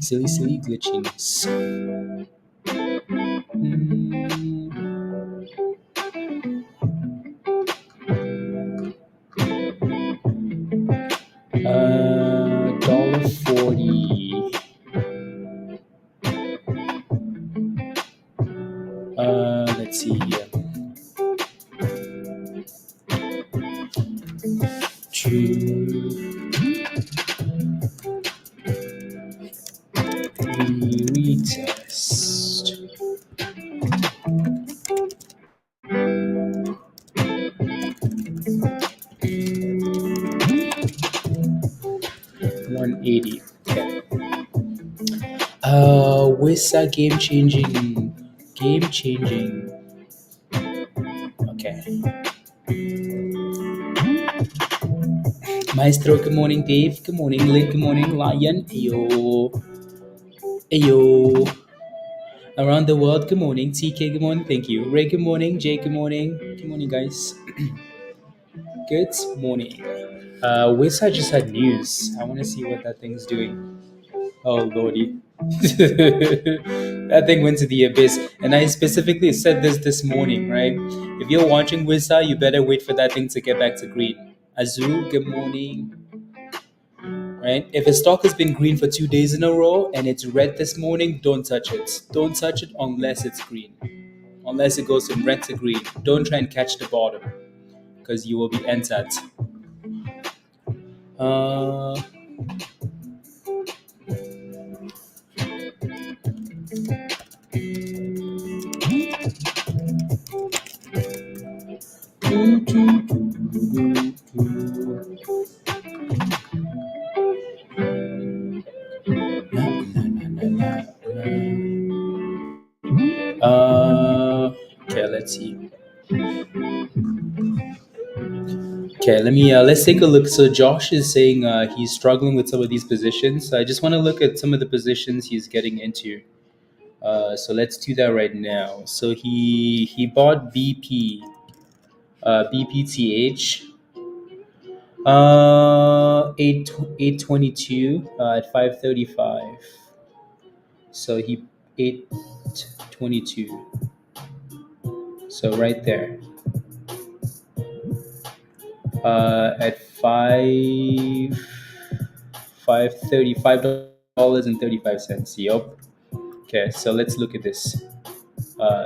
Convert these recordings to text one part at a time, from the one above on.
Silly glitchings. $1.40. Let's see here. Retest. $180. Okay. Wissa game changing. Okay. Maestro, good morning. Dave, good morning. Lynn, good morning. Lion, ayo. Ayo. Around the world, good morning. TK, good morning. Thank you. Ray, good morning. Jay, good morning. Good morning, guys. Good morning. Wissa just had news. I want to see what that thing's doing. Oh, lordy. That thing went to the abyss. And I specifically said this morning, right? If you're watching Wissa, you better wait for that thing to get back to green. Azu, good morning. Right? If a stock has been green for 2 days in a row and it's red this morning, don't touch it. Don't touch it unless it's green. Unless it goes from red to green. Don't try and catch the bottom because you will be entered. Okay, let's see. Okay, let's take a look. So Josh is saying he's struggling with some of these positions. So I just want to look at some of the positions he's getting into. So let's do that right now. So he bought BPTH, 822 at 535. So he 822. So right there. At $535.35. Yup. Okay, so let's look at this.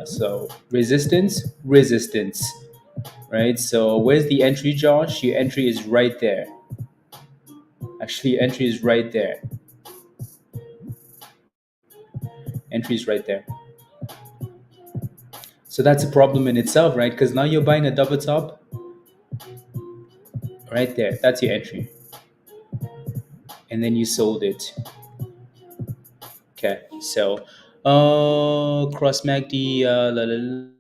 So resistance, right? So where's the entry, Josh? Your entry is right there. Actually, entry is right there. Entry is right there. So that's a problem in itself, right? Because now you're buying a double top. Right there, that's your entry. And then you sold it. Okay, so cross MACD la la la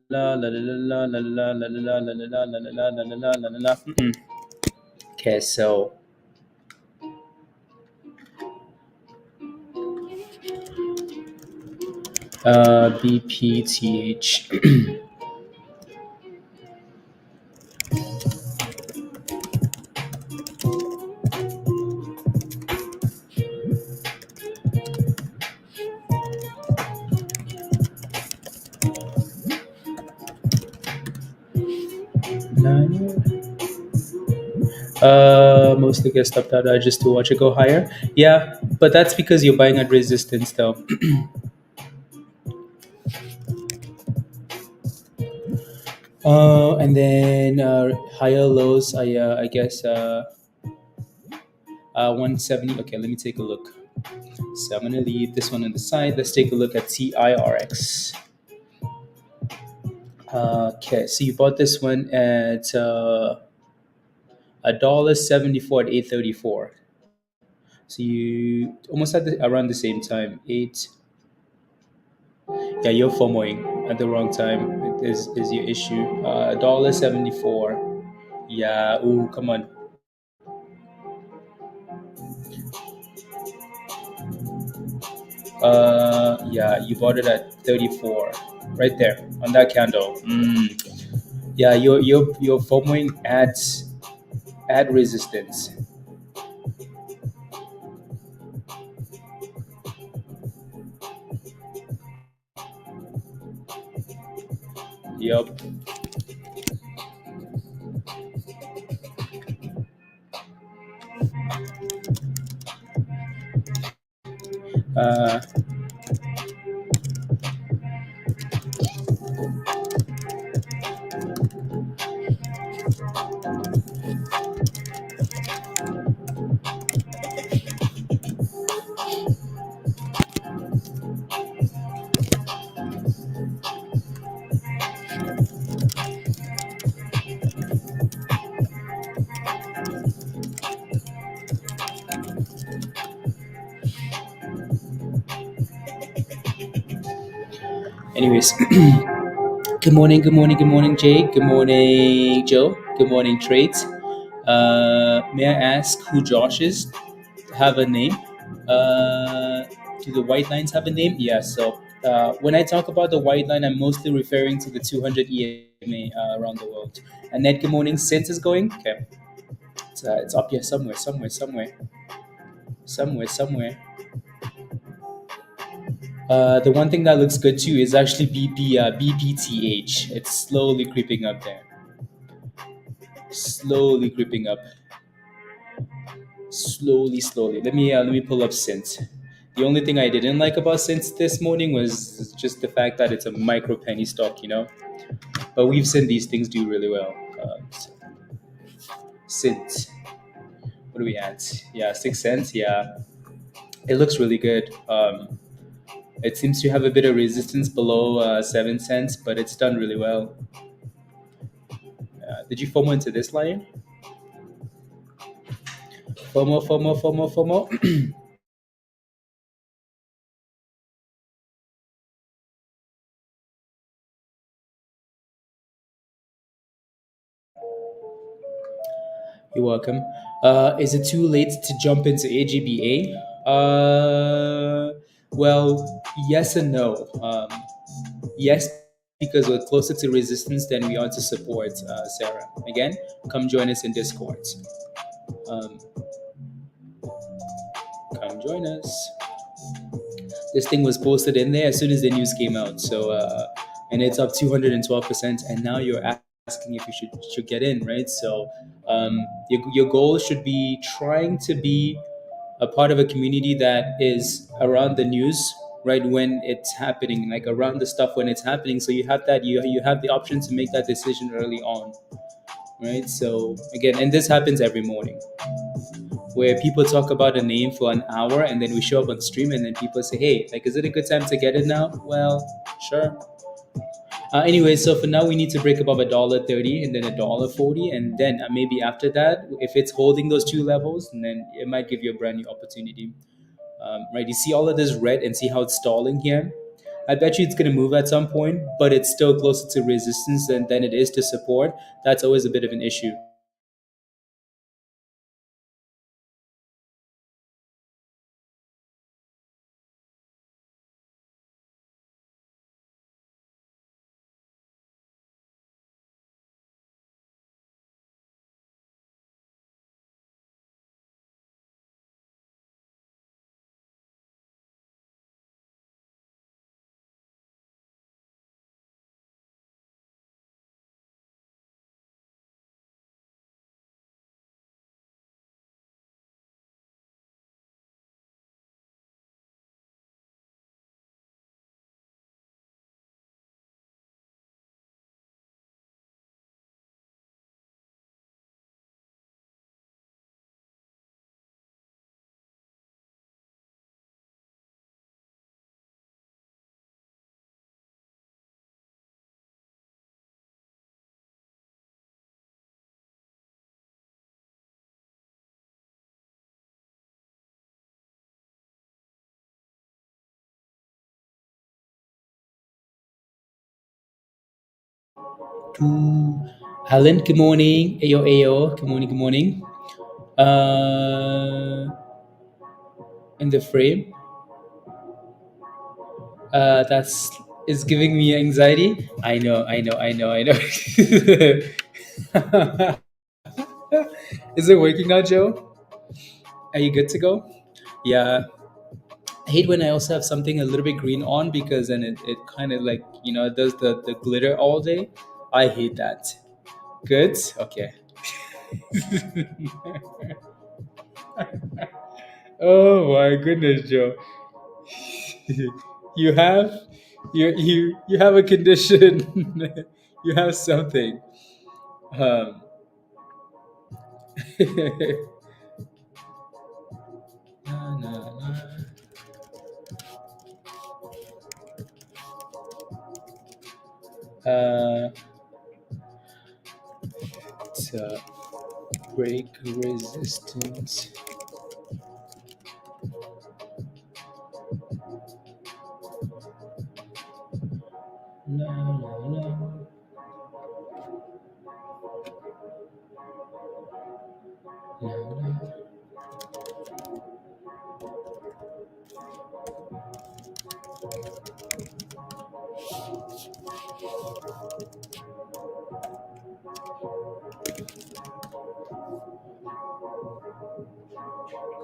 la la la la la la la la la la la la la la la. Okay, so BPTH. Mostly get stopped out just to watch it go higher. Yeah, but that's because you're buying at resistance though. And then higher lows, I guess 170. Okay, let me take a look. So I'm gonna leave this one on the side. Let's take a look at TIRX. Okay, so you bought this one at $1.74 at 834. So you almost at around the same time. Yeah, you're FOMOing at the wrong time. Is your issue? $1.74. Yeah. Ooh, come on. Yeah, you bought it at 34, right there on that candle. Yeah, you're FOMOing at resistance. Yup. Uh, anyways, good morning, Jake. Good morning, Joe. Good morning, Trades. May I ask who Josh is? Have a name? Do the white lines have a name? Yeah. So when I talk about the white line, I'm mostly referring to the 200 EMA around the world. And Ned, good morning. SINT is going. Okay. It's up here somewhere, somewhere. The one thing that looks good too is actually BPTH. It's slowly creeping up there. Slowly creeping up. Slowly. Let me pull up SINT. The only thing I didn't like about SINT this morning was just the fact that it's a micro penny stock, you know. But we've seen these things do really well. SINT. What are we at? Yeah, 6 cents. Yeah, it looks really good. It seems to have a bit of resistance below 7 cents, but it's done really well. Did you FOMO into this line? FOMO. You're welcome. Is it too late to jump into AGBA? Well, yes and no. Yes, because we're closer to resistance than we are to support, Sarah. Again, come join us in Discord. Um, come join us. This thing was posted in there as soon as the news came out. So, and it's up 212%. And now you're asking if you should get in, right? So, your goal should be trying to be a part of a community that is around the news right when it's happening, like around the stuff when it's happening. So you have that you have the option to make that decision early on, right? So again, and this happens every morning where people talk about a name for an hour and then we show up on stream and then people say, hey, like, is it a good time to get it now? Well, sure. Anyway, so for now we need to break above $1.30 and then $1.40, and then maybe after that, if it's holding those two levels, and then it might give you a brand new opportunity. Right? You see all of this red and see how it's stalling here. I bet you it's going to move at some point, but it's still closer to resistance than it is to support. That's always a bit of an issue. To Alan, good morning. Ayo. Good morning, good morning. Uh, in the frame, that's is giving me anxiety. I know. Is it working now, Joe? Are you good to go? Yeah. I hate when I also have something a little bit green on because then it kind of like, it does the glitter all day. I hate that. Good? Okay. Oh my goodness, Joe. you have you have a condition. You have something. Um, na, na, na. Uh, to break resistance. Na, na, na. Na, na.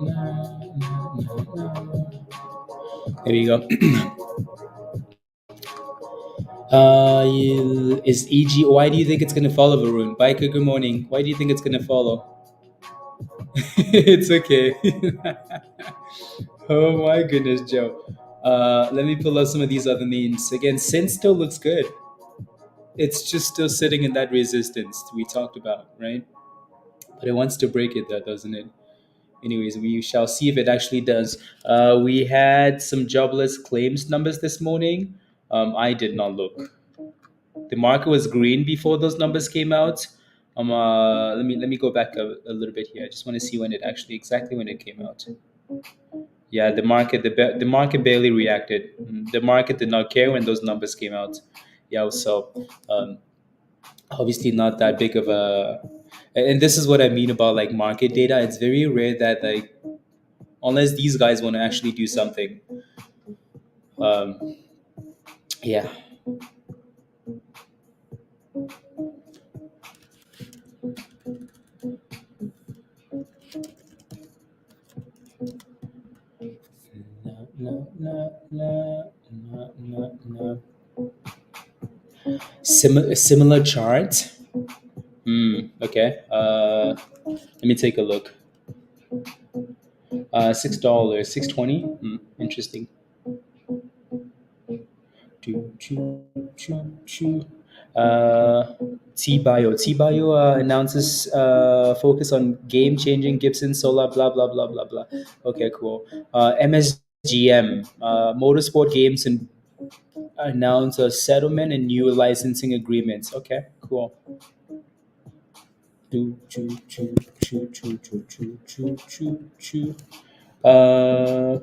Na, na, na, na. There we go. Is EG? Why do you think it's gonna follow, Varun? Biker, good morning. Why do you think it's gonna follow? It's okay. Oh my goodness, Joe. Let me pull up some of these other names. Again, SINT still looks good. It's just still sitting in that resistance we talked about, right? But it wants to break it, though, doesn't it? Anyways, we shall see if it actually does. We had some jobless claims numbers this morning. I did not look. The market was green before those numbers came out. Let me go back a little bit here. I just want to see when it actually exactly when it came out. Yeah, the market barely reacted. The market did not care when those numbers came out. Yeah, so obviously not that big of a. And this is what I mean about like market data. It's very rare that like unless these guys want to actually do something. Um, yeah. No, no, no, no, no, no, no. Similar chart. Okay. Let me take a look. $6, 620. Interesting. Choo, choo, choo, choo. Uh, T-Bio announces focus on game-changing Gibson Solar, blah, blah, blah, blah, blah. Okay, cool. MSGM, Motorsport Games, and announce a settlement and new licensing agreements. Okay, cool. Choo, choo, choo, choo, choo, choo, choo, choo, choo, choo. Uh,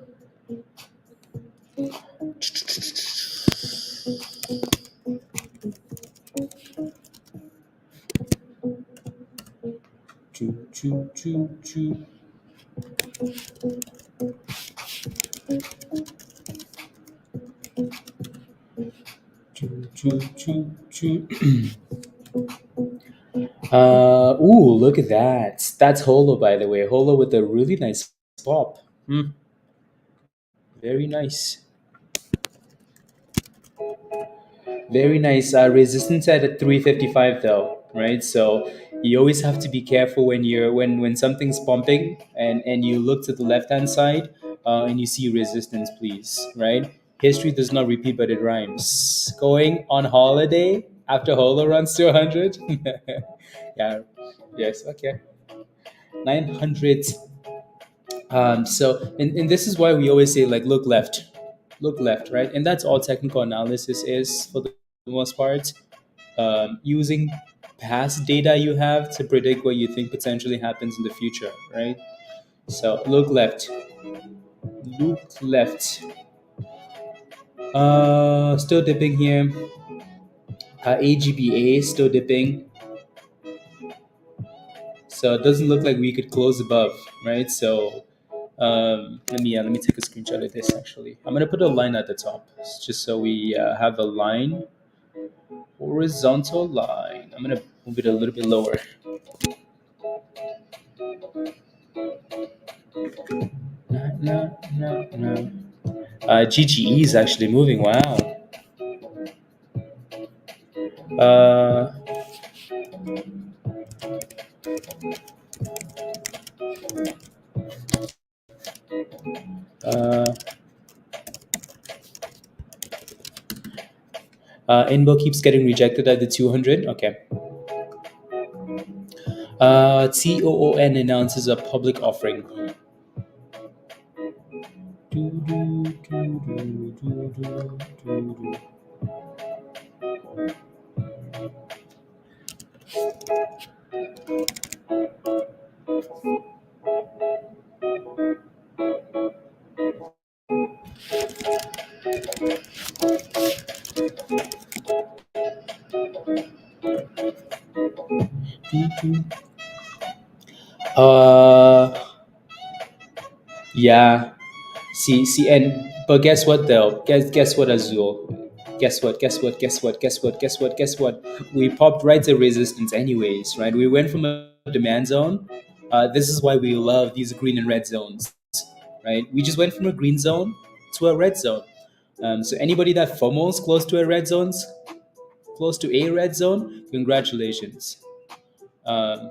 choo, choo, choo, choo. Choo, choo, choo, choo. Ooh, look at that. That's Holo, by the way. Holo with a really nice pop. Very nice. Very nice. Resistance at a 355 though, right? So you always have to be careful when when something's pumping and you look to the left hand side and you see resistance, please, right? History does not repeat, but it rhymes. Going on holiday after Holo runs to 100. Yeah. Yes. Okay. 900. And this is why we always say like look left, right? And that's all technical analysis is for the most part. Using past data you have to predict what you think potentially happens in the future, right? So look left. Still dipping here. AGBA still dipping. So it doesn't look like we could close above, right? So let me take a screenshot of this. Actually, I'm gonna put a line at the top, just so we have a line, horizontal line. I'm gonna move it a little bit lower. No, no, no, no. GGE is actually moving. Wow. Uh, uh, Inbo keeps getting rejected at the 200. Okay. TOON announces a public offering. Uh, yeah. See, and but guess what though? Guess what, Azul? Guess what? We popped right to resistance anyways, right? We went from a demand zone. This is why we love these green and red zones, right? We just went from a green zone to a red zone. So anybody that FOMOs close to a red zone, congratulations. Um,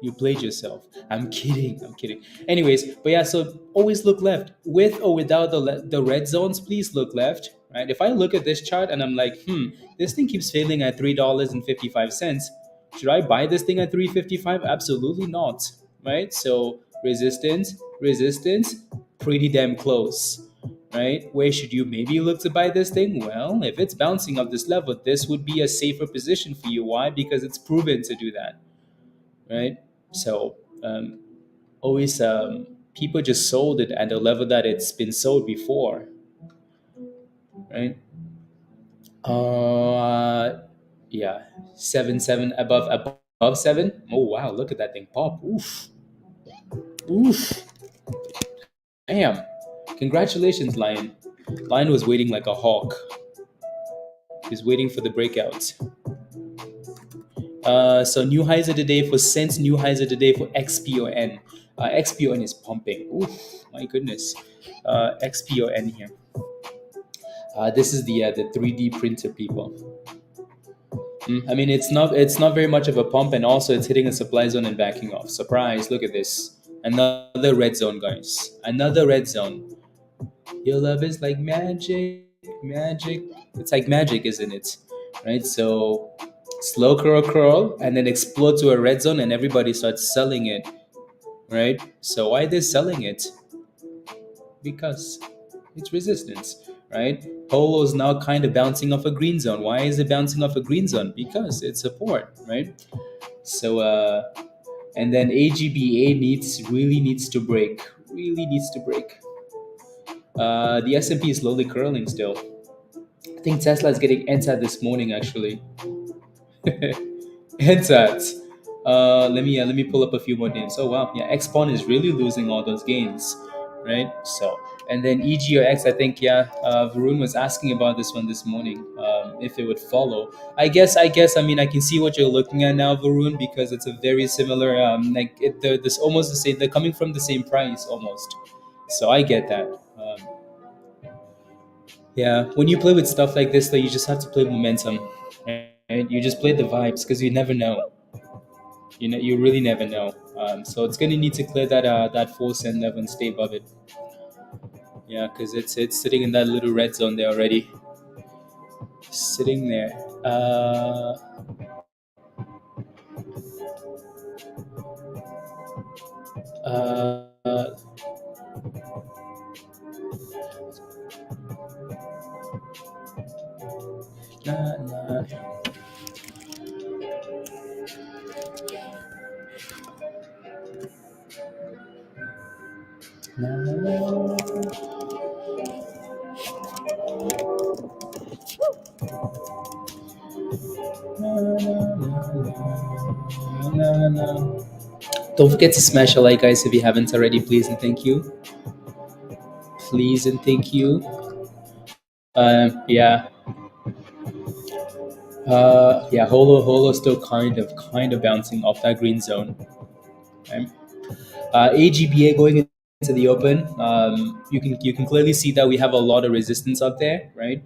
you played yourself. I'm kidding. I'm kidding. Anyways, but yeah, so always look left. With or without the red zones, please look left. Right? If I look at this chart and I'm like, this thing keeps failing at $3.55. Should I buy this thing at 3.55? Absolutely not. Right? So resistance, pretty damn close. Right? Where should you maybe look to buy this thing? Well, if it's bouncing up this level, this would be a safer position for you. Why? Because it's proven to do that. Right? So always people just sold it at the level that it's been sold before, right? Uh, yeah, 7 above 7. Oh wow, look at that thing pop! Oof, oof, damn! Congratulations, Lion. Lion was waiting like a hawk. He's waiting for the breakouts. So new highs of the day for SINT, new highs of the day for XPON. XPON is pumping. Oof, my goodness. XPON here. This is the 3D printer, people. I mean, it's not very much of a pump, and also it's hitting a supply zone and backing off. Surprise! Look at this. Another red zone, guys. Another red zone. Your love is like magic, magic. It's like magic, isn't it? Right. So slow curl, and then explode to a red zone, and everybody starts selling it. Right. So why they selling it? Because it's resistance, right? Polo is now kind of bouncing off a green zone. Why is it bouncing off a green zone? Because it's support, right? So and then AGBA really needs to break. Really needs to break. The S&P is slowly curling still. I think Tesla is getting NSAT this morning actually. NSAT. Let me pull up a few more names. Oh wow, yeah, Xpon is really losing all those gains, right? So and then EG or X, I think Varun was asking about this one this morning, if it would follow. I mean I can see what you're looking at now, Varun, because it's a very similar they're this almost the same. They're coming from the same price almost, so I get that. Yeah, when you play with stuff like this, though, you just have to play momentum, right? You just play the vibes because you never know. You really never know. So it's gonna need to clear that 4 cent level and stay above it. Yeah, because it's sitting in that little red zone there already, sitting there. Uh, nah, nah, nah, nah, nah. Don't forget to smash a like, guys, if you haven't already. Please and thank you. Please and thank you. Yeah. Yeah, Holo still kind of bouncing off that green zone. Okay. AGBA going to the open, you can clearly see that we have a lot of resistance up there, right?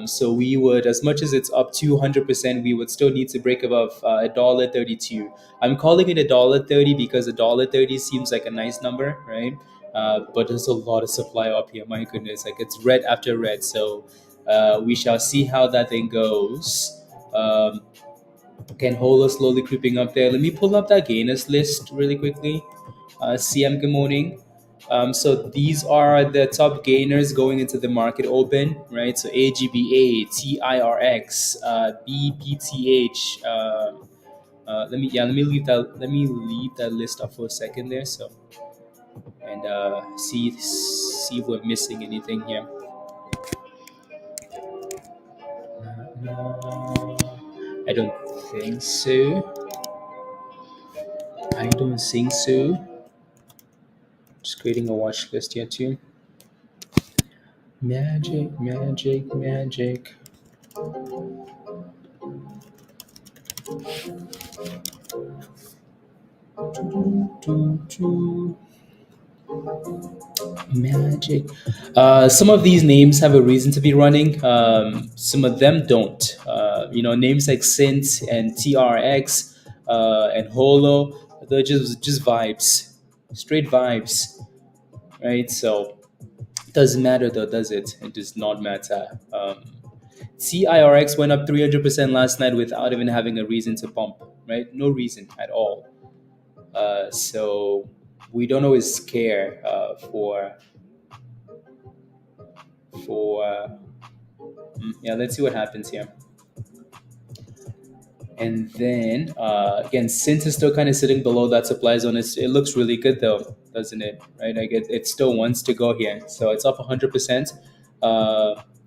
So we would, as much as it's up to 100%, we would still need to break above $1.32. I'm calling it $1.30 because $1.30 seems like a nice number, right? But there's a lot of supply up here. My goodness, like it's red after red. So we shall see how that thing goes. Can HOLO slowly creeping up there? Let me pull up that gainers list really quickly. CM, good morning. So these are the top gainers going into the market open, right? So AGBA, TIRX, BPTH. Let me leave that list up for a second there. So and see if we're missing anything here. No, I don't think so. I don't think so. Just creating a watch list here too. Magic, magic, magic. Magic. Some of these names have a reason to be running. Some of them don't. Names like SINT and TRX and HOLO, they're just vibes, straight vibes, right? So it doesn't matter though, does it? It does not matter. TIRX went up 300% last night without even having a reason to pump, right? No reason at all. So we don't always care for yeah. Let's see what happens here. And then again, since it's still kind of sitting below that supply zone, it looks really good though, doesn't it? Right? Like it still wants to go here, so it's up 100%.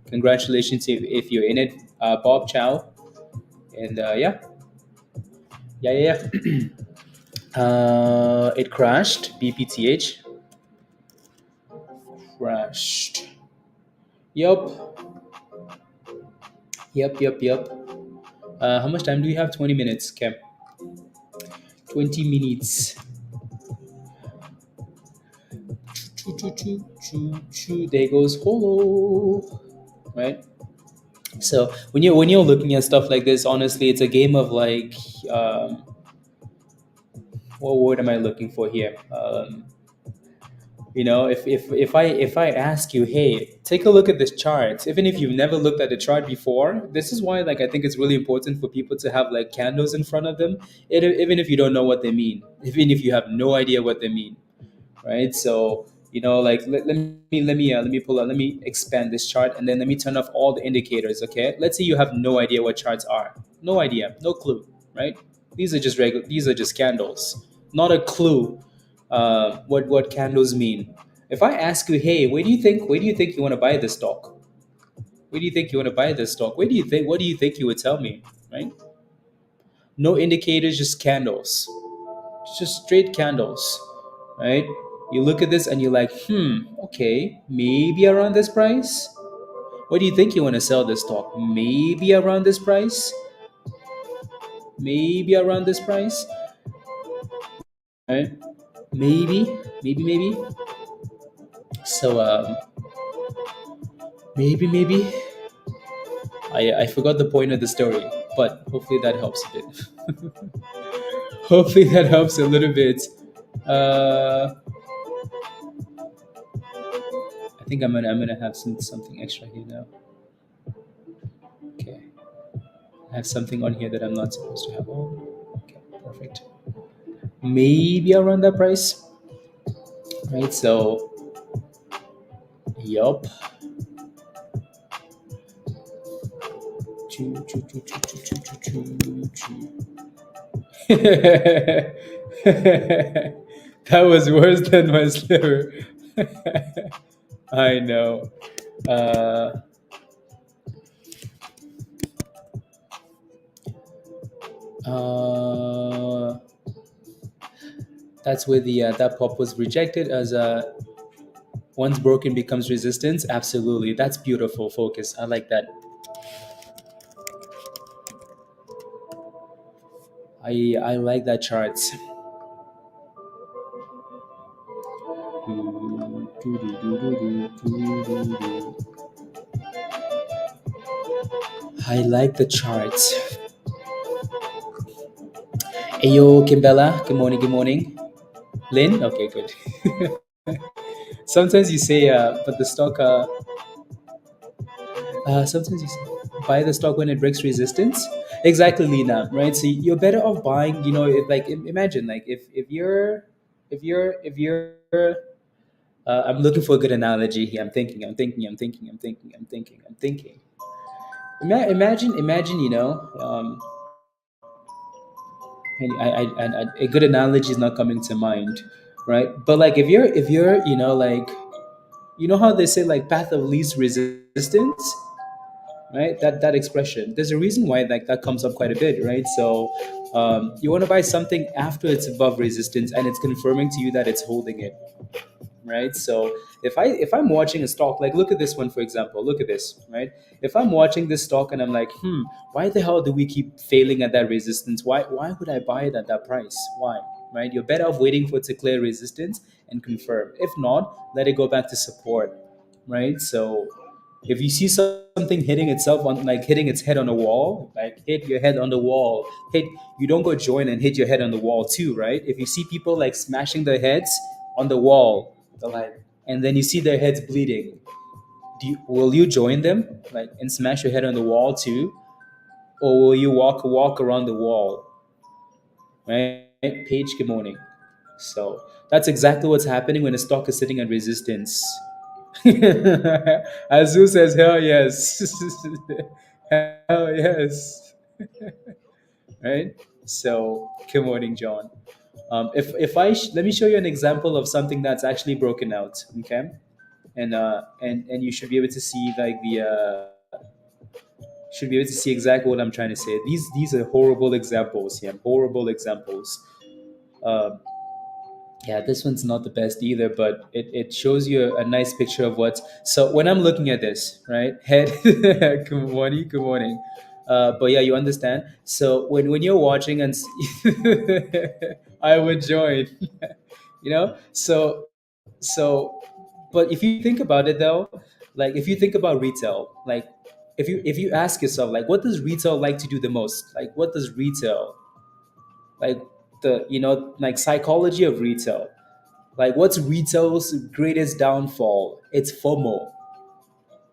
Congratulations if you're in it, Bob Chow. And yeah. It crashed. BPTH crashed. Yup. Yep. How much time do we have? 20 minutes. Okay. 20 minutes. Choo. There goes HOLO. Right? So when you're looking at stuff like this, honestly, it's a game of like what word am I looking for here? If I ask you, hey, take a look at this chart, even if you've never looked at the chart before, this is why like I think it's really important for people to have like candles in front of them, even if you don't know what they mean, even if you have no idea what they mean, right? So like let me pull out, let me expand this chart, and then let me turn off all the indicators. Okay, let's say you have no idea what charts are, no idea, no clue, right? These are just candles, not a clue what candles mean. If I ask you, hey, where do you think you want to buy this stock? Where do you think you want to buy this stock? What do you think you would tell me, right? No indicators, just candles, just straight candles, right? You look at this and you're like, okay, maybe around this price. What do you think you want to sell this stock? Maybe around this price. Maybe around this price, right? Maybe. So maybe. I forgot the point of the story, but hopefully that helps a bit. Hopefully that helps a little bit. Uh, I think I'm gonna have something extra here now. Okay, I have something on here that I'm not supposed to have on. Okay, perfect. Maybe around that price, right? So, yup. That was worse than my sliver. I know. Uh, uh, that's where the that pop was rejected as once broken becomes resistance. Absolutely, that's beautiful. Focus. I like that. I like that chart. I like the charts. Ayo, Kimbella. Good morning. Good morning. Lynn. Okay, good. Sometimes you say, but the stock. Sometimes you say, buy the stock when it breaks resistance. Exactly, Lena. Right. So you're better off buying. You know, if, like imagine like if you're I'm looking for a good analogy here. I'm thinking. Imagine, and a good analogy is not coming to mind, right? But like if you're, like, how they say like path of least resistance, right? That expression. There's a reason why like that comes up quite a bit, right? So you want to buy something after it's above resistance and it's confirming to you that it's holding it, right? So if I'm watching a stock, like look at this one for example, look at this, right? If I'm watching this stock and I'm like, why the hell do we keep failing at that resistance? Why would I buy it at that price? Why? Right? You're better off waiting for it to clear resistance and confirm. If not, let it go back to support, right? So if you see something hitting itself on, like hitting its head on a wall, like hit your head on the wall, hit, you don't go join and hit your head on the wall too, right? If you see people like smashing their heads on the wall, the like, and then you see their heads bleeding, will you join them like and smash your head on the wall too, or will you walk around the wall, right? Page, good morning. So that's exactly what's happening when a stock is sitting at resistance. Azu says, hell yes. Hell yes. Right? So, good morning, John. Let me show you an example of something that's actually broken out, okay? And you should be able to see like the should be able to see exactly what I'm trying to say. These are horrible examples, yeah, horrible examples. Um, Yeah, this one's not the best either, but it shows you a nice picture of what. So when I'm looking at this, right, head, good morning, good morning. But yeah, you understand. So when you're watching and I would join, So, but if you think about it though, like if you think about retail, like if you ask yourself, like, what does retail like to do the most? Like, what does retail like the like psychology of retail? Like, what's retail's greatest downfall? It's FOMO,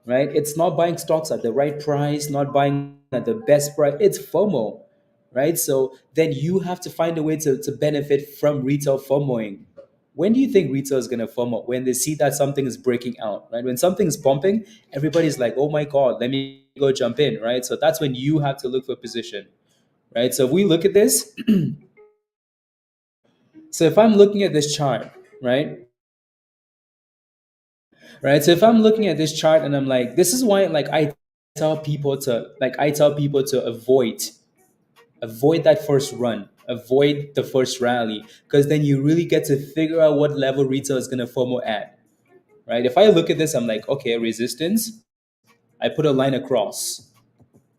right? It's not buying stocks at the right price, not buying at the best price. It's FOMO, right? So then you have to find a way to benefit from retail FOMOing. When do you think retail is going to FOMO? When they see that something is breaking out, right? When something is pumping, everybody's like, oh my God, let me go jump in, right? So that's when you have to look for position, right? So if we look at this, so if I'm looking at this chart, right? Right. So if I'm looking at this chart and I'm like, this is why like I tell people to avoid that first run, avoid the first rally, because then you really get to figure out what level retail is gonna FOMO at. Right. If I look at this, I'm like, okay, resistance. I put a line across.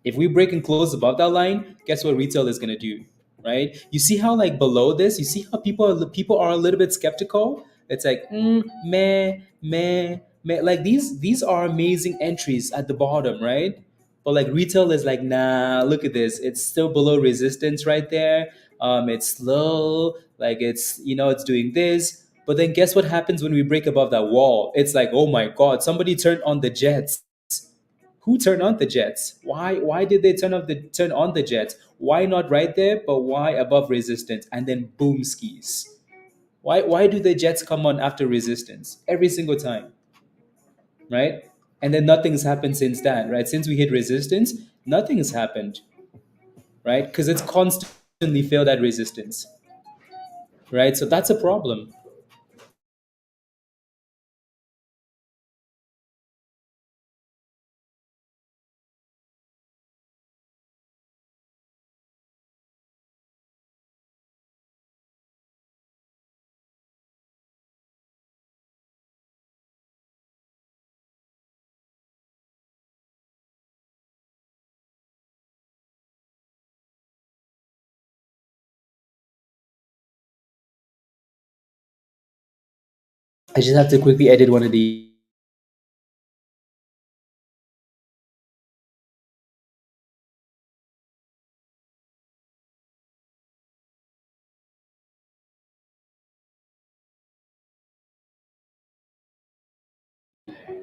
If we break and close above that line, guess what retail is gonna do, right? You see how like below this, you see how people are a little bit skeptical. It's like meh, meh, meh. Like these are amazing entries at the bottom, right? But like retail is like, nah, look at this. It's still below resistance right there. It's slow, like it's doing this. But then guess what happens when we break above that wall? It's like, oh my God, somebody turned on the jets. Who turned on the jets? Why did they turn on the jets? Why not right there, but why above resistance and then boom skis? Why do the jets come on after resistance every single time, right? And then nothing's happened since that, right? Since we hit resistance, nothing has happened, right? Because it's constantly failed at resistance, right? So that's a problem. I just have to quickly edit one of the.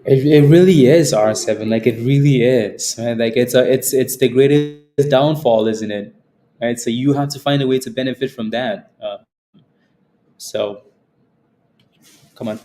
It really is R7. Like it really is, right? Like it's the greatest downfall, isn't it? Right. So you have to find a way to benefit from that. So come on.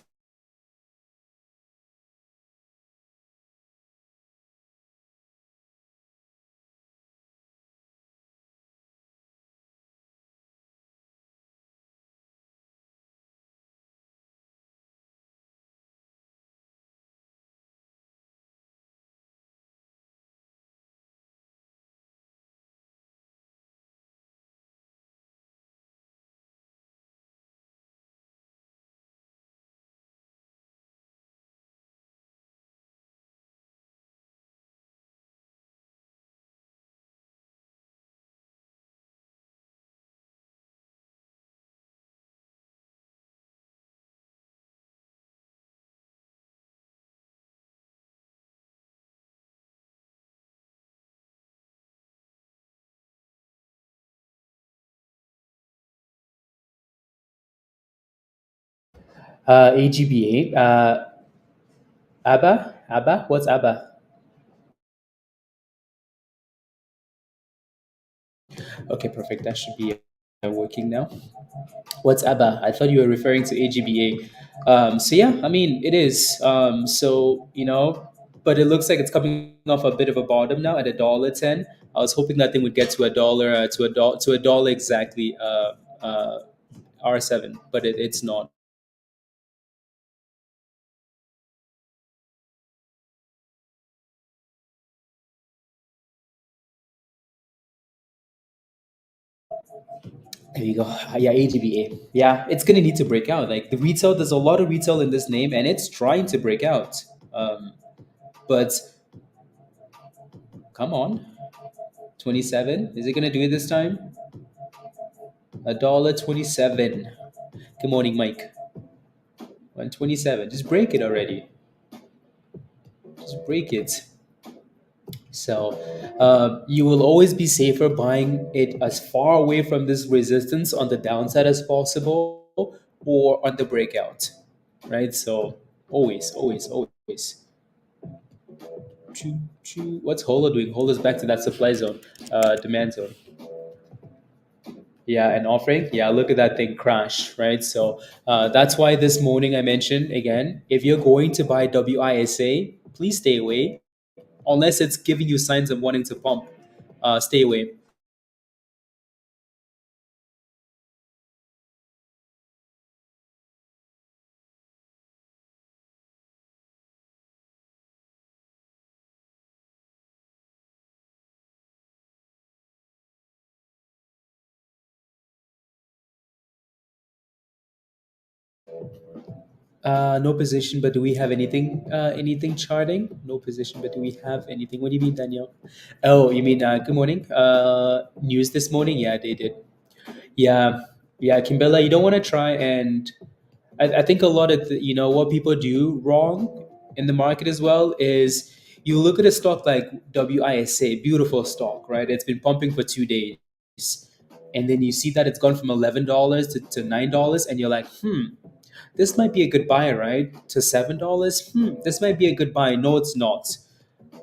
AGBA. ABBA. ABBA. What's ABBA? Okay, perfect. That should be working now. What's ABBA? I thought you were referring to AGBA. So yeah, I mean it is. So but it looks like it's coming off a bit of a bottom now at $1.10. I was hoping that thing would get to a dollar, to a dollar exactly. R7, but it's not. There you go. Yeah, AGBA. Yeah, it's gonna need to break out. Like the retail, there's a lot of retail in this name, and it's trying to break out. But come on, 27. Is it gonna do it this time? $1.27. Good morning, Mike. 127. Just break it already. Just break it. So you will always be safer buying it as far away from this resistance on the downside as possible or on the breakout, right? So always, always, always. What's HOLO doing? HOLO's back to that supply zone, demand zone. Yeah, and offering. Yeah, look at that thing crash, right? So that's why this morning I mentioned again, if you're going to buy WISA, please stay away unless it's giving you signs of wanting to pump. Stay away. No position, but do we have anything? Anything charting? No position, but do we have anything? What do you mean, Daniel? Oh, you mean good morning? News this morning? Yeah, they did. Yeah, yeah, Kimbella, you don't want to try and. I think a lot of what people do wrong in the market as well is you look at a stock like WISA, beautiful stock, right? It's been pumping for 2 days, and then you see that it's gone from $11 to $9, and you're like, this might be a good buy, right? To $7, this might be a good buy. No, it's not.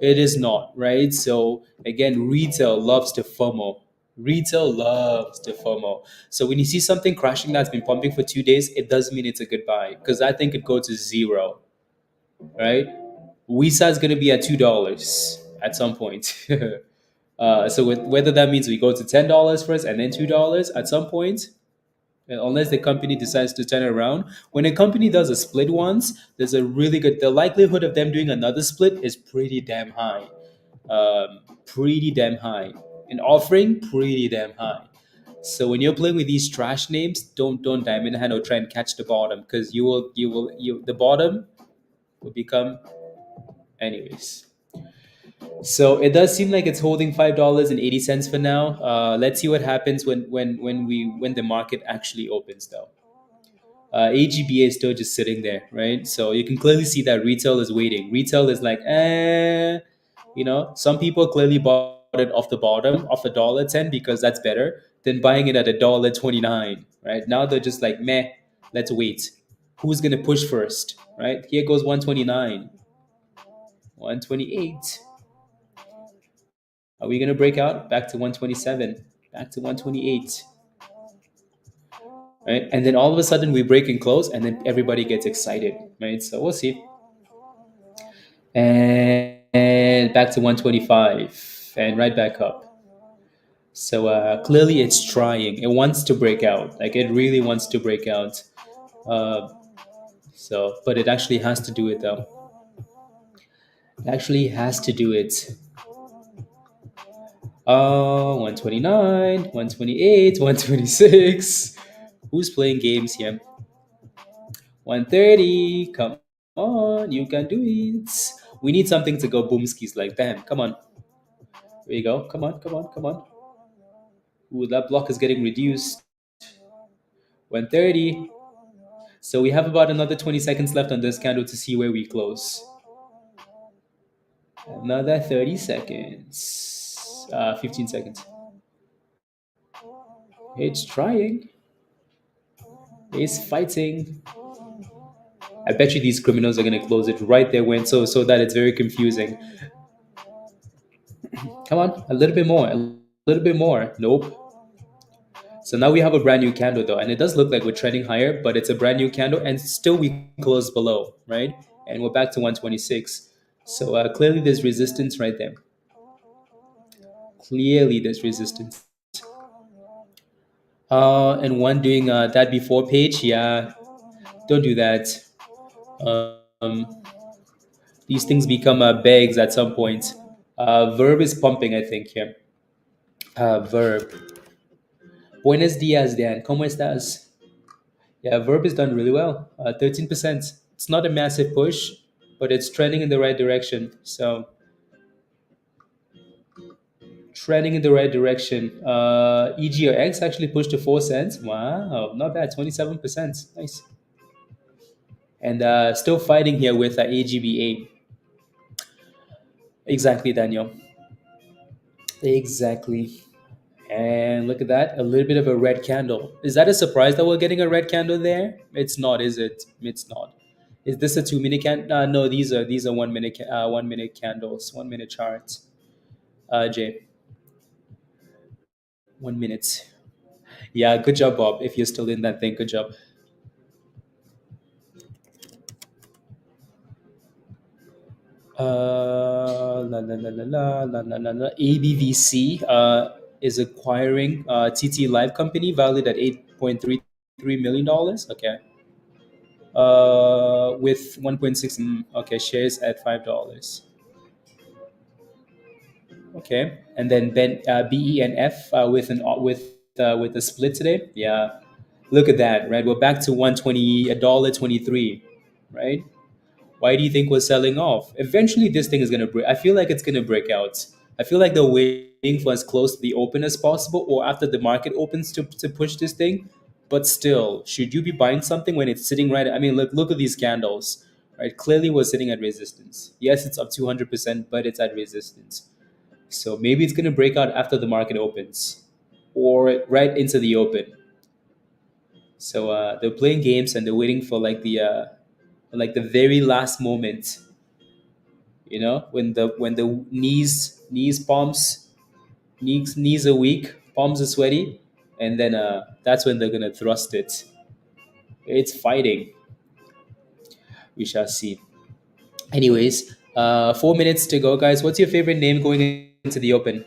It is not, right? So again, retail loves to FOMO. Retail loves to FOMO. So when you see something crashing that's been pumping for 2 days, it doesn't mean it's a good buy because I think it go to zero, right? WISA is going to be at $2 at some point. So whether that means we go to $10 first and then $2 at some point, unless the company decides to turn it around. When a company does a split once, there's a really good, the likelihood of them doing another split is pretty damn high. Pretty damn high. An offering, pretty damn high. So when you're playing with these trash names, don't diamond hand or try and catch the bottom because the bottom will become anyways. So it does seem like it's holding $5.80 for now. Let's see what happens when the market actually opens though. AGBA is still just sitting there, right? So you can clearly see that retail is waiting. Retail is like, some people clearly bought it off the bottom of $1.10 because that's better than buying it at $1.29, right? Now they're just like, meh, let's wait. Who's gonna push first, right? Here goes 129, 128. Are we gonna break out? Back to 127, back to 128, right? And then all of a sudden we break and close, and then everybody gets excited, right? So we'll see. And back to 125 and right back up. So clearly it's trying. It wants to break out. Like it really wants to break out. Uh, but it actually has to do it though. It actually has to do it. 129, 128, 126. Who's playing games here? 130. Come on, you can do it. We need something to go boomskis like bam. Come on. There you go. Come on, come on, come on. Ooh, that block is getting reduced. 130. So we have about another 20 seconds left on this candle to see where we close. Another 30 seconds. 15 seconds. It's trying. It's fighting. I bet you these criminals are gonna close it right there when so that it's very confusing. Come on, a little bit more, a little bit more. Nope. So now we have a brand new candle though, and it does look like we're trending higher, but it's a brand new candle, and still we close below, right? And we're back to 126. So clearly there's resistance right there. Clearly there's resistance. And one doing that before page, yeah, don't do that. Um, these things become bags at some point. Verb is pumping, I think, here. Verb. Buenos dias, Dan. ¿Cómo estás? Yeah, Verb is done really well. 13%. It's not a massive push, but it's trending in the right direction. So, trending in the right direction. EG or X actually pushed to 4 cents. Wow, not bad. 27%. Nice. And still fighting here with AGBA. Exactly, Daniel. Exactly. And look at that, a little bit of a red candle. Is that a surprise that we're getting a red candle there? It's not, is it? It's not. Is this a 2 minute can? No, these are 1 minute 1 minute candles, 1 minute charts. Jay, 1 minute. Yeah, good job, Bob. If you're still in that thing, good job. La la la la la la la la la. ABVC is acquiring TT Live Company valued at $8.33 million. Okay. With 1.6 okay shares at $5. Okay, and then BENF with a split today. Yeah, look at that, right? We're back to 120, $1.23, right? Why do you think we're selling off? Eventually, this thing is gonna break. I feel like it's gonna break out. I feel like they're waiting for as close to the open as possible, or after the market opens to push this thing. But still, should you be buying something when it's sitting right? I mean, look at these candles, right? Clearly, we're sitting at resistance. Yes, it's up 200%, but it's at resistance. So maybe it's gonna break out after the market opens, or right into the open. So they're playing games and they're waiting for like the very last moment, when the knees palms knees are weak, palms are sweaty, and then that's when they're gonna thrust it. It's fighting. We shall see. Anyways, 4 minutes to go, guys. What's your favorite name going into the open?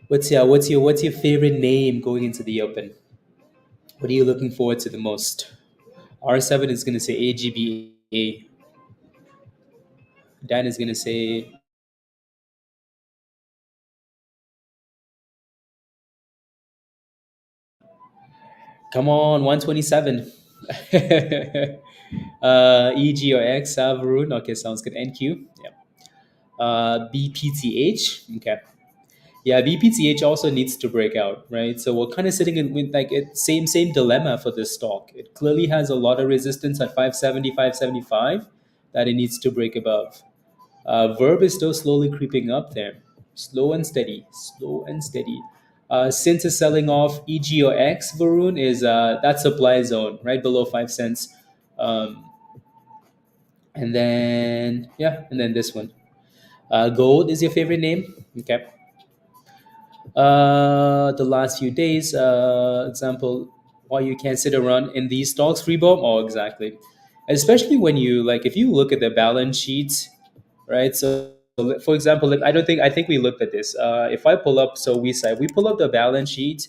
What's your favorite name going into the open? What are you looking forward to the most? R7 is gonna say AGBA. Dan is gonna say, come on, 127. EG or X, Varun. Okay, sounds good. NQ. Yeah. BPTH. Okay. Yeah, BPTH also needs to break out, right? So we're kind of sitting in with like it same dilemma for this stock. It clearly has a lot of resistance at 570, 575 that it needs to break above. Verb is still slowly creeping up there, slow and steady, slow and steady. SINT is selling off. EG or X Varun is that supply zone right below 5 cents, um, and then yeah, and then this one. Gold is your favorite name. Okay. The last few days, example, why you can't sit around in these stocks, Freebomb? Oh, exactly. Especially when you like, if you look at the balance sheets, right? So, for example, like, I think we looked at this. If I pull up, so we pull up the balance sheet,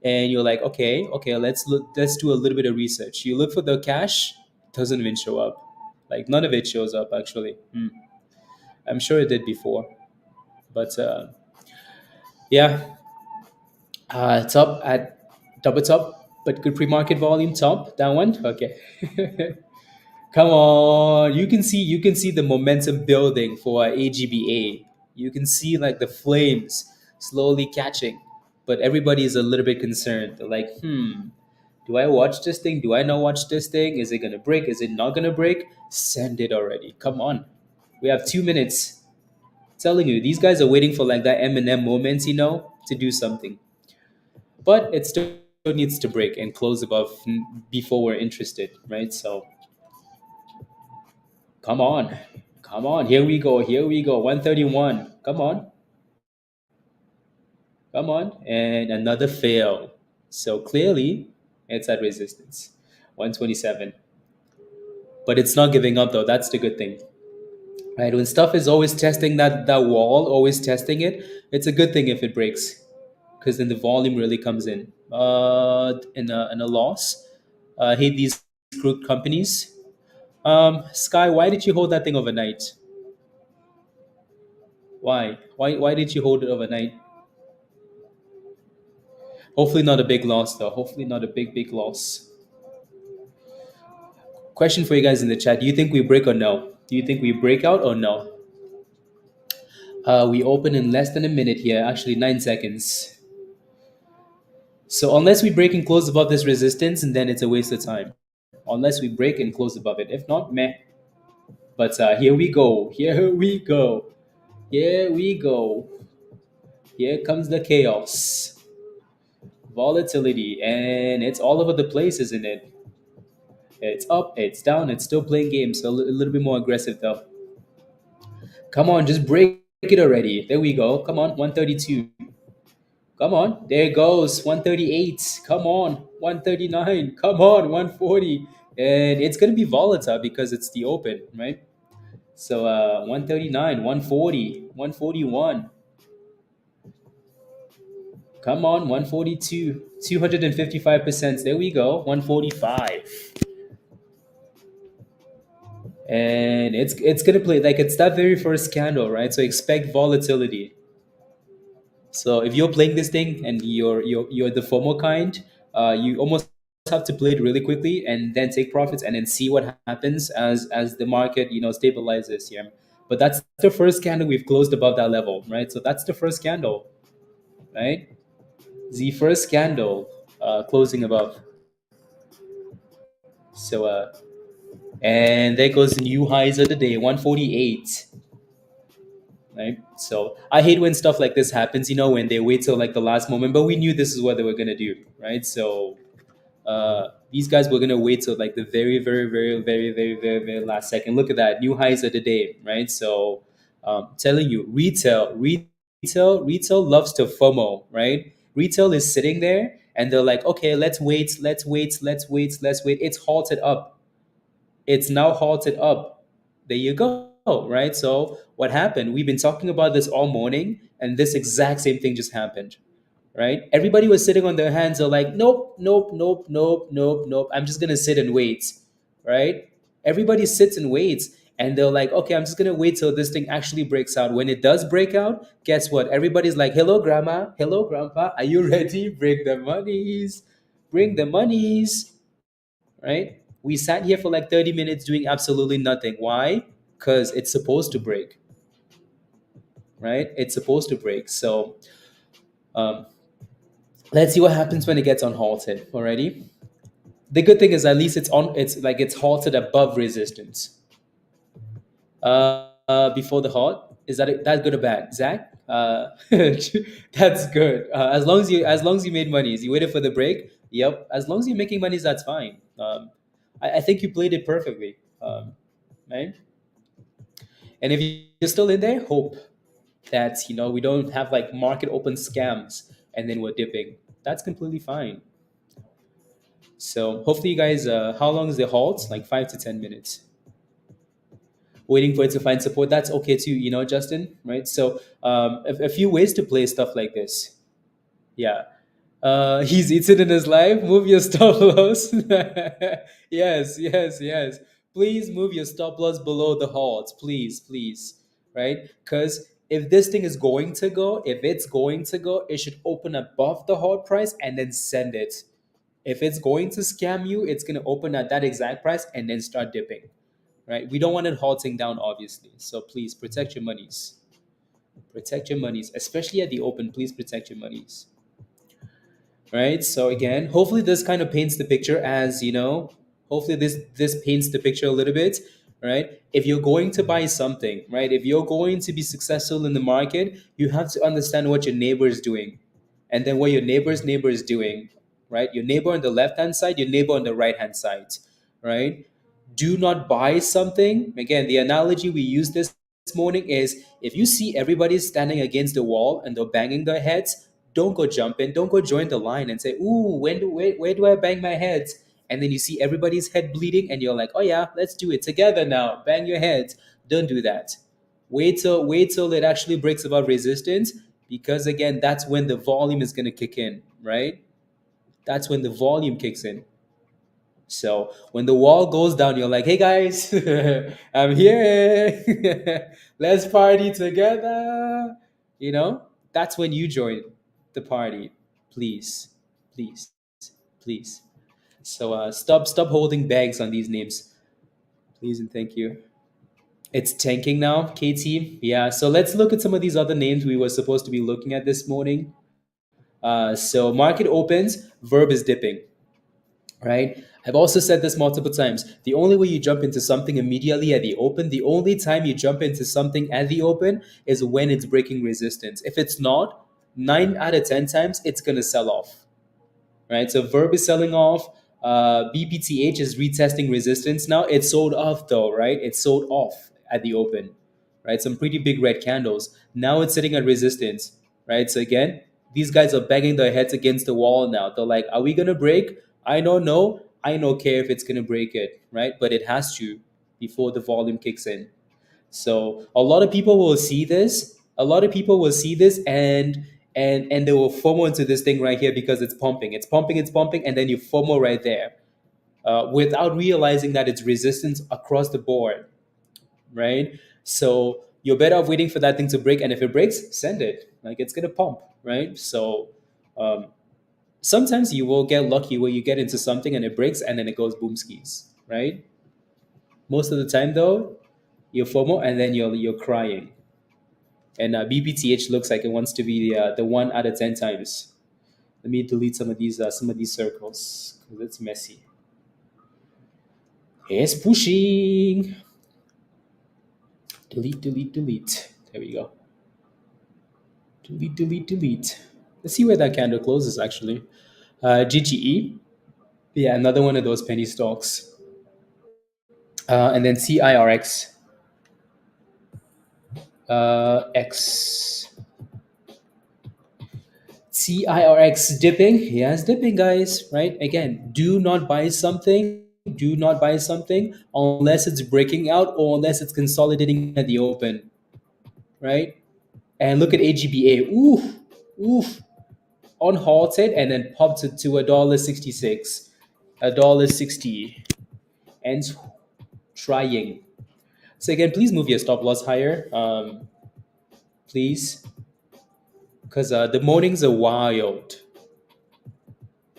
and you're like, okay, let's do a little bit of research. You look for the cash, doesn't even show up. Like none of it shows up actually. I'm sure it did before, but yeah, top at double top, but good pre-market volume top. That one, okay. Come on, you can see the momentum building for AGBA. You can see like the flames slowly catching, but everybody is a little bit concerned. They're like, do I watch this thing? Do I not watch this thing? Is it gonna break? Is it not gonna break? Send it already. Come on, we have 2 minutes. Telling you, these guys are waiting for like that Eminem moment, to do something. But it still needs to break and close above before we're interested, right? So come on, come on, here we go, 131, come on, and another fail. So clearly, it's at resistance, 127. But it's not giving up though. That's the good thing, right? When stuff is always testing that wall, always testing it, it's a good thing if it breaks, because then the volume really comes in. In a loss, hate these group companies. Sky, why did you hold that thing overnight? Why? Why did you hold it overnight? Hopefully not a big loss though. Hopefully not a big loss. Question for you guys in the chat. Do you think we break or no? Do you think we break out or no? We open in less than a minute here. Actually, 9 seconds. So unless we break and close above this resistance, and then it's a waste of time. Unless we break and close above it. If not, meh. But here we go. Here we go. Here we go. Here comes the chaos. Volatility. And it's all over the place, isn't it? It's up, it's down, it's still playing games. So a little bit more aggressive though. Come on, just break it already. There we go. Come on, 132. Come on, there it goes. 138. Come on, 139. Come on, 140. And it's gonna be volatile because it's the open, right? So 139, 140, 141. Come on, 142. 255%. There we go. 145. And it's gonna play like it's that very first candle, right? So expect volatility. So if you're playing this thing and you're the FOMO kind, you almost have to play it really quickly and then take profits and then see what happens as the market stabilizes here. But that's the first candle we've closed above that level, right? So that's the first candle, right? The first candle closing above. So and there goes the new highs of the day, 148. Right? So I hate when stuff like this happens, when they wait till like the last moment, but we knew this is what they were gonna do, right? So these guys were gonna wait till like the very, very, very, very, very, very, very last second. Look at that, new highs of the day, right? So telling you, retail loves to FOMO, right? Retail is sitting there and they're like, okay, let's wait, let's wait, let's wait, let's wait. It's halted up. It's now halted up. There you go, right? So what happened? We've been talking about this all morning, and this exact same thing just happened, right? Everybody was sitting on their hands. They're like, nope, nope, nope, nope, nope, nope. I'm just gonna sit and wait, right? Everybody sits and waits, and they're like, okay, I'm just gonna wait till this thing actually breaks out. When it does break out, guess what? Everybody's like, hello, grandma, hello, grandpa, are you ready? Bring the monies, bring the monies, right? We sat here for like 30 minutes doing absolutely nothing. Why? Because it's supposed to break, right? It's supposed to break. So Um, let's see what happens when it gets unhalted. Already. The good thing is at least it's on. It's like it's halted above resistance. Before the halt, is that good or bad, Zach? That's good. As long as you made monies, you waited for the break. Yep. As long as you're making monies, that's fine. I think you played it perfectly. Right. And if you're still in there, hope that we don't have like market open scams and then we're dipping. That's completely fine. So hopefully you guys. How long is the halt? Like 5 to 10 minutes. Waiting for it to find support. That's okay too. Justin. Right. So a few ways to play stuff like this. Yeah. He's eaten in his life. Move your stop loss. Yes, yes, yes. Please move your stop loss below the halt. Please, please. Right? Because if this thing is going to go, if it's going to go, it should open above the halt price and then send it. If it's going to scam you, it's going to open at that exact price and then start dipping. Right? We don't want it halting down, obviously. So please protect your monies. Protect your monies, especially at the open. Please protect your monies. Right, so again, hopefully this kind of paints the picture, as hopefully this paints the picture a little bit. Right, if you're going to buy something, right, if you're going to be successful in the market, you have to understand what your neighbor is doing, and then what your neighbor's neighbor is doing. Right, your neighbor on the left hand side, your neighbor on the right hand side. Right, do not buy something. Again, the analogy we use this morning is, if you see everybody standing against the wall and they're banging their heads, don't go jump in, don't go join the line and say, ooh, where do I bang my heads? And then you see everybody's head bleeding and you're like, oh yeah, let's do it together now, bang your heads. Don't do that. Wait till it actually breaks above resistance, because again, that's when the volume is going to kick in. Right, that's when the volume kicks in. So when the wall goes down, you're like, hey guys, I'm here. Let's party together. You know, that's when you join the party. Please, please, please. So stop holding bags on these names. Please and thank you. It's tanking now, KT. Yeah, so let's look at some of these other names we were supposed to be looking at this morning. So market opens, verb is dipping. Right? I've also said this multiple times. The only way you jump into something immediately at the open, the only time you jump into something at the open is when it's breaking resistance. If it's not, 9 out of 10 times it's gonna sell off. Right? So Verb is selling off. BPTH is retesting resistance now. It sold off though, right? It sold off at the open, right? Some pretty big red candles. Now it's sitting at resistance, right? So again, these guys are banging their heads against the wall now. They're like, are we gonna break? I don't know. I don't care if it's gonna break it, right? But it has to before the volume kicks in. So a lot of people will see this. A lot of people will see this and they will FOMO into this thing right here because it's pumping. It's pumping, it's pumping, and then you FOMO right there, without realizing that it's resistance across the board, right? So you're better off waiting for that thing to break, and if it breaks, send it. Like, it's gonna pump, right? So um, sometimes you will get lucky where you get into something and it breaks and then it goes boom skis, right? Most of the time though, you FOMO and then you're crying. And BPTH looks like it wants to be the 1 out of 10 times. Let me delete some of these circles because it's messy. It's pushing. Delete, delete, delete. There we go. Delete, delete, delete. Let's see where that candle closes actually. GGE. Yeah, another one of those penny stocks. And then TIRX. X. TIRX dipping. Yeah, it's dipping, guys. Right? Again, do not buy something. Do not buy something unless it's breaking out or unless it's consolidating at the open. Right? And look at AGBA. Oof, oof. Unhalted and then popped it to $1.66. $1.60. And trying. So again, please move your stop loss higher. Please. Because the mornings are wild.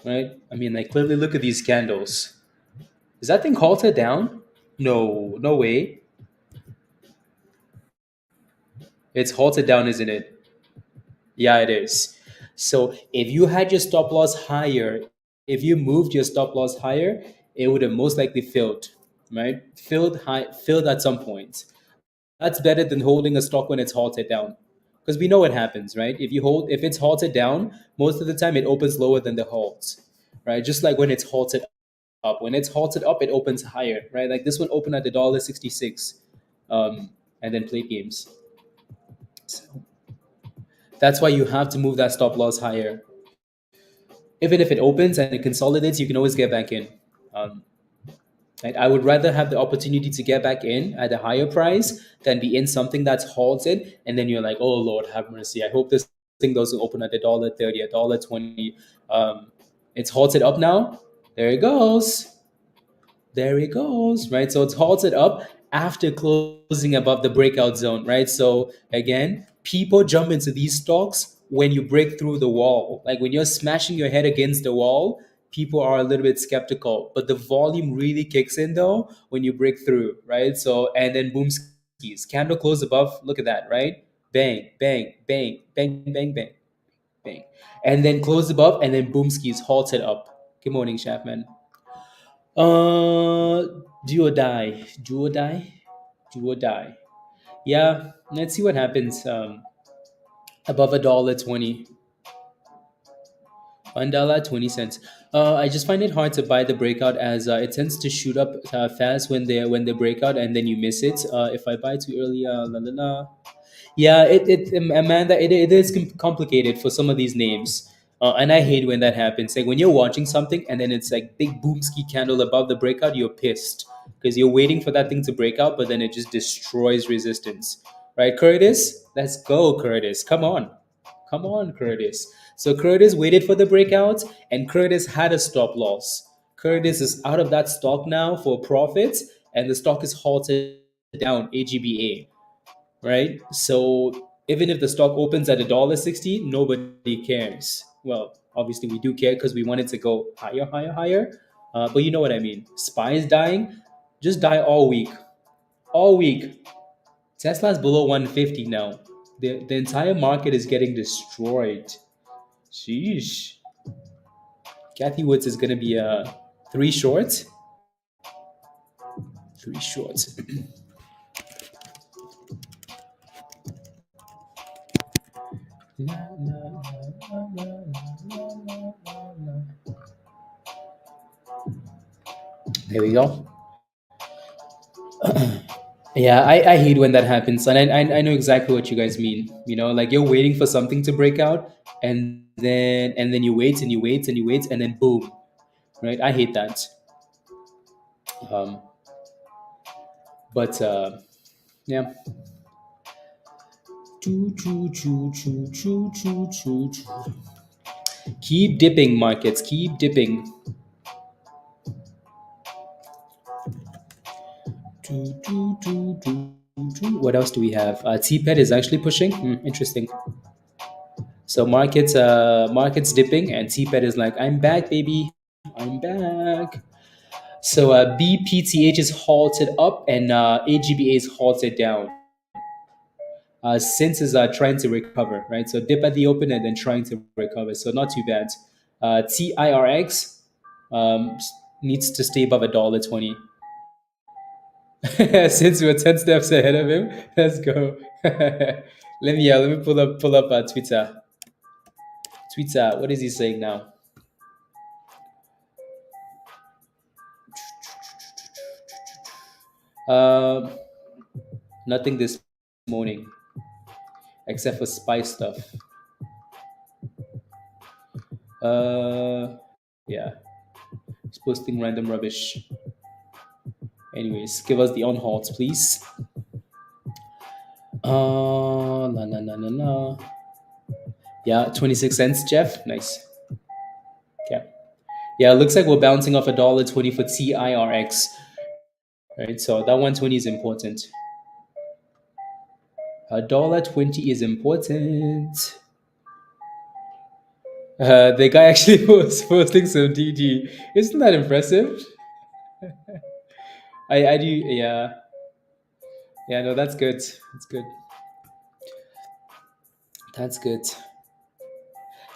Right? I mean, like, clearly look at these candles. Is that thing halted down? No, no way. It's halted down, isn't it? Yeah, it is. So if you had your stop loss higher, if you moved your stop loss higher, it would have most likely filled, right? Filled at some point. That's better than holding a stock when it's halted down. Because we know what happens, right? If it's halted down, most of the time it opens lower than the halt, right? Just like when it's halted up. When it's halted up, it opens higher, right? Like this one opened at the $1.66, and then play games. So that's why you have to move that stop loss higher. Even if it opens and it consolidates, you can always get back in. Um, right? I would rather have the opportunity to get back in at a higher price than be in something that's halted and then you're like, oh Lord, have mercy. I hope this thing doesn't open at $1.30, $1.20. It's halted up now. There it goes. There it goes, right? So it's halted up after closing above the breakout zone, right? So again, people jump into these stocks when you break through the wall. Like when you're smashing your head against the wall, people are a little bit skeptical. But the volume really kicks in though when you break through, right? So and then boom skis. Candle close above, look at that, right? Bang, bang, bang, bang, bang, bang, bang. And then close above and then boom skis halted up. Good morning, Chapman. Uh, do or die, do or die, do or die. Yeah, let's see what happens. Above $1.20, $1.20. I just find it hard to buy the breakout as it tends to shoot up fast when they break out and then you miss it. If I buy too early, la la la. Yeah, Amanda, it is complicated for some of these names. And I hate when that happens. Like when you're watching something and then it's like big boom ski candle above the breakout, you're pissed because you're waiting for that thing to break out, but then it just destroys resistance. Right, Curtis? Let's go, Curtis. Come on. Come on, Curtis. So Curtis waited for the breakout and Curtis had a stop loss. Curtis is out of that stock now for profits and the stock is halted down, AGBA, right? So even if the stock opens at $1.60, nobody cares. Well, obviously we do care because we want it to go higher, higher, higher. But you know what I mean. SPY is dying. Just die all week. All week. Tesla's below 150 now. The entire market is getting destroyed. Sheesh. Kathy Woods is going to be three shorts. Three shorts. There we go. Yeah, I hate when that happens, and I know exactly what you guys mean. You know, like you're waiting for something to break out, and then you wait and you wait and you wait, and then boom, right? I hate that. Um, but yeah. Choo, choo, choo, choo, choo, choo, choo, choo. Keep dipping, markets. Keep dipping. Choo, choo, choo, choo, choo. What else do we have? TPET is actually pushing. Interesting. So markets dipping, and TPET is like, I'm back, baby. I'm back. So BPTH is halted up, and AGBA is halted down. SINT is trying to recover, right? So dip at the open and then trying to recover. So not too bad. TIRX needs to stay above $1.20. Since we're 10 steps ahead of him, let's go. Let me pull up Twitter. Twitter, what is he saying now? Um, Nothing this morning except for spy stuff. Uh, yeah, he's posting random rubbish. Anyways, give us the on halts, please. La la la la la. Yeah, 26 cents, Jeff. Nice. Okay. Yeah, it looks like we're bouncing off $1.20 for TIRX. Right, so that 120 is important. $1.20 is important. The guy actually was posting some DD. Isn't that impressive? I do, yeah. Yeah, no, that's good. That's good. That's good.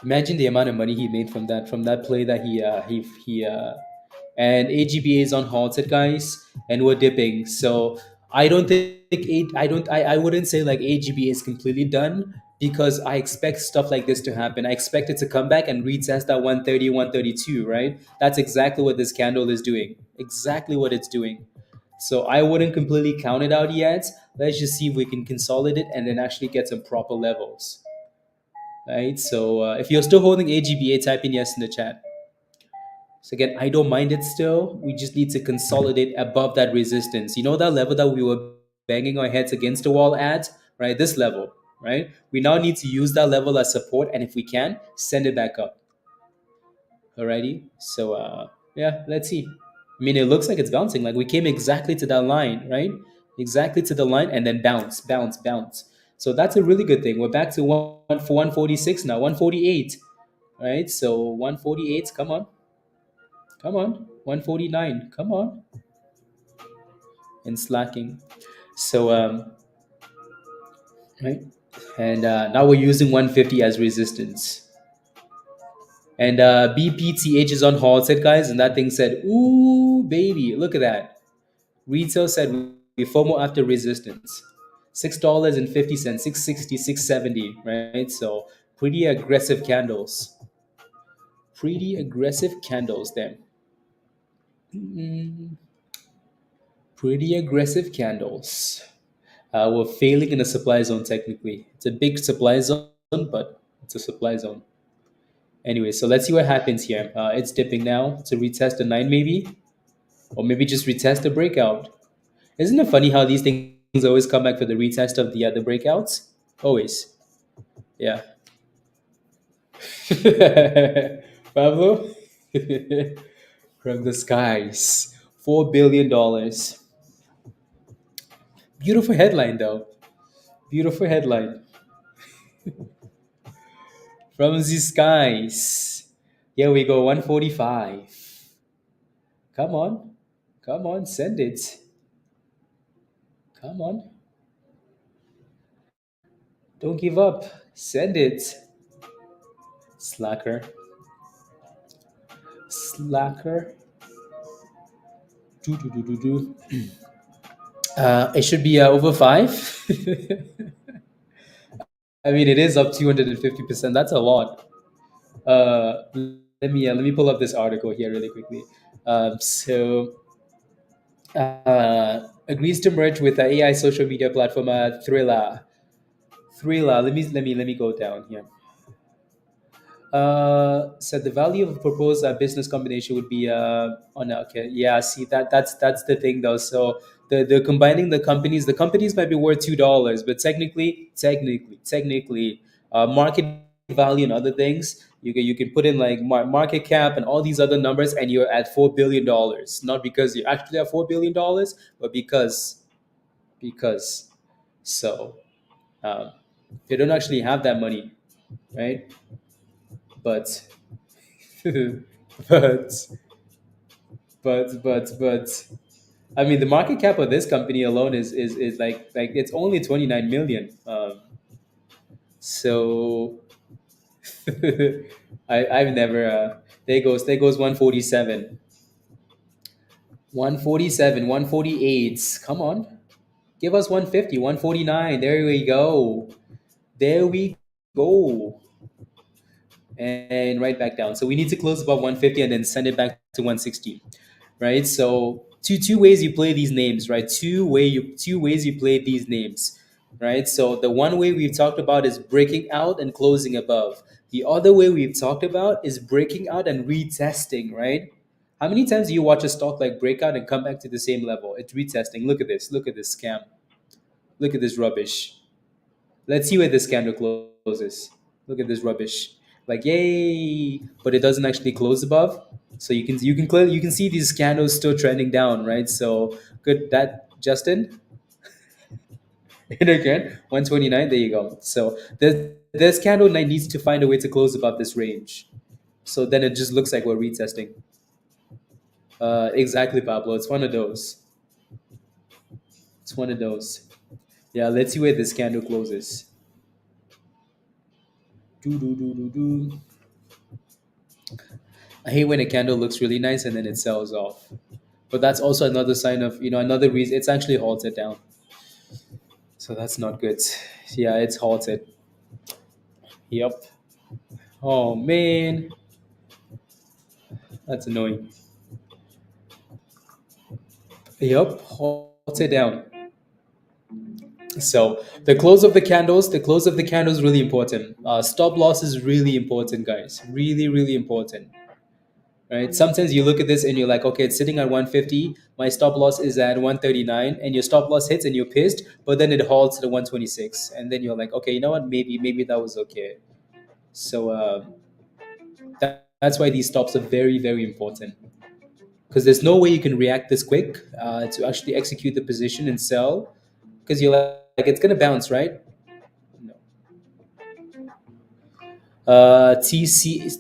Imagine the amount of money he made from that play that he and AGBA is on halted, guys, and we're dipping. So I don't think I wouldn't say like AGBA is completely done because I expect stuff like this to happen. I expect it to come back and retest that 130, 132, right? That's exactly what this candle is doing. Exactly what it's doing. So I wouldn't completely count it out yet. Let's just see if we can consolidate and then actually get some proper levels, right? So if you're still holding AGBA, type in yes in the chat. So again, I don't mind it still. We just need to consolidate above that resistance. You know that level that we were banging our heads against the wall at, right? This level, right? We now need to use that level as support, and if we can, send it back up. Alrighty. So yeah, let's see. I mean, it looks like it's bouncing. Like we came exactly to that line, right? Exactly to the line, and then bounce, bounce, bounce. So that's a really good thing. We're back to 146 now, 148, right? So 148. Come on, come on, 149. Come on, and slacking. So right, and now we're using 150 as resistance. And BPTH is on halted, guys, and that thing said, "Ooh, baby, look at that." Retail said we FOMO after resistance. $6.50, 660, 670, right? So pretty aggressive candles. Pretty aggressive candles there. Mm, pretty aggressive candles. We're failing in the supply zone technically. It's a big supply zone, but it's a supply zone. Anyway, so let's see what happens here. It's dipping now to retest a 9 maybe, or maybe just retest a breakout. Isn't it funny how these things always come back for the retest of the other breakouts? Always. Yeah. Pablo? From the skies. $4 billion. Beautiful headline, though. Beautiful headline. From the skies. Here we go, 145. Come on. Come on, send it. Come on. Don't give up. Send it. Slacker. Slacker. Do, do, do, do, do. It should be over 5. I mean, it is up 250%. That's a lot. Let me pull up this article here really quickly. Agrees to merge with the AI social media platform Thriller. Thriller. Let me go down here. Said the value of a proposed business combination would be on okay, yeah, see that's the thing though. So the combining the companies might be worth $2, but technically market value and other things, you can put in like market cap and all these other numbers, and you're at $4 billion, not because you actually have $4 billion, but because so they don't actually have that money, right? But but but I mean, the market cap of this company alone is like it's only 29 million. So I've never there goes 147, 147, 148. Come on, give us 150, 149. There we go. There we go. And right back down. So we need to close above 150 and then send it back to 160, right? So two ways you play these names, right? Two ways you play these names, right? So the one way we've talked about is breaking out and closing above. The other way we've talked about is breaking out and retesting, right? How many times do you watch a stock like breakout and come back to the same level? It's retesting. Look at this. Look at this scam. Look at this rubbish. Let's see where this candle closes. Look at this rubbish. Like yay, but it doesn't actually close above. So you can see these candles still trending down, right? So good that Justin. And again, 129. There you go. So this candle needs to find a way to close above this range. So then it just looks like we're retesting. Exactly, Pablo. It's one of those. It's one of those. Yeah, let's see where this candle closes. Do do do do do. I hate when a candle looks really nice and then it sells off. But that's also another sign of, another reason it's actually halted down. So that's not good. Yeah, it's halted. Yep. Oh man, that's annoying. Yep, halted down. So the close of the candles really important. Stop loss is really important, guys. Really, really important. Right? Sometimes you look at this and you're like, okay, it's sitting at 150. My stop loss is at 139, and your stop loss hits and you're pissed, but then it halts to 126, and then you're like, okay, you know what? Maybe that was okay. So that's why these stops are very, very important, because there's no way you can react this quick to actually execute the position and sell, because you're like it's gonna bounce, right? No.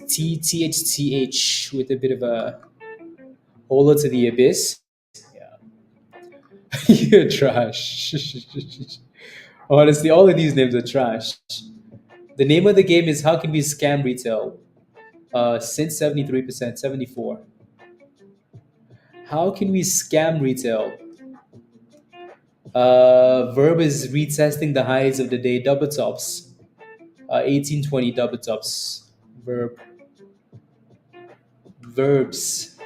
THCH with a bit of a holo to the abyss. Yeah. You're trash. Honestly, all of these names are trash. The name of the game is how can we scam retail? Since 73%, 74. How can we scam retail? Verb is retesting the highs of the day, double tops. 1820 double tops. Verbs.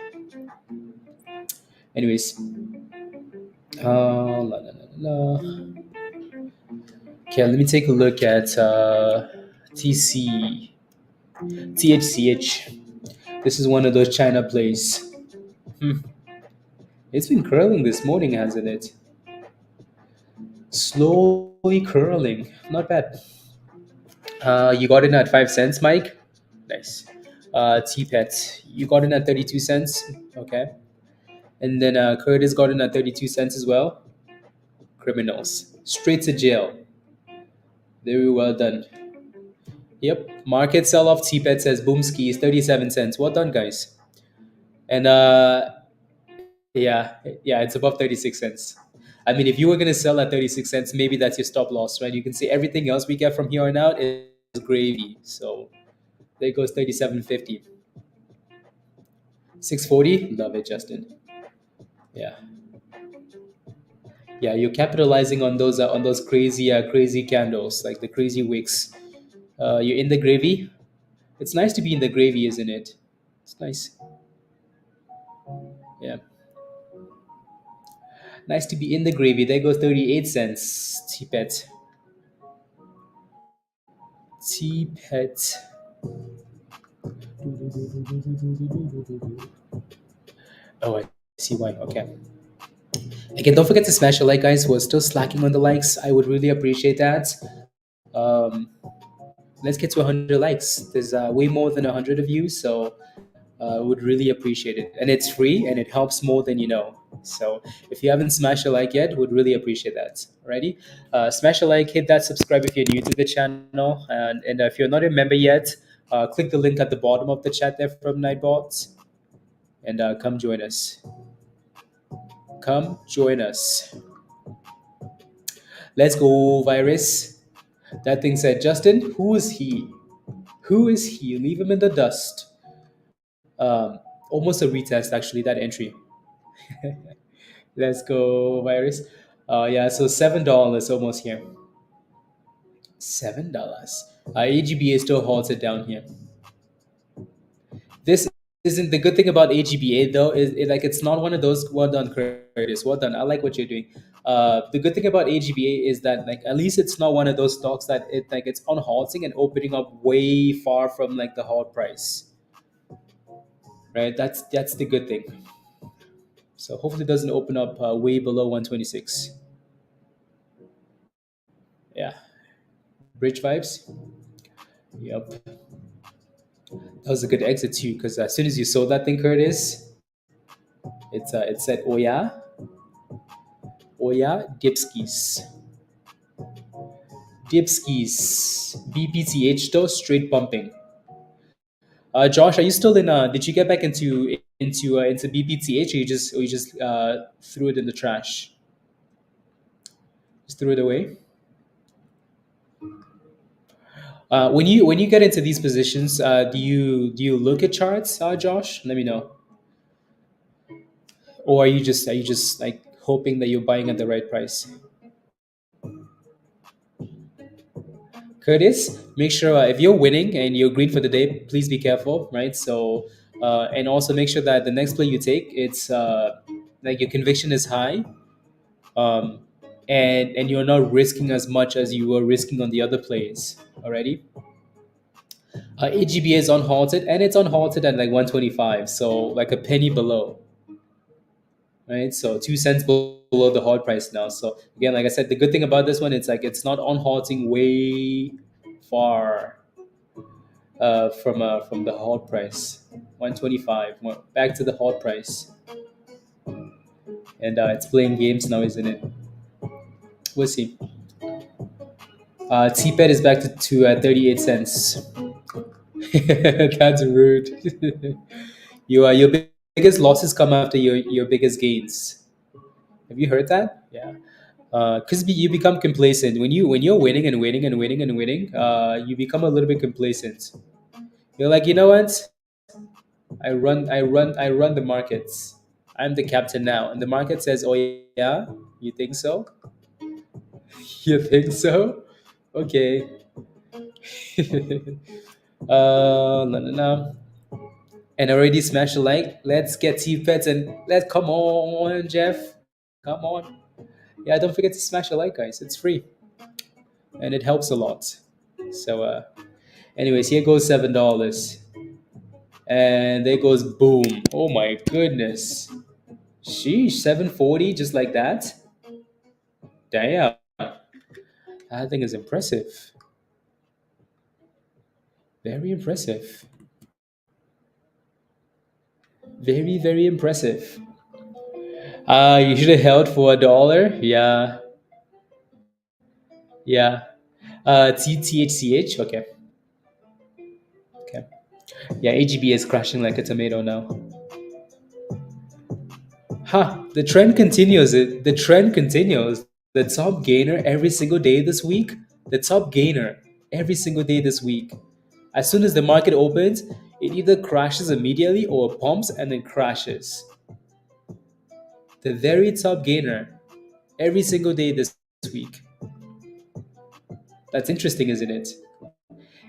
Anyways. La, la, la, la. Okay, let me take a look at THCH. This is one of those China plays. Hmm. It's been curling this morning, hasn't it? Slowly curling. Not bad. You got in at 5 cents, Mike. Nice. T-Pet, you got in at 32 cents. Okay. And then Curtis got in at 32 cents as well. Criminals. Straight to jail. Very well done. Yep. Market sell off. T-Pet says Boomski is 37 cents. Well done, guys. And yeah, yeah, it's above 36 cents. I mean, if you were going to sell at 36 cents, maybe that's your stop loss, right? You can see everything else we get from here on out is gravy. So there goes 37.50. 640. Love it, Justin. Yeah. Yeah, you're capitalizing on those crazy candles, like the crazy wicks. You're in the gravy. It's nice to be in the gravy, isn't it? It's nice. Yeah. Nice to be in the gravy. There goes 38 cents. T-Pet. T-Pet. Oh, I see why. Okay. Again, don't forget to smash a like, guys. We're still slacking on the likes. I would really appreciate that. Um, let's get to 100 likes. There's way more than 100 of you, so would really appreciate it. And it's free and it helps more than you know. So if you haven't smashed a like yet, would really appreciate that. Alrighty, smash a like, hit that subscribe if you're new to the channel, and if you're not a member yet, click the link at the bottom of the chat there from Nightbots, and come join us. Come join us. Let's go, virus. That thing said, Justin, who is he? Who is he? Leave him in the dust. Almost a retest, actually, that entry. Let's go, virus. Yeah, so $7 almost here. $7. AGBA still holds it down here. This isn't the good thing about AGBA though. Like it's not one of those. Well done, Curtis. Well done. I like what you're doing. The good thing about AGBA is that like at least it's not one of those stocks that it's on halting and opening up way far from like the halt price. Right. That's the good thing. So hopefully it doesn't open up way below 126. Yeah. Bridge vibes. Yep. That was a good exit too, because as soon as you saw that thing, Curtis, it said Oya Dipskis. Dipskis. BPTH though, straight pumping. Josh, are you still in? Did you get back into BPTH, or you just threw it in the trash? Just threw it away. When you get into these positions, do you look at charts, Josh? Let me know. Or are you just like hoping that you're buying at the right price? Curtis, make sure if you're winning and you're green for the day, please be careful, right? So, and also make sure that the next play you take, it's like your conviction is high, um, and you're not risking as much as you were risking on the other plays already. AGBA is unhalted, and it's unhalted at like 125, so like a penny below, right? So 2 cents below the halt price now. So again, like I said, the good thing about this one, it's like it's not unhalting way far from the halt price, 125. Back to the halt price, and it's playing games now, isn't it? We'll see. TPET is back to 38 cents. That's rude. Your biggest losses come after your biggest gains. Have you heard that? Yeah. Because you become complacent when you're winning and winning and winning and winning. You become a little bit complacent. You're like, you know what? I run the markets. I'm the captain now, and the market says, "Oh yeah, you think so? You think so? Okay." No, no, no. And already smash a like. Let's get T-Pets and let's come on, Jeff. Come on. Yeah, don't forget to smash a like, guys. It's free and it helps a lot. So, anyways, here goes $7, and there goes boom. Oh my goodness. Sheesh, 740 just like that. Damn, I think is impressive. Very impressive. Very, very impressive. You should have held for $1. Yeah, yeah. THCH. Okay, okay. Yeah, AGB is crashing like a tomato now. Ha! The trend continues. The trend continues. The top gainer every single day this week. The top gainer every single day this week. As soon as the market opens, it either crashes immediately or pumps and then crashes. The very top gainer every single day this week. That's interesting, isn't it?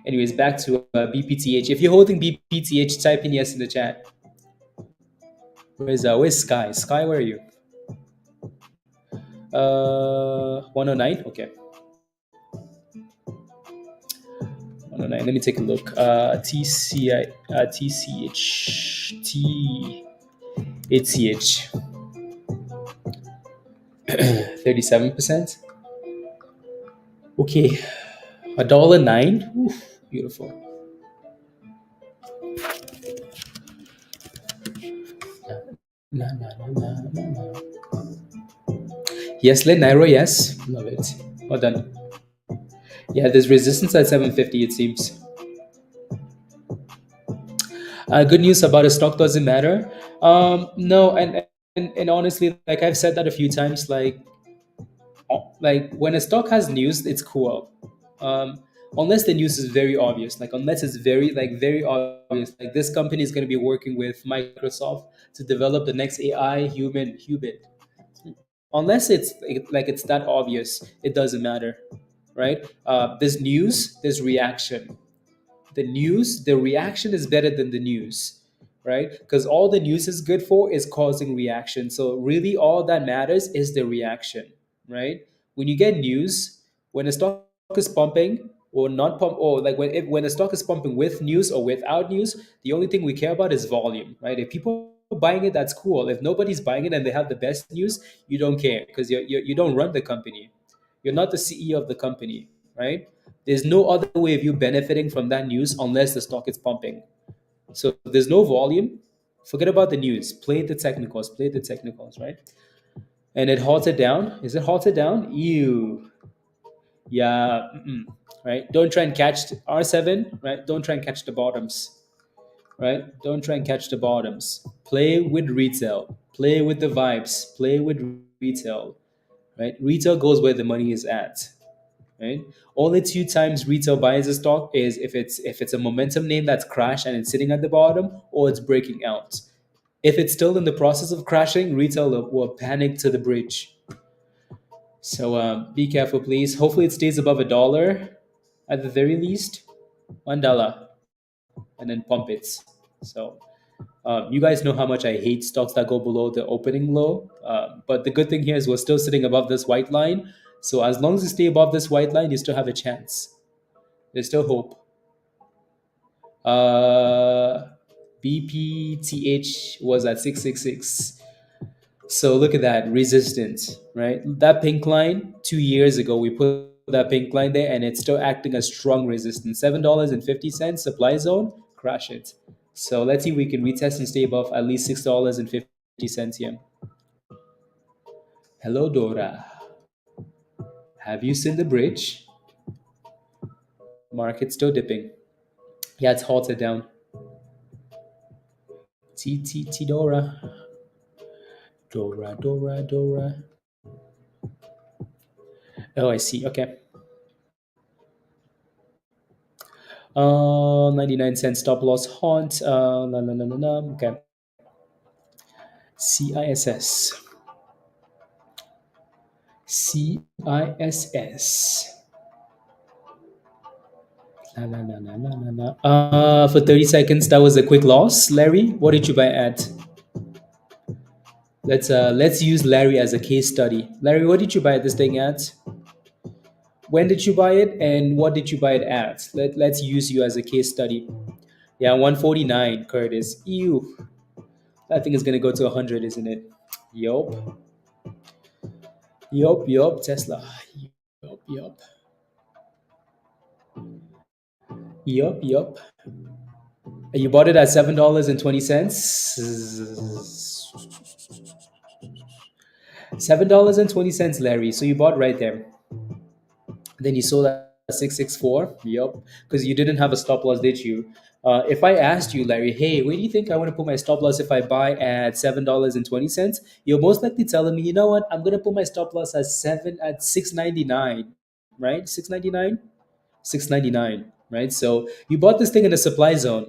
Anyways, back to BPTH. If you're holding BPTH, type in yes in the chat. Where's Sky? Sky, where are you? 109. Okay, 109. Let me take a look. TCI, TCH, ACH, 37%. Okay, $1.09. Oof, beautiful. No, no, no, no, no, no. Yes, let Nairo. Yes, love it. Well done. Yeah, there's resistance at 750. It seems. Good news about a stock doesn't matter. No, and honestly, like I've said that a few times, like when a stock has news, it's cool. Unless the news is very obvious, like unless it's very obvious, like this company is going to be working with Microsoft to develop the next AI human. Unless it's like it's that obvious, it doesn't matter, right? There's news, there's reaction. The reaction is better than the news, right? Because all the news is good for is causing reaction. So really all that matters is the reaction, right? When you get news, when a stock is pumping or not pump, or like when a stock is pumping with news or without news, the only thing we care about is volume, right? If people are buying it, that's cool. If nobody's buying it and they have the best news, you don't care because you don't run the company. You're not the CEO of the company, right? There's no other way of you benefiting from that news unless the stock is pumping. So if there's no volume, forget about the news. Play the technicals, right? And it halted down. Is it halted down? Ew. Yeah. Right. Don't try and catch R7. Right. Don't try and catch the bottoms. Right. Don't try and catch the bottoms. Play with retail. Play with the vibes. Play with retail. Right. Retail goes where the money is at. right? Only two times retail buys a stock is if it's a momentum name that's crashed and it's sitting at the bottom, or it's breaking out. If it's still in the process of crashing, retail will panic to the bridge. So be careful, please. Hopefully, it stays above $1 at the very least, $1, and then pump it. So you guys know how much I hate stocks that go below the opening low. But the good thing here is we're still sitting above this white line. So as long as you stay above this white line, you still have a chance. There's still hope. Uh, BPTH was at 666. So look at that resistance, right? That pink line, 2 years ago, we put that pink line there and it's still acting as strong resistance. $7.50 supply zone, crash it. So let's see if we can retest and stay above at least $6.50 here. Hello, Dora. Have you seen the bridge? Market still dipping. Yeah, it's halted down. T Dora. Dora, Dora, Dora. Oh, I see. Okay. 99 cent stop loss haunt. La, la, la, la, la. Okay. CISS. CISS. La, la, la, la, la, la, la. For 30 seconds, that was a quick loss. Larry, what did you buy at? Let's use Larry as a case study. Larry, what did you buy this thing at? When did you buy it, and what did you buy it at? Let's use you as a case study. Yeah, 149, Curtis. Ew. That thing is gonna go to 100, isn't it? Yup. Yup, Tesla. Yup. Yup. You bought it at $7.20. $7.20, Larry. So you bought right there. Then you sold at 664. Yup. Because you didn't have a stop loss, did you? If I asked you, Larry, hey, where do you think I want to put my stop loss if I buy at $7.20? You're most likely telling me, you know what, I'm gonna put my stop loss at 699, right? 699? 699, right? So you bought this thing in the supply zone,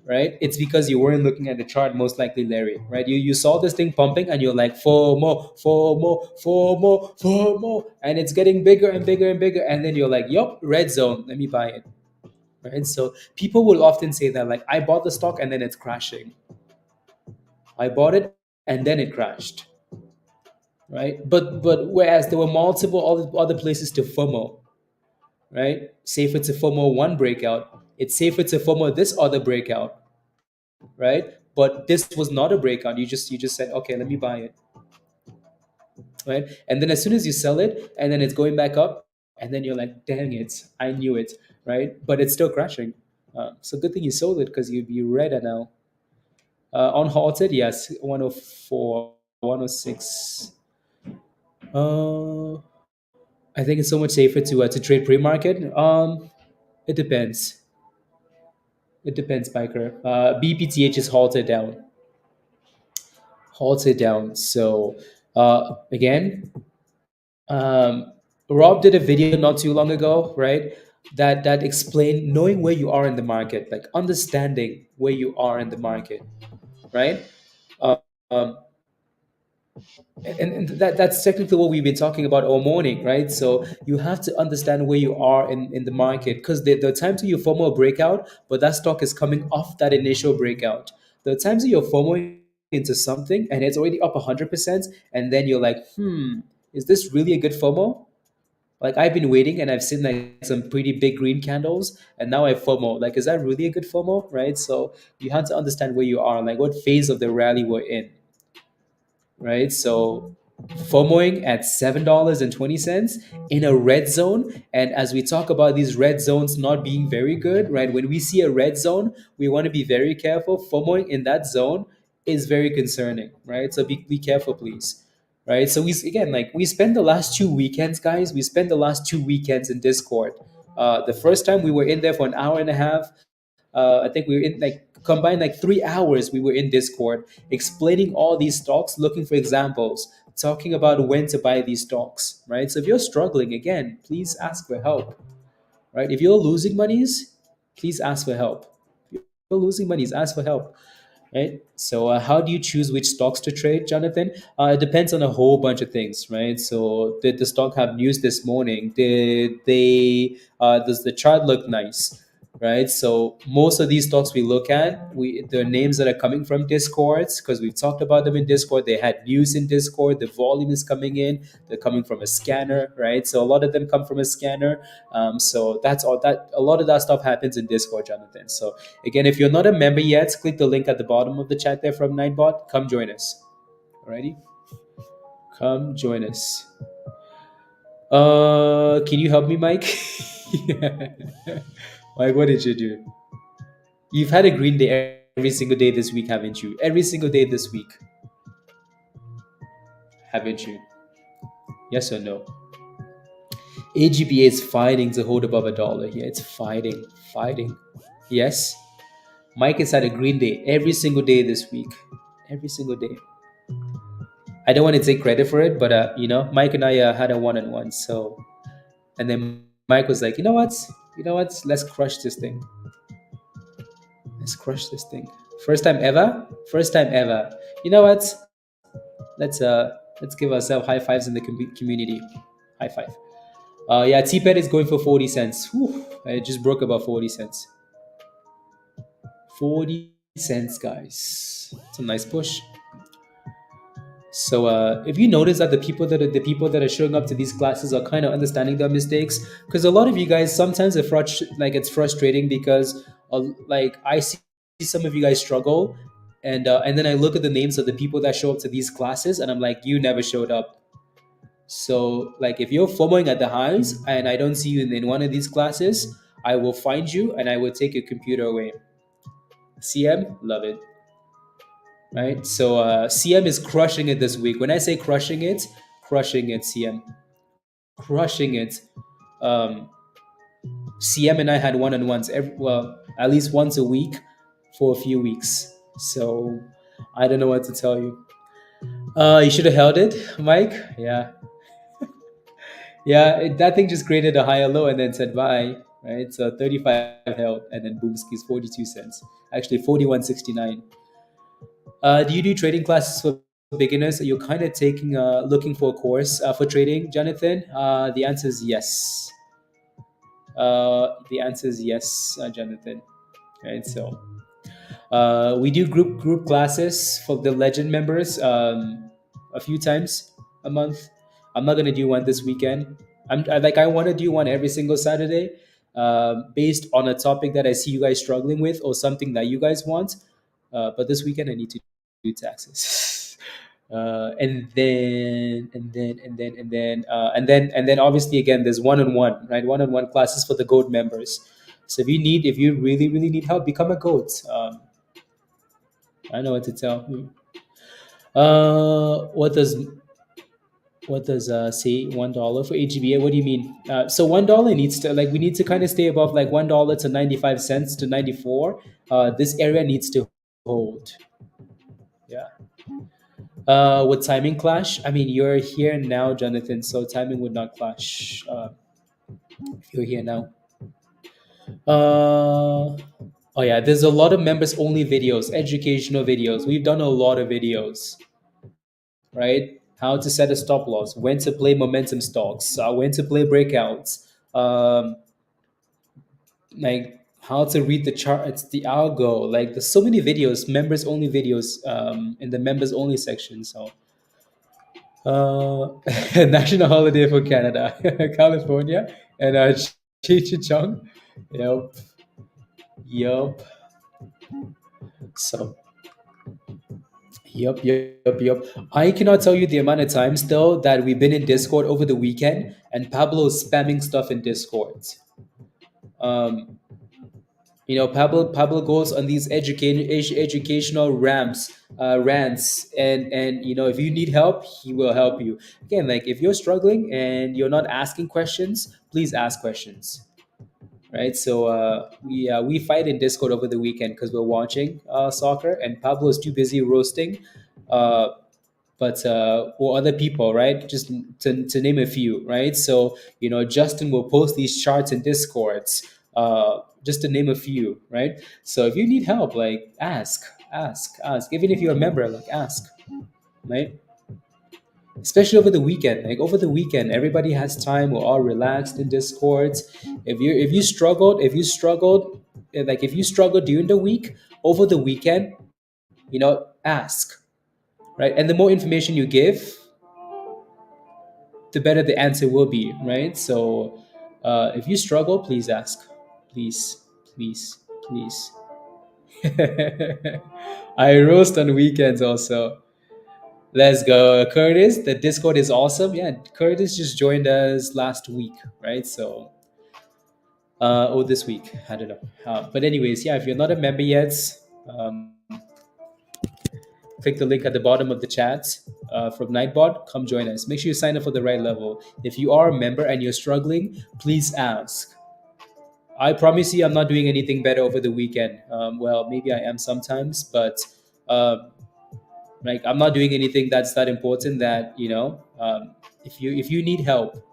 right? It's because you weren't looking at the chart, most likely, Larry, right? You saw this thing pumping and you're like, four more, and it's getting bigger and bigger and bigger, and then you're like, yup, red zone, let me buy it, right? So people will often say that, like, I bought the stock and then it's crashing. I bought it and then it crashed, right? But whereas there were multiple other places to FOMO, right? Safer to FOMO one breakout. It's safer to FOMO this other breakout, right? But this was not a breakout. You just said, okay, let me buy it, right? And then as soon as you sell it, and then it's going back up, and then you're like, dang it, I knew it, right? But it's still crashing. So good thing you sold it because you read it now. On halted, yes, 104, 106. I think it's so much safer to trade pre-market. It depends. It depends, Biker. BPTH is halted down. Halted down. So again, Rob did a video not too long ago, right? That explained knowing where you are in the market, like understanding where you are in the market, right? Uh, um, and that's technically what we've been talking about all morning, right? So you have to understand where you are in the market, because the times where you FOMO a breakout, but that stock is coming off that initial breakout. The times that you're FOMO into something and it's already up 100%, and then you're like, is this really a good FOMO? Like, I've been waiting and I've seen like some pretty big green candles, and now I FOMO. Like, is that really a good FOMO, right? So you have to understand where you are, like what phase of the rally we're in, right? So FOMOing at $7.20 in a red zone. And as we talk about these red zones not being very good, right? When we see a red zone, we want to be very careful. FOMOing in that zone is very concerning, right? So be careful, please. Right. So we spent the last 2 weekends, guys. We spent the last 2 weekends in Discord. The first time we were in there for an hour and a half. I think we were in like combined like 3 hours. We were in Discord explaining all these stocks, looking for examples. talking about when to buy these stocks, right? So if you're struggling, again, please ask for help, right? If you're losing monies, please ask for help. If you're losing monies, ask for help, right? So, how do you choose which stocks to trade, Jonathan? It depends on a whole bunch of things, right? So, did the stock have news this morning? Does the chart look nice? Right. So most of these stocks we look at, the names that are coming from Discords, because we've talked about them in Discord. They had news in Discord. The volume is coming in. They're coming from a scanner, right? So a lot of them come from a scanner. So that's all. That a lot of that stuff happens in Discord, Jonathan. So again, if you're not a member yet, click the link at the bottom of the chat there from Ninebot. Come join us. Alrighty, come join us. Can you help me, Mike? Mike, what did you do? You've had a green day every single day this week, haven't you? Every single day this week, haven't you? Yes or no? AGBA is fighting to hold above $1 here. It's fighting, fighting. Yes. Mike has had a green day every single day this week. Every single day. I don't want to take credit for it, but Mike and I had a one-on-one. So, and then Mike was like, you know what? Let's crush this thing. Let's crush this thing. First time ever. First time ever. You know what? Let's give ourselves high fives in the community. High five. Yeah, TPET is going for 40 cents. Whew, it just broke about 40 cents. 40 cents, guys. It's a nice push. So if you notice that the people that are showing up to these classes are kind of understanding their mistakes, because a lot of you guys sometimes it's frustrating because like I see some of you guys struggle, and then I look at the names of the people that show up to these classes, and I'm like, you never showed up. So like if you're FOMOing at the highs and I don't see you in one of these classes, I will find you and I will take your computer away. CM, love it. Right? So CM is crushing it this week. When I say crushing it, CM. Crushing it. Um, CM and I had one-on-ones at least once a week for a few weeks. So I don't know what to tell you. You should have held it, Mike. Yeah. Yeah, that thing just created a higher low and then said bye, right? So 35 held and then boom skis 42 cents. Actually 41.69. Do you do trading classes for beginners? Are you kind of looking for a course for trading, Jonathan? The answer is yes. Jonathan. Right, so we do group classes for the Legend members a few times a month. I'm not gonna do one this weekend. I want to do one every single Saturday, based on a topic that I see you guys struggling with or something that you guys want. But this weekend I need to do taxes. And then obviously again there's one-on-one, right? One-on-one classes for the gold members. So if you really really need help, become a goat. I know what to tell you. What does say $1 for AGBA? What do you mean? So $1 needs to, like, we need to kind of stay above like $1 to 95 cents to 94. This area needs to hold. Yeah. Would timing clash? I mean, you're here now, Jonathan, so timing would not clash if you're here now. Oh yeah, there's a lot of members only videos, educational videos. We've done a lot of videos, right? How to set a stop loss, when to play momentum stocks, when to play breakouts, like how to read the charts, the algo. Like there's so many videos, members only videos, in the members only section. So national holiday for Canada, California, and Cheech. Yep, yep. So yep. I cannot tell you the amount of times though that we've been in Discord over the weekend and Pablo's spamming stuff in Discord. Um, Pablo goes on these educational rants, and if you need help, he will help you. Again, like if you're struggling and you're not asking questions, please ask questions. Right, so we fight in Discord over the weekend because we're watching soccer, and Pablo is too busy roasting. Uh, but or other people, right? Just to name a few, right? So Justin will post these charts in Discords, just to name a few, right? So if you need help, like ask. Even if you're a member, like ask, right? Especially over the weekend. Like over the weekend, everybody has time. We're all relaxed in Discords. If you struggled during the week, over the weekend, ask, right? And the more information you give, the better the answer will be, right? So if you struggle, please ask. Please, please, please. I roast on weekends also. Let's go. Curtis, the Discord is awesome. Yeah, Curtis just joined us last week, right? So, this week. I don't know. But, anyways, yeah, if you're not a member yet, um, click the link at the bottom of the chat from Nightbot. Come join us. Make sure you sign up for the right level. If you are a member and you're struggling, please ask. I promise you, I'm not doing anything better over the weekend. Well, maybe I am sometimes, but um, like I'm not doing anything that's that important. That if you need help,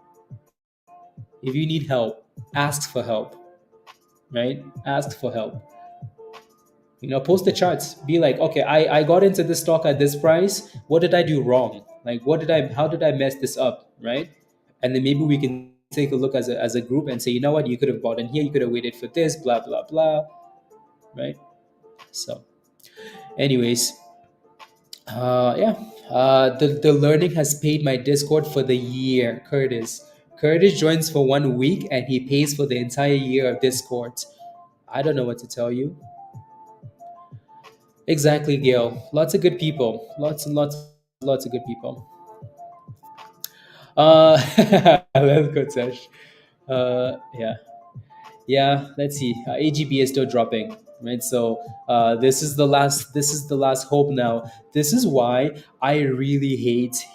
ask for help, right? Ask for help. Post the charts. Be like, okay, I got into this stock at this price. What did I do wrong? Like, how did I mess this up, right? And then maybe we can take a look as a group and say, you know what, you could have bought in here, you could have waited for this, blah blah blah, right? So, anyways, yeah, the learning has paid my Discord for the year. Curtis joins for 1 week and he pays for the entire year of Discord. I don't know what to tell you. Exactly, Gail. Lots of good people. Lots of good people. Let's go, Tesh. Yeah. Yeah, let's see. AGBA is still dropping, right? So this is the last. This is the last hope now. This is why I really hate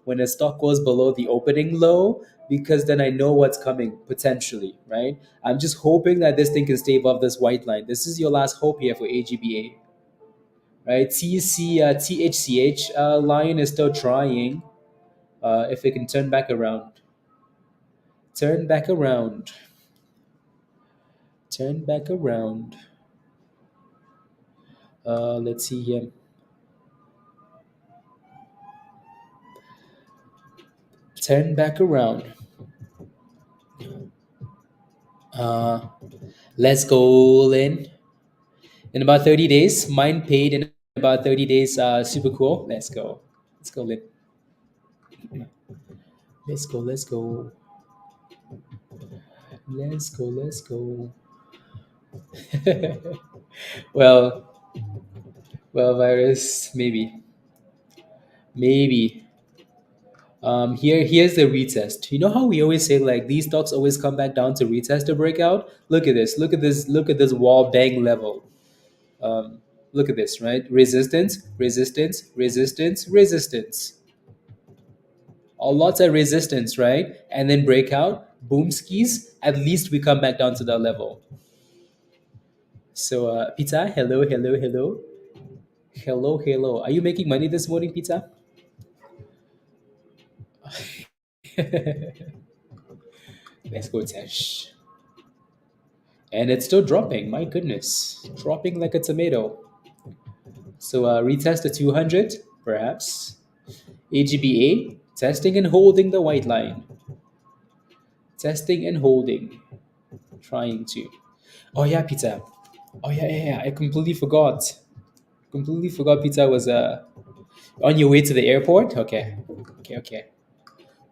when a stock goes below the opening low, because then I know what's coming potentially, right? I'm just hoping that this thing can stay above this white line. This is your last hope here for AGBA, right? THCH line is still trying. If it can turn back around, turn back around. Turn back around. Let's see here. Turn back around. Uh, let's go, Lynn. In about 30 days, mine paid in about 30 days. Super cool. Let's go. Let's go, Lynn. Let's go. Let's go. Let's go. Let's go. well, virus. Maybe. Here's the retest. You know how we always say like these stocks always come back down to retest or breakout? Look at this. Look at this. Look at this wall bang level. Look at this, right? Resistance, resistance, resistance, resistance. A lot of resistance, right? And then breakout, boom skis. At least we come back down to that level. So, Pizza, hello, hello, hello. Hello, hello. Are you making money this morning, Pizza? Let's go, Tesh. And it's still dropping. My goodness. Dropping like a tomato. So, retest the 200, perhaps. AGBA, testing and holding the white line. Testing and holding. Trying to. Oh, yeah, Pizza. Oh, yeah. I completely forgot. Completely forgot Pizza was on your way to the airport. Okay.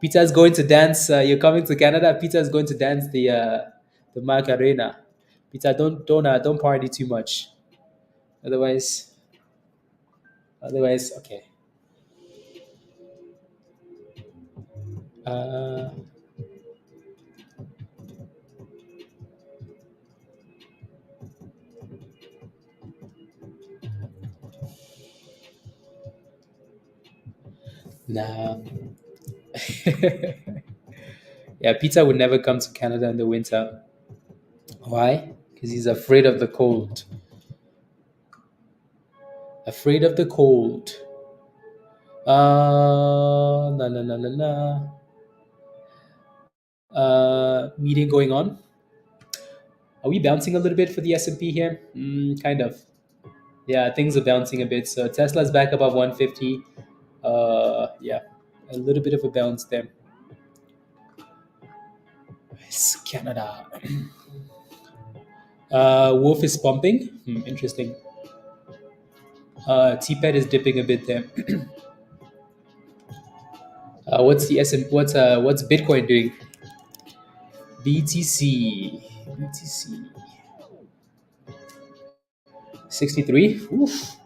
Pizza is going to dance. You're coming to Canada. Pizza is going to dance the Macarena. Pizza, don't party too much. Otherwise, okay. Uh, nah. Yeah, Pizza would never come to Canada in the winter. Why? Because he's afraid of the cold. Afraid of the cold. La la la la la. Meeting going on. Are we bouncing a little bit for the S&P here? Kind of. Yeah, things are bouncing a bit. So Tesla's back above 150. Yeah, a little bit of a bounce there. It's Canada. Wolf is pumping. Interesting. TPET is dipping a bit there. What's the SM? What's Bitcoin doing? BTC. BTC. 63. Oof.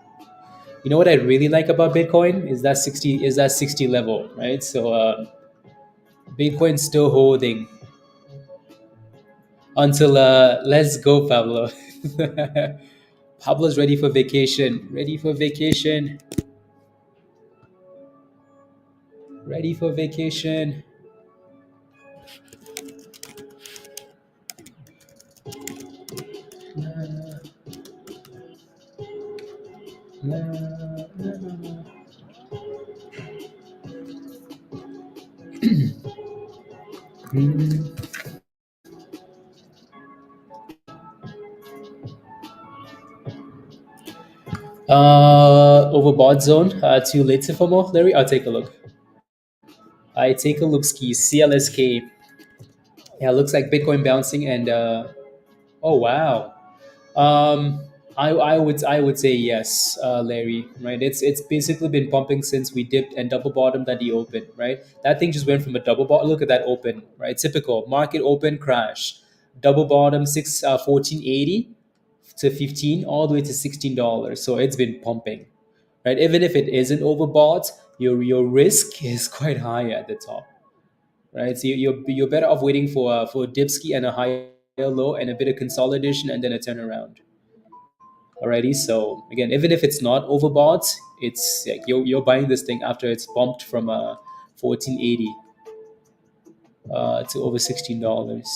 You know what I really like about Bitcoin is that 60 level, right? So Bitcoin's still holding until let's go, Pablo. Pablo's ready for vacation. Ready for vacation. Ready for vacation. Overbought zone. Too late for more, Larry. I'll take a look. I take a look. Ski CLSK. Yeah, looks like Bitcoin bouncing and oh wow. Um, I would say yes, Larry. Right? It's basically been pumping since we dipped and double bottomed at the open. Right? That thing just went from a double bottom. Look at that open. Right? Typical market open crash, double bottom 1480 to 15 all the way to $16. So it's been pumping. Right? Even if it isn't overbought, your risk is quite high at the top. Right? So you're better off waiting for a dipski and a higher low and a bit of consolidation and then a turnaround. Alrighty. So again, even if it's not overbought, it's like you're buying this thing after it's bumped from 1480 to over $16.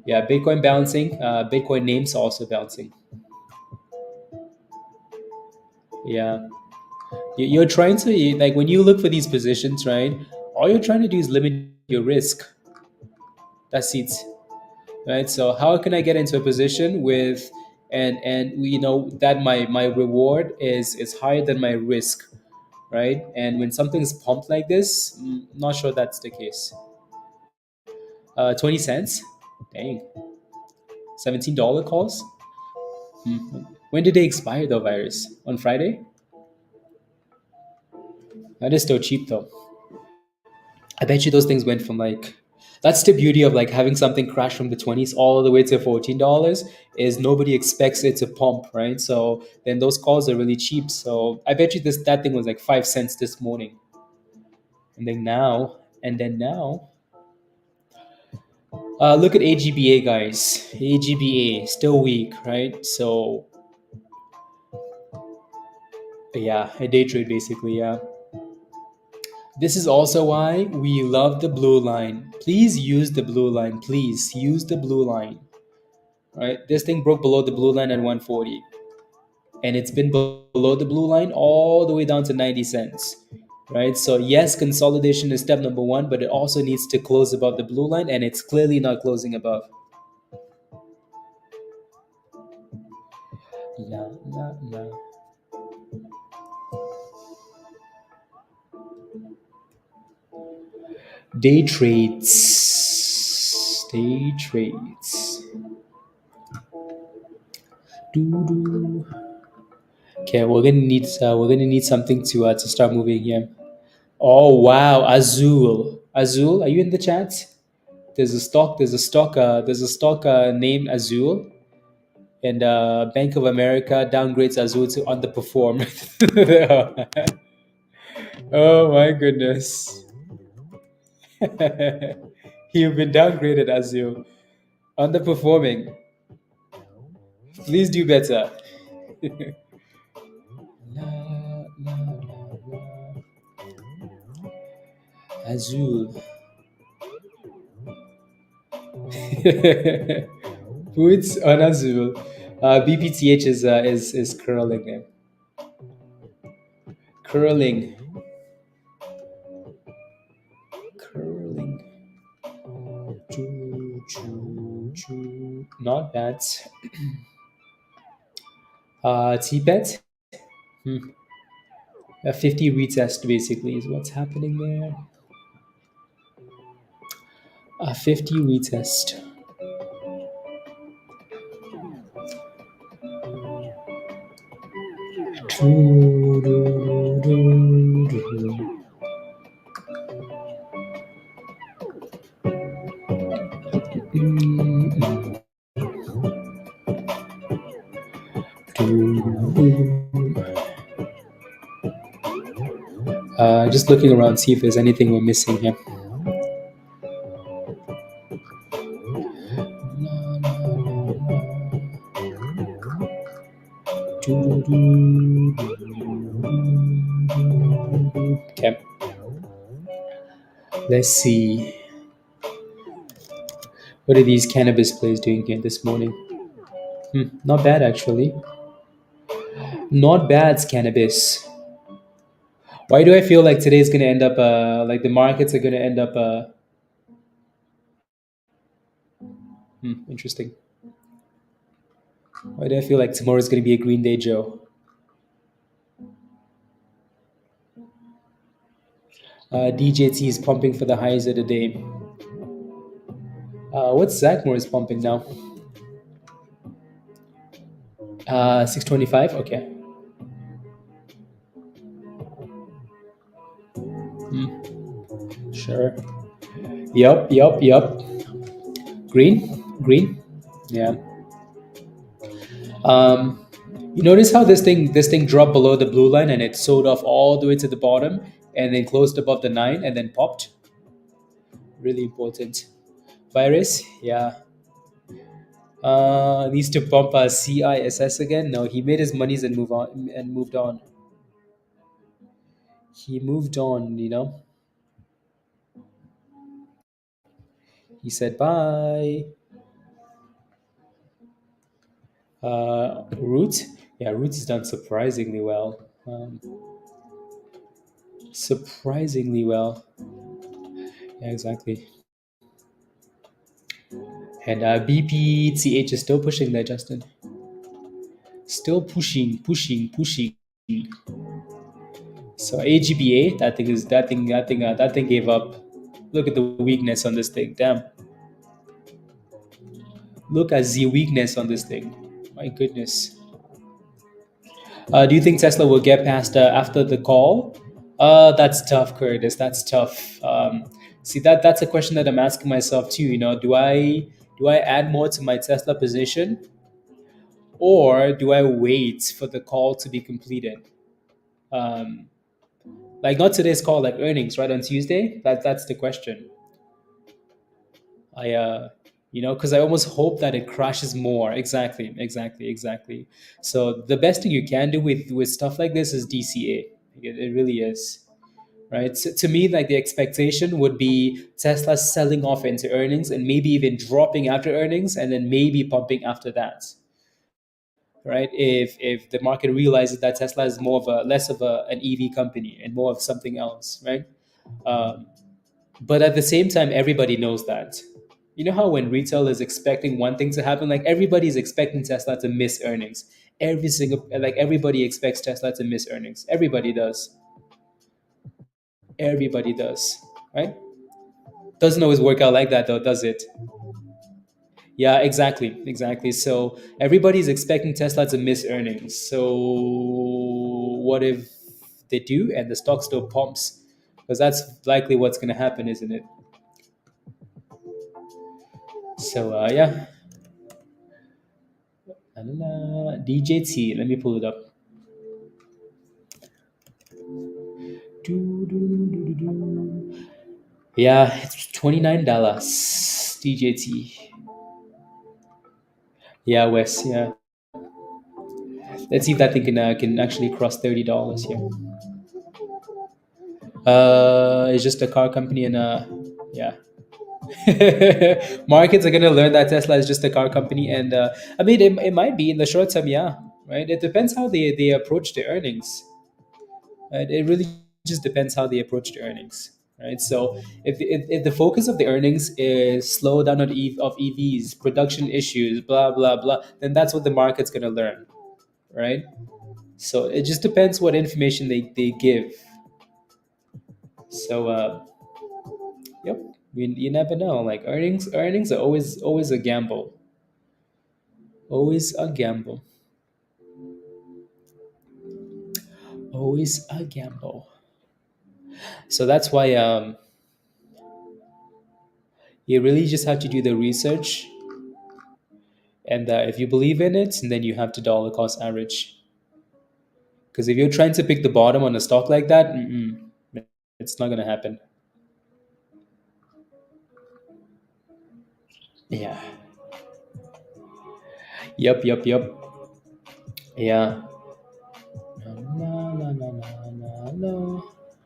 Yeah, Bitcoin bouncing. Bitcoin names also bouncing. Yeah, you're trying to like when you look for these positions, right? All you're trying to do is limit your risk. That's it, right? So how can I get into a position with and you know that my reward is higher than my risk, right? And when something's pumped like this, not sure that's the case. 20 cents, dang, $17 calls. When did they expire though, virus? On Friday? That is still cheap though. I bet you those things went from like that's the beauty of like having something crash from the 20s all the way to $14 is nobody expects it to pump, right? So then those calls are really cheap. So I bet you that thing was like 5 cents this morning. And then now look at AGBA guys. AGBA still weak, right? So yeah, a day trade basically, yeah. This is also why we love the blue line. Please use the blue line. Please use the blue line. Right? This thing broke below the blue line at 140. And it's been below the blue line all the way down to 90 cents. Right? So yes, consolidation is step number one, but it also needs to close above the blue line, and it's clearly not closing above. La, la, la. Day trades. Day trades. Doo-doo. Okay, we're gonna need something to start moving here. Oh wow, Azul. Azul, are you in the chat? There's a stock named Azul, and Bank of America downgrades Azul to underperform. Oh my goodness. You've been downgraded, Azul. Underperforming. Please do better. La, la, la, la. Azul. Puts on Azul. BPTH is curling there. Curling. Curling. Not bad. T-bet. Hmm. A 50 retest basically is what's happening there. A 50 retest. Just looking around, see if there's anything we're missing here. Okay. Let's see. What are these cannabis plays doing here this morning? Not bad, actually. Not bad, cannabis. Why do I feel like today's going to end up, like the markets are going to end up, interesting. Why do I feel like tomorrow's going to be a Green Day, Joe? DJT is pumping for the highs of the day. What's Zachmore is pumping now? 625. Okay. Sure. Yup. Green. Yeah. You notice how this thing dropped below the blue line and it sold off all the way to the bottom and then closed above the 9 and then popped. Really important. Virus, yeah. Needs to bump CISS again. No, he made his monies and moved on. He moved on, He said bye. Root, yeah, Root has done surprisingly well. Surprisingly well. Yeah, exactly. And BPTH is still pushing there, Justin. Still pushing. So AGBA, that thing gave up. Look at the weakness on this thing. Damn. Look at the weakness on this thing. My goodness. Do you think Tesla will get past after the call? That's tough, Curtis. That's tough. See, that's a question that I'm asking myself too. Do I add more to my Tesla position, or do I wait for the call to be completed? Like not today's call, like earnings, right, on Tuesday. That's the question. Because I almost hope that it crashes more. Exactly. So the best thing you can do with stuff like this is DCA. It really is. Right. So to me, like the expectation would be Tesla selling off into earnings and maybe even dropping after earnings and then maybe pumping after that. Right. If the market realizes that Tesla is less of an EV company and more of something else, right? But at the same time, everybody knows that. You know how when retail is expecting one thing to happen, like everybody's expecting Tesla to miss earnings. Everybody expects Tesla to miss earnings. Everybody does. Everybody does, right? Doesn't always work out like that though, does it? Yeah, exactly. So everybody's expecting Tesla to miss earnings. So what if they do and the stock still pumps? Because that's likely what's going to happen, isn't it? So yeah. DJT, let me pull it up. Yeah, it's $29. DJT. Yeah, Wes. Yeah. Let's see if that thing can actually cross $30 here. It's just a car company and yeah. Markets are gonna learn that Tesla is just a car company, and I mean it might be in the short term, yeah, right. It depends how they approach the earnings. Right? It really just depends how they approach the earnings. Right. So if the focus of the earnings is slowdown of EVs, production issues, blah blah blah, then that's what the market's gonna learn. Right. So it just depends what information they give. So yep, you never know. Like earnings are always a gamble. Always a gamble. Always a gamble. So that's why you really just have to do the research, and if you believe in it, then you have to dollar cost average. Because if you're trying to pick the bottom on a stock like that, it's not gonna happen. Yeah. Yep. Yep. Yep. Yeah. No, no, no, no, no, no.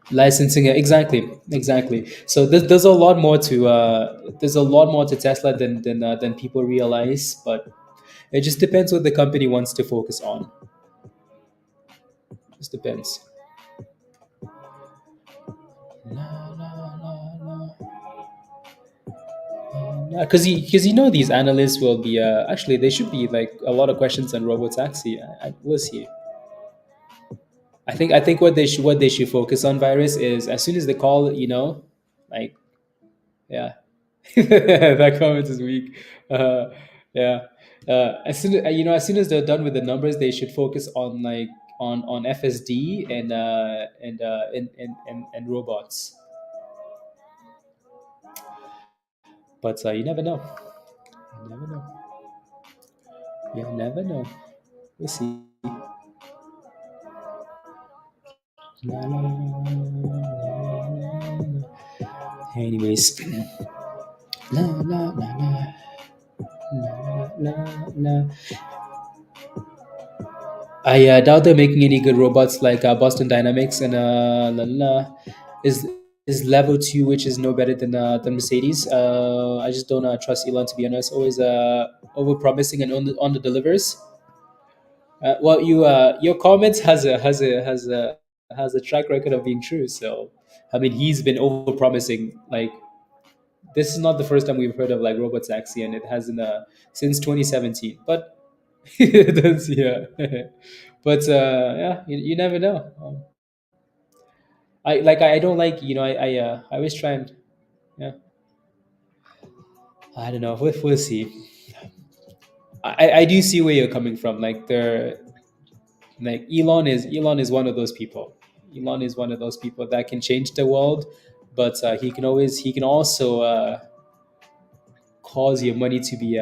Licensing, exactly, exactly. So there's a lot more to Tesla than people realize, but it just depends what the company wants to focus on. Just depends. No, no, no, no. Because you know these analysts will be actually there should be like a lot of questions on robotaxi. We'll see. I think what they should focus on, virus, is as soon as they call, like, yeah. That comment is weak. Uh, yeah. As soon as they're done with the numbers, they should focus on like on FSD and robots. But you never know. You never know. You never know. We'll see. Na, na, na, na, na. Anyways, la la la la la la la. I doubt they're making any good robots like Boston Dynamics and la, la, is is level two, which is no better than Mercedes. I just don't trust Elon, to be honest. Always over promising and under delivers. Well, your comments has a track record of being true. So I mean, he's been over promising. Like, this is not the first time we've heard of like robot taxi, and it hasn't since 2017. But that's, yeah. But yeah, you never know. I don't like, I always try and, yeah, I don't know. We'll see. I do see where you're coming from. Like Elon is one of those people. Elon is one of those people that can change the world, but he can also cause your money to be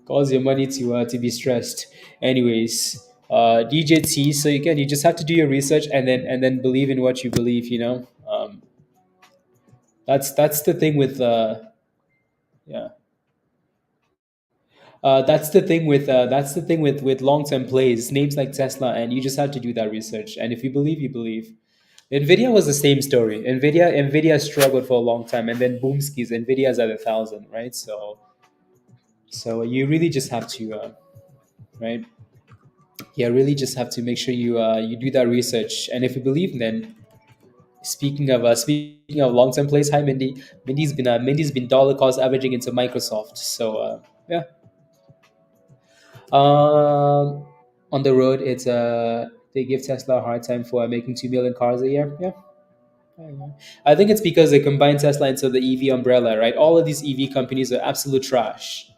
cause your money to be stressed. Anyways, DJT. So again, you just have to do your research, and then believe in what you believe. That's the thing with yeah. That's the thing with long term plays, names like Tesla, and you just have to do that research. And if you believe, you believe. Nvidia was the same story. Nvidia struggled for a long time, and then boom skis. Nvidia's at 1,000, right? So you really just have to, right? Yeah, really just have to make sure you do that research. And if you believe, then speaking of long term plays, hi Mindy. Mindy's been dollar cost averaging into Microsoft. So yeah. Um, on the road, it's they give Tesla a hard time for making 2 million cars a year. Yeah. Yeah. I think it's because they combined Tesla into the EV umbrella, right? All of these EV companies are absolute trash.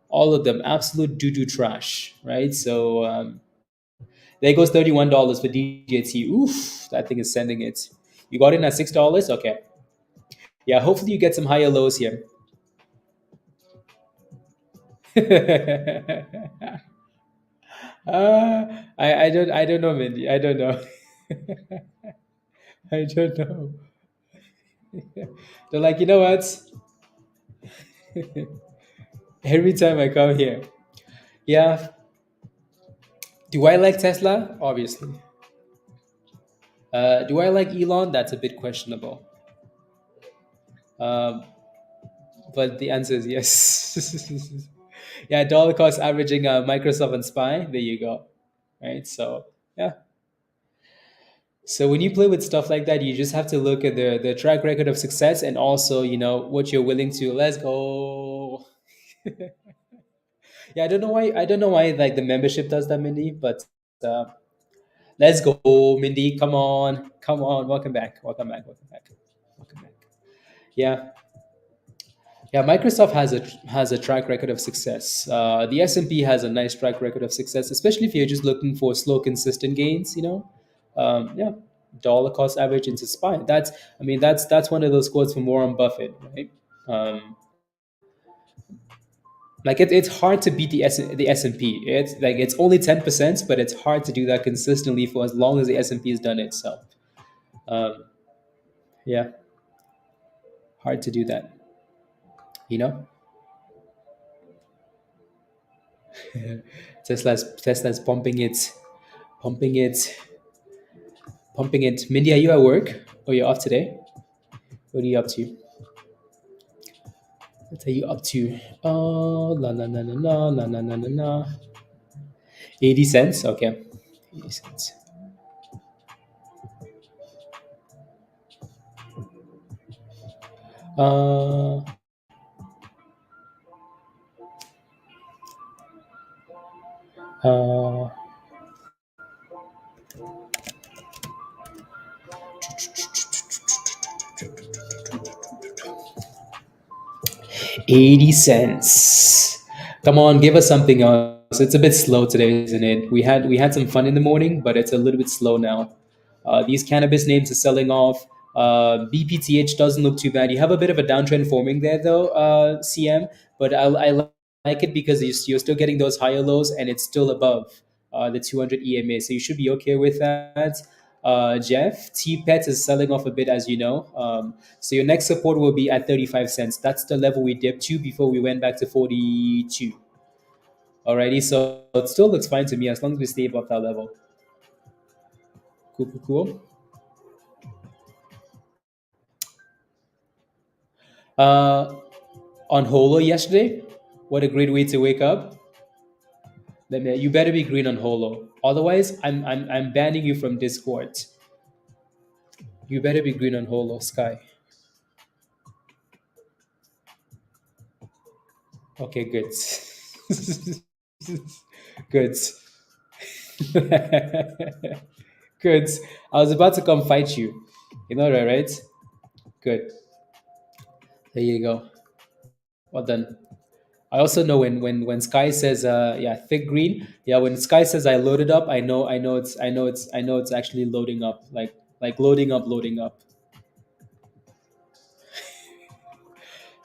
All of them, absolute doo doo trash, right? So there goes $31 for DJT. Oof, that thing is sending it. You got in at $6. Okay. Yeah. Hopefully you get some higher lows here. I don't know, Mindy. I don't know. I don't know. They're like, you know what? Every time I come here, yeah. Do I like Tesla? Obviously. Do I like Elon? That's a bit questionable. Um, but the answer is yes. Yeah, dollar cost averaging Microsoft and SPY. There you go. right? So yeah. So when you play with stuff like that, you just have to look at the track record of success and also, what you're willing to. Let's go. Yeah, I don't know why like the membership does that, Mindy, but uh, let's go, Mindy. Come on, come on. Welcome back. Welcome back. Welcome back. Welcome back. Yeah, yeah. Microsoft has a track record of success. The S&P has a nice track record of success, especially if you're just looking for slow, consistent gains. Yeah. Dollar cost average into SPY. That's one of those quotes from Warren Buffett, right? Um, like it's hard to beat the S&P. It's only 10%, but it's hard to do that consistently for as long as the S&P has done it. So um, yeah, hard to do that. You know, Tesla's pumping it, pumping it. Mindy, are you at work or you're off today? What are you up to? What are you up to? Oh, la la la la la la la la la la. 80 cents. Okay, 80 cents. Uh, uh, 80 cents. Come on, give us something else. It's a bit slow today, isn't it? We had some fun in the morning, but it's a little bit slow now. These cannabis names are selling off. BPTH doesn't look too bad. You have a bit of a downtrend forming there, though, CM. But I like it because you're still getting those higher lows, and it's still above the 200 EMA. So you should be okay with that. Jeff, T-Pet is selling off a bit, as you know. So your next support will be at 35 cents. That's the level we dipped to before we went back to 42. Alrighty, so it still looks fine to me as long as we stay above that level. Cool, cool, cool. Uh, on HOLO yesterday, what a great way to wake up. You better be green on HOLO. Otherwise, I'm banning you from Discord. You better be green on HOLO, Sky. Okay, good. Good. Good. I was about to come fight you. You know that, right? Good. There you go. Well done. I also know when Sky says yeah, thick green. Yeah, when Sky says I loaded up, I know it's actually loading up. Like loading up.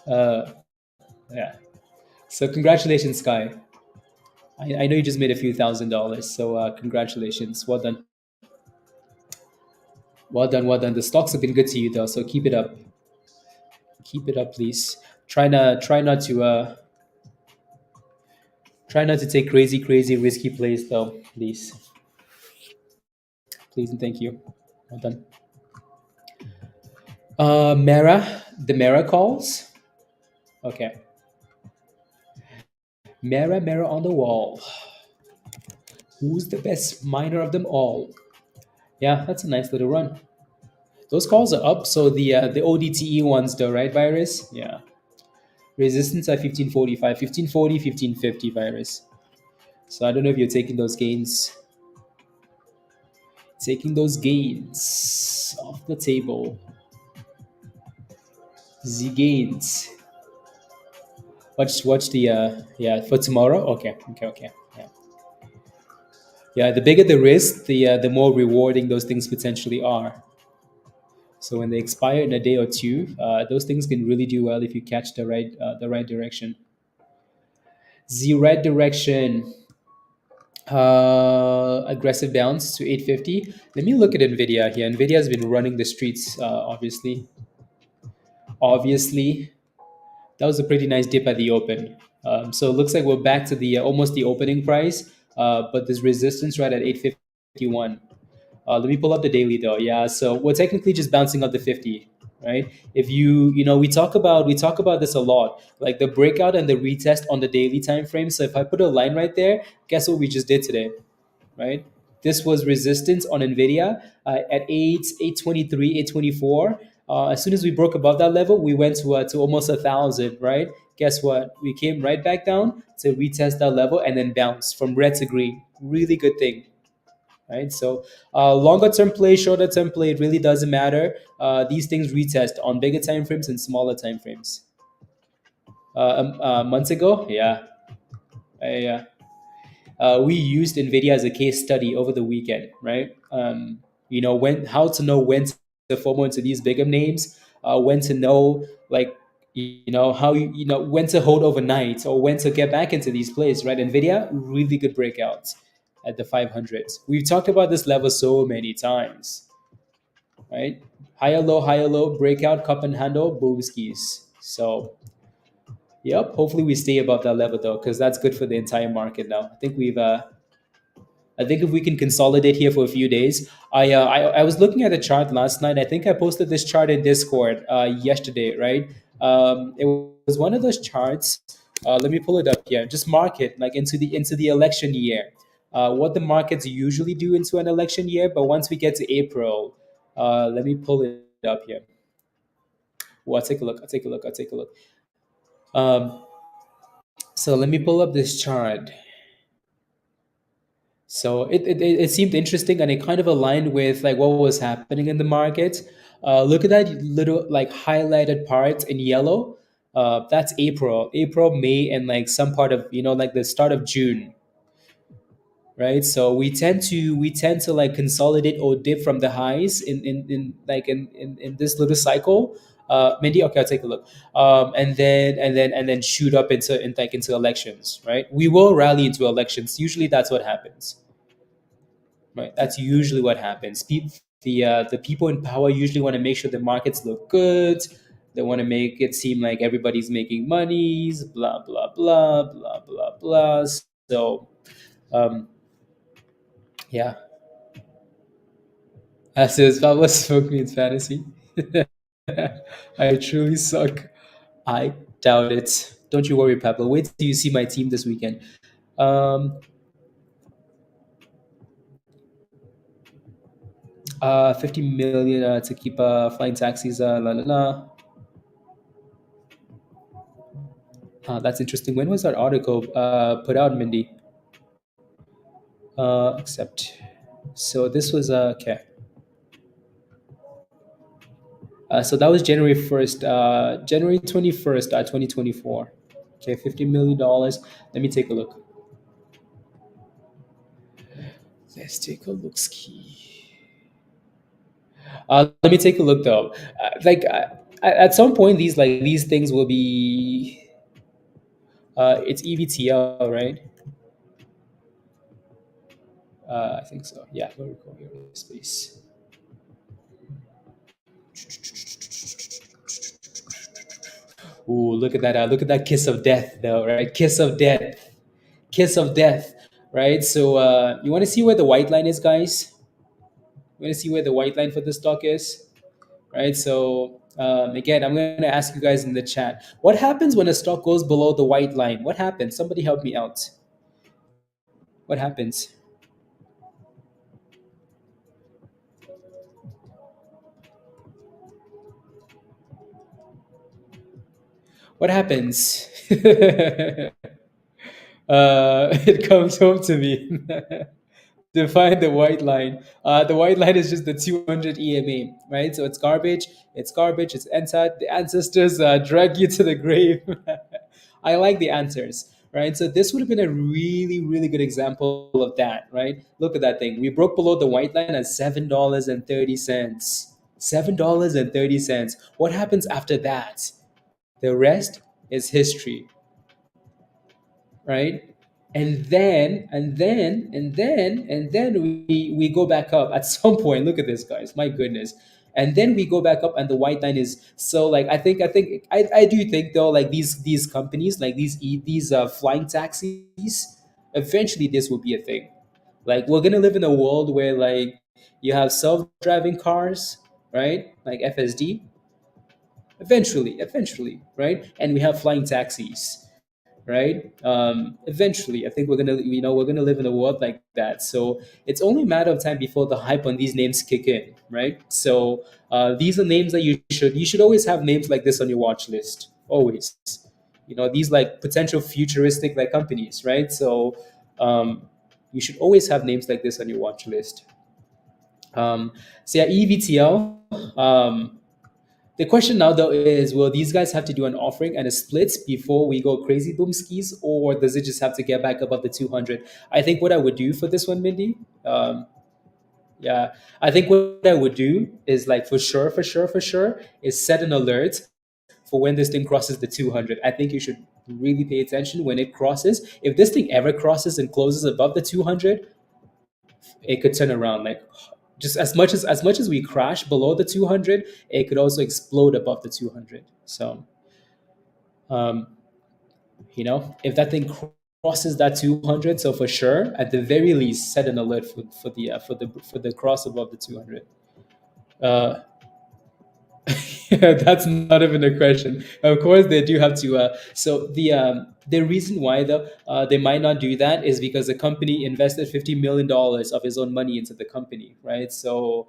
Uh yeah. So congratulations, Sky. I know you just made a few $1,000. So congratulations. Well done. Well done, well done. The stocks have been good to you though, so keep it up. Keep it up, please. Try not to take crazy risky plays though, please. Please and thank you. Well done. The Mara calls. Okay. Mara on the wall. Who's the best miner of them all? Yeah, that's a nice little run. Those calls are up. So the ODTE ones though, right, Virus? Yeah. Resistance at 1545, 1540, 1550, Virus. So I don't know if you're taking those gains. Taking those gains off the table. The gains. Watch the yeah, for tomorrow. Okay. Yeah. Yeah, the bigger the risk, the more rewarding those things potentially are. So when they expire in a day or two, those things can really do well if you catch the right direction. The right direction. Aggressive bounce to 850. Let me look at Nvidia here. Nvidia has been running the streets, obviously. That was a pretty nice dip at the open. So it looks like we're back to the almost the opening price, but there's resistance right at 851. Let me pull up the daily though. Yeah, so we're technically just bouncing up the 50, right? If we talk about this a lot, like the breakout and the retest on the daily time frame. So if I put a line right there, guess what we just did today? right? This was resistance on NVIDIA at 823, 824. As soon as we broke above that level, we went to almost 1,000, right? Guess what? We came right back down to retest that level and then bounce from red to green. Really good thing, right? So longer term play, shorter term play, it really doesn't matter. These things retest on bigger time frames and smaller time frames. Months ago, yeah, yeah. We used NVIDIA as a case study over the weekend, right? When how to know when to FOMO into these bigger names, when to know like how when to hold overnight or when to get back into these plays, right? NVIDIA really good breakouts at the 500s. We've talked about this level so many times, right? Higher low, breakout, cup and handle, boom skis. So yep, hopefully we stay above that level though, because that's good for the entire market now. I think if we can consolidate here for a few days, I was looking at the chart last night. I think I posted this chart in Discord yesterday, right? It was one of those charts. Let me pull it up here. Just market like into the election year. What the markets usually do into an election year, but once we get to April, let me pull it up here. Well, I'll take a look. I'll take a look. I'll take a look. Um, so let me pull up this chart. So it seemed interesting and it kind of aligned with like what was happening in the market. Look at that little like highlighted part in yellow. That's April, May, and like some part of like the start of June, right? So we tend to like consolidate or dip from the highs in this little cycle. Mindy, okay, I'll take a look. And then shoot up into elections, right? We will rally into elections. Usually that's what happens. Right, that's usually what happens. The people in power usually want to make sure the markets look good. They want to make it seem like everybody's making monies. Blah blah blah blah blah blah. So, um, yeah. As is, Pablo spoke means fantasy. I truly suck. I doubt it. Don't you worry, Pablo. Wait till you see my team this weekend. Um, 50 million to keep flying taxis. La la la. That's interesting. When was that article put out, Mindy? Accept. So this was okay. So that was January 1st, January 21st, 2024. Okay, $50 million. Let me take a look. Let's take a look. Ski. Let me take a look though. At some point, these things will be. It's EVTL, right? I think so. Yeah, where we go here in this space. Ooh, look at that! Look at that kiss of death, though, right? Kiss of death, right? So you want to see where the white line is, guys? You want to see where the white line for the stock is, right? So again, I'm going to ask you guys in the chat: what happens when a stock goes below the white line? What happens? Somebody help me out. What happens? What happens? It comes home to me. Define the white line. The white line is just the 200 EMA, right? So it's garbage. It's garbage. It's entered. The ancestors drag you to the grave. I like the answers, right? So this would have been a really, really good example of that, right? Look at that thing. We broke below the white line at $7.30. $7.30. What happens after that? The rest is history, right? And then we go back up at some point. Look at this, guys. My goodness. And then we go back up, and the white line is so like I do think though like these companies like these flying taxis, eventually this will be a thing. Like we're gonna live in a world where like you have self-driving cars, right? Like FSD, eventually, right? And we have flying taxis, right? Eventually, I think we're gonna live in a world like that. So it's only a matter of time before the hype on these names kick in, right? So these are names that you should always have names like this on your watch list, always. These like potential futuristic like companies, right? So um, you should always have names like this on your watch list. So yeah, EVTL. The question now though is, will these guys have to do an offering and a split before we go crazy boom skis, or does it just have to get back above the 200? I think what I would do for this one, Mindy, yeah, I think what I would do is like for sure, is set an alert for when this thing crosses the 200. I think you should really pay attention when it crosses. If this thing ever crosses and closes above the 200, it could turn around. Like just as much as we crash below the 200, it could also explode above the 200. So um, if that thing crosses that 200, so for sure, at the very least, set an alert for the cross above the 200. Uh, That's not even a question. Of course, they do have to. So the reason why they might not do that is because the company invested $50 million of his own money into the company, right? So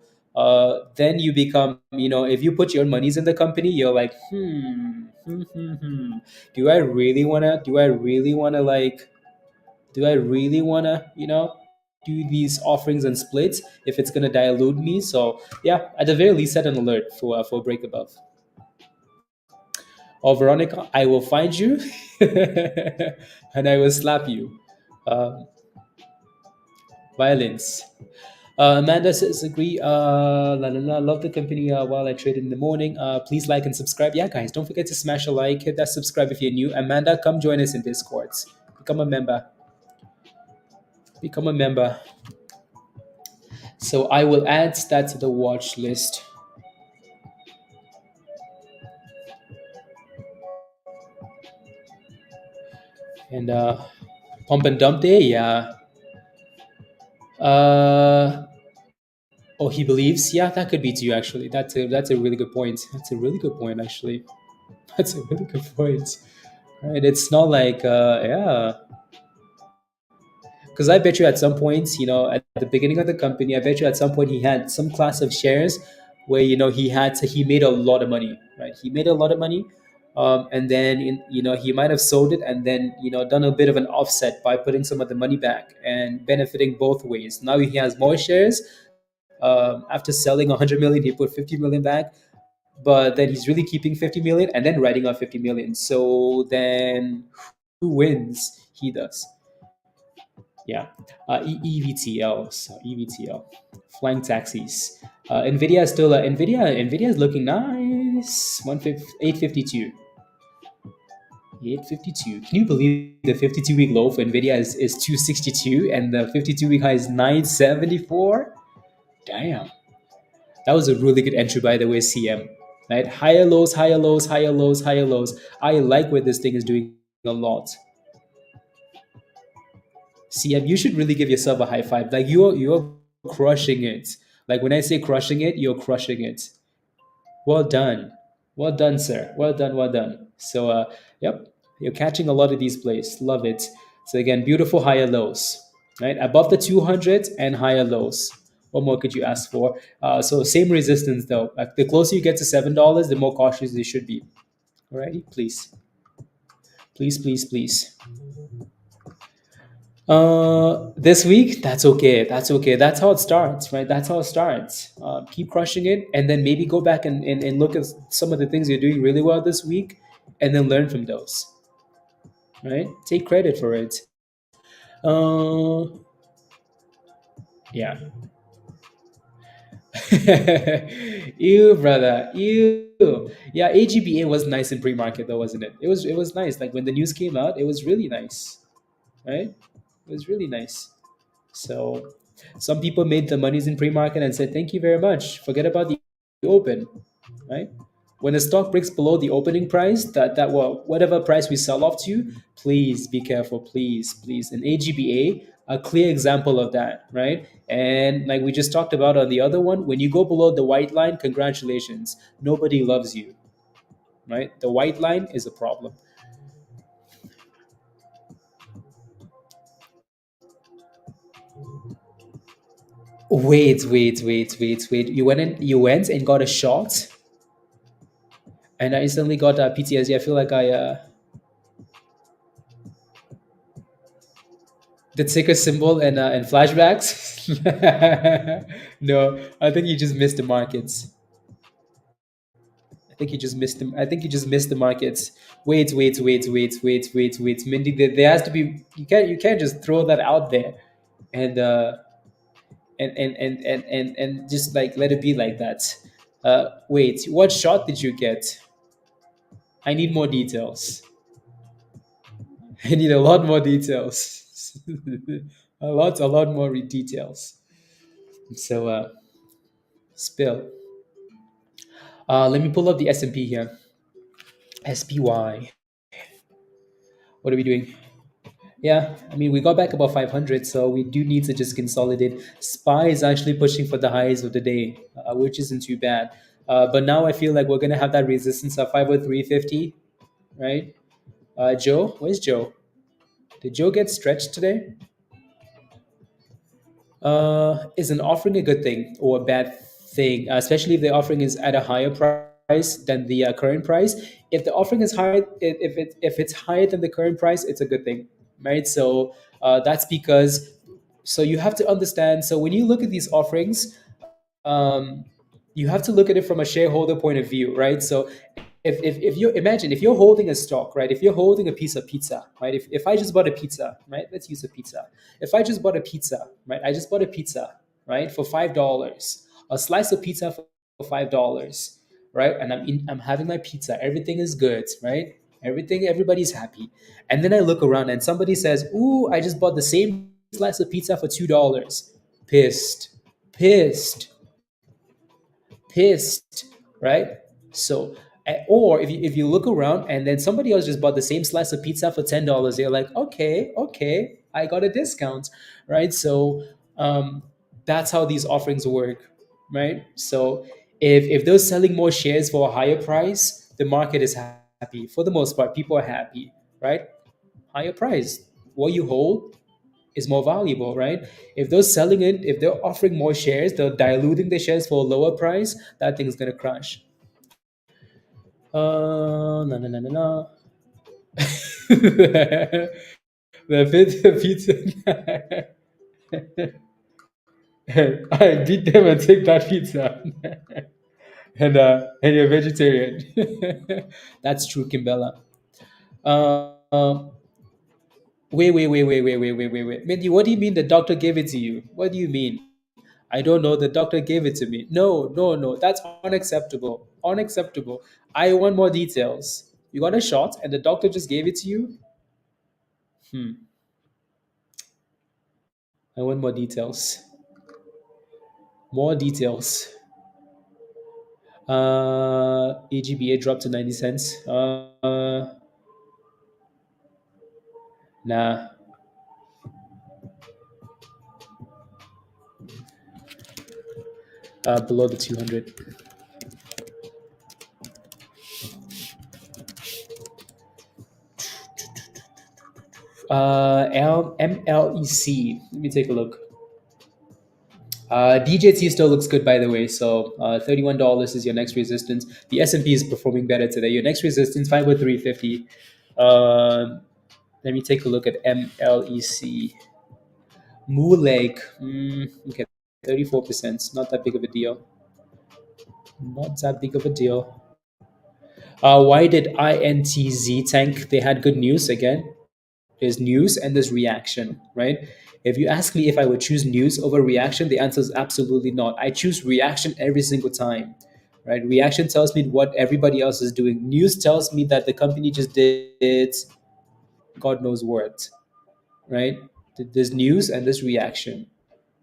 then you become, if you put your own monies in the company, you're like, do I really wanna? Do I really wanna? Do these offerings and splits if it's gonna dilute me? So yeah, at the very least, set an alert for break above. Or Veronica, I will find you and I will slap you. Um, Violence. Amanda says, agree. La, la, la, love the company while I trade in the morning. Please like and subscribe. Yeah, guys, don't forget to smash a like, hit that subscribe if you're new. Amanda, come join us in Discord. Become a member. Become a member. So I will add that to the watch list. And pump and dump day, yeah. Uh, Oh, he believes? Yeah, that could be too. Actually, that's a really good point. That's a really good point. Actually, that's a really good point. Right? It's not like yeah, because I bet you at some point, at the beginning of the company, I bet you at some point he had some class of shares where he made a lot of money, right? He made a lot of money, and then he might have sold it and then done a bit of an offset by putting some of the money back and benefiting both ways. Now he has more shares. After selling 100 million, he put 50 million back, but then he's really keeping 50 million and then writing off 50 million. So then who wins? He does. Yeah. EVTL. So EVTL. Flying taxis. Nvidia is still Nvidia is looking nice. 852. 852. Can you believe the 52-week low for Nvidia is 262 and the 52-week high is 974? Damn. That was a really good entry, by the way, CM. Right? Higher lows, higher lows, higher lows, higher lows. I like where this thing is doing a lot. CM, you should really give yourself a high five. Like you're crushing it. Like when I say crushing it, you're crushing it. Well done. Well done, sir. Well done, well done. So yep, you're catching a lot of these plays. Love it. So again, beautiful higher lows. Right? Above the 200 and higher lows. What more could you ask for? So same resistance though. Like the closer you get to $7, the more cautious you should be. Alrighty, please. Please, please, please. This week, that's okay. That's okay. That's how it starts, right? That's how it starts. Keep crushing it, and then maybe go back and look at some of the things you're doing really well this week, and then learn from those, right? Take credit for it. Uh, yeah. You, brother, you. Yeah, AGBA was nice in pre-market though, wasn't it? It was nice. Like when the news came out, it was really nice, right? It was really nice. So some people made the monies in pre-market and said, thank you very much. Forget about the open, right? When the stock breaks below the opening price, whatever price we sell off to, please be careful, please, please. And AGBA, a clear example of that, right? And like we just talked about on the other one, when you go below the white line, congratulations, nobody loves you, right? The white line is a problem. Wait. You went and got a shot, and I instantly got PTSD. I feel like I the ticker symbol and flashbacks. No, I think you just missed the markets. I think you just missed the markets. Wait. Mindy, there has to be. You can't just throw that out there, and and just like let it be like that. Wait, what shot did you get? I need more details. I need a lot more details. A lot more details. So spill. Let me pull up the S&P here. SPY. What are we doing? Yeah, I mean, we got back about 500, so we do need to just consolidate. SPY is actually pushing for the highs of the day, which isn't too bad. But now I feel like we're going to have that resistance of 503.50, right? Joe, where's Joe? Did Joe get stretched today? Is an offering a good thing or a bad thing, especially if the offering is at a higher price than the current price? If the offering is high, if it's higher than the current price, it's a good thing, right? So that's because so you have to understand. So when you look at these offerings, um, you have to look at it from a shareholder point of view, right? So if you imagine if you're holding a stock, right? If you're holding a piece of pizza, right? If I just bought a pizza, right? Let's use a pizza. If I just bought a pizza, right? I just bought a pizza, right? For $5, a slice of pizza for $5, right? And I'm having my pizza. Everything is good, right? Everybody's happy. And then I look around and somebody says, "Ooh, I just bought the same slice of pizza for $2." Pissed, pissed, pissed, right? So, or if you look around and then somebody else just bought the same slice of pizza for $10, they're like, okay, I got a discount, right? So, that's how these offerings work, right? So, if they're selling more shares for a higher price, the market is happy. For the most part, people are happy, right? Higher price. What you hold is more valuable, right? If they're selling it, if they're offering more shares, they're diluting the shares for a lower price, that thing's gonna crash. No, no, no, no, no. The pizza. I beat them and take that pizza. And you're vegetarian. That's true, Kimbella. Um, wait. Mindy, what do you mean the doctor gave it to you? What do you mean? I don't know. The doctor gave it to me. No. That's unacceptable. Unacceptable. I want more details. You got a shot and the doctor just gave it to you? Hmm. I want more details. More details. AGBA dropped to 90 cents. Nah. Below the 200. MLEC. Let me take a look. DJT still looks good, by the way. So $31 is your next resistance. The S&P is performing better today. Your next resistance 503.50. Let me take a look at MLEC. Mooleg. Okay, 34%. Not that big of a deal. Not that big of a deal. Why did INTZ tank? They had good news again. There's news and there's reaction, right? If you ask me if I would choose news over reaction, the answer is absolutely not. I choose reaction every single time, right? Reaction tells me what everybody else is doing. News tells me that the company just did God knows what, right? There's news and there's reaction.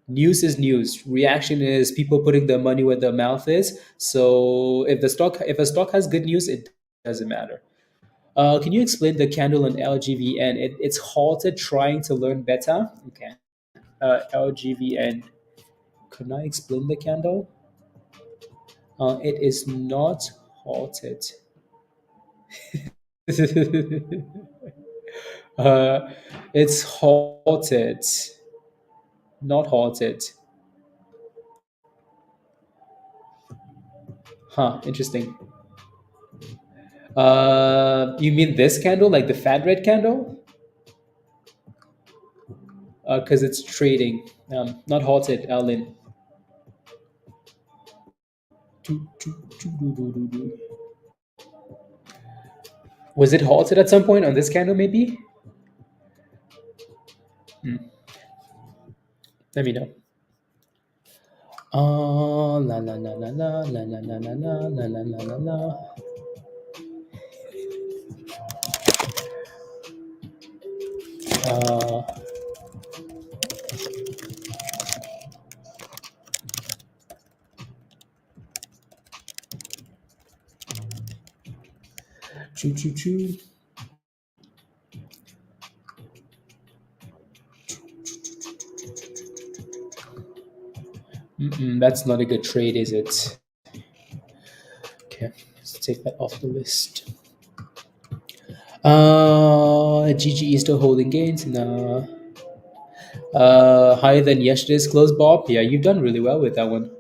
News is news. Reaction is people putting their money where their mouth is. So if a stock has good news, it doesn't matter. Can you explain the candle on LGVN? It's halted trying to learn better. Okay. LGVN. Can I explain the candle? It is not halted. uh, it's halted, not halted. Huh, interesting. You mean this candle, like the fat red candle? Because it's trading, not halted, Alin. Was it halted at some point on this candle, maybe? Hmm. Let me know. La la la la la la la la la la la la la la la. Uh, choo choo choo. That's not a good trade, is it? Okay, let's take that off the list. GG is still holding gains. Nah. Higher than yesterday's close, Bob. Yeah, you've done really well with that one.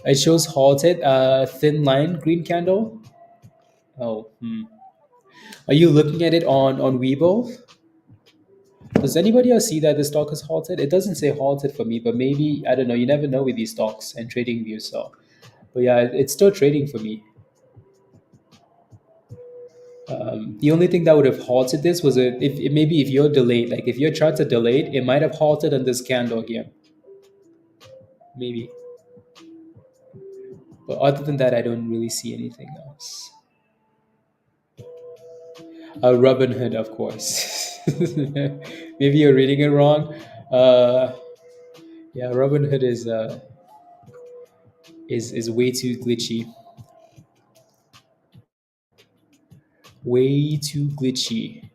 It shows halted, thin line, green candle. Oh, Are you looking at it on Weibo? Does anybody else see that the stock is halted? It doesn't say halted for me, but maybe, I don't know. You never know with these stocks and TradingView. So, but yeah, it's still trading for me. The only thing that would have halted this was if maybe if you're delayed, like if your charts are delayed, it might have halted on this candle here. Maybe. But other than that, I don't really see anything else. Robin Hood, of course. Maybe you're reading it wrong. Uh, yeah, Robin Hood is way too glitchy. Way too glitchy.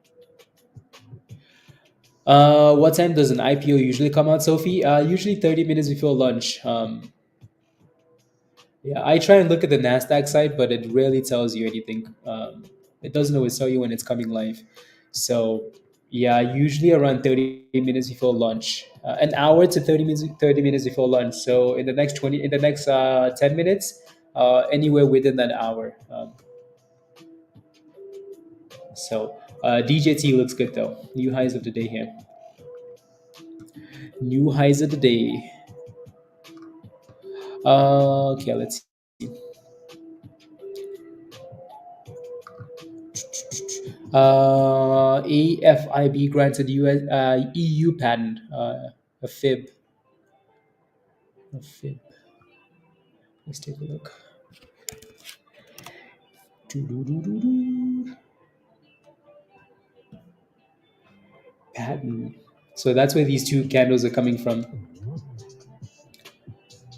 What time does an IPO usually come out, Sophie? Usually 30 minutes before lunch. Yeah, I try and look at the Nasdaq site, but it rarely tells you anything. It doesn't always tell you when it's coming live. So yeah, usually around 30 minutes before lunch, an hour to 30 minutes before lunch. So in the next 10 minutes, anywhere within that hour. DJT looks good though. New highs of the day here. New highs of the day. Okay, let's see. AFIB granted EU patent, a fib. A fib. Let's take a look. Patent. So that's where these two candles are coming from.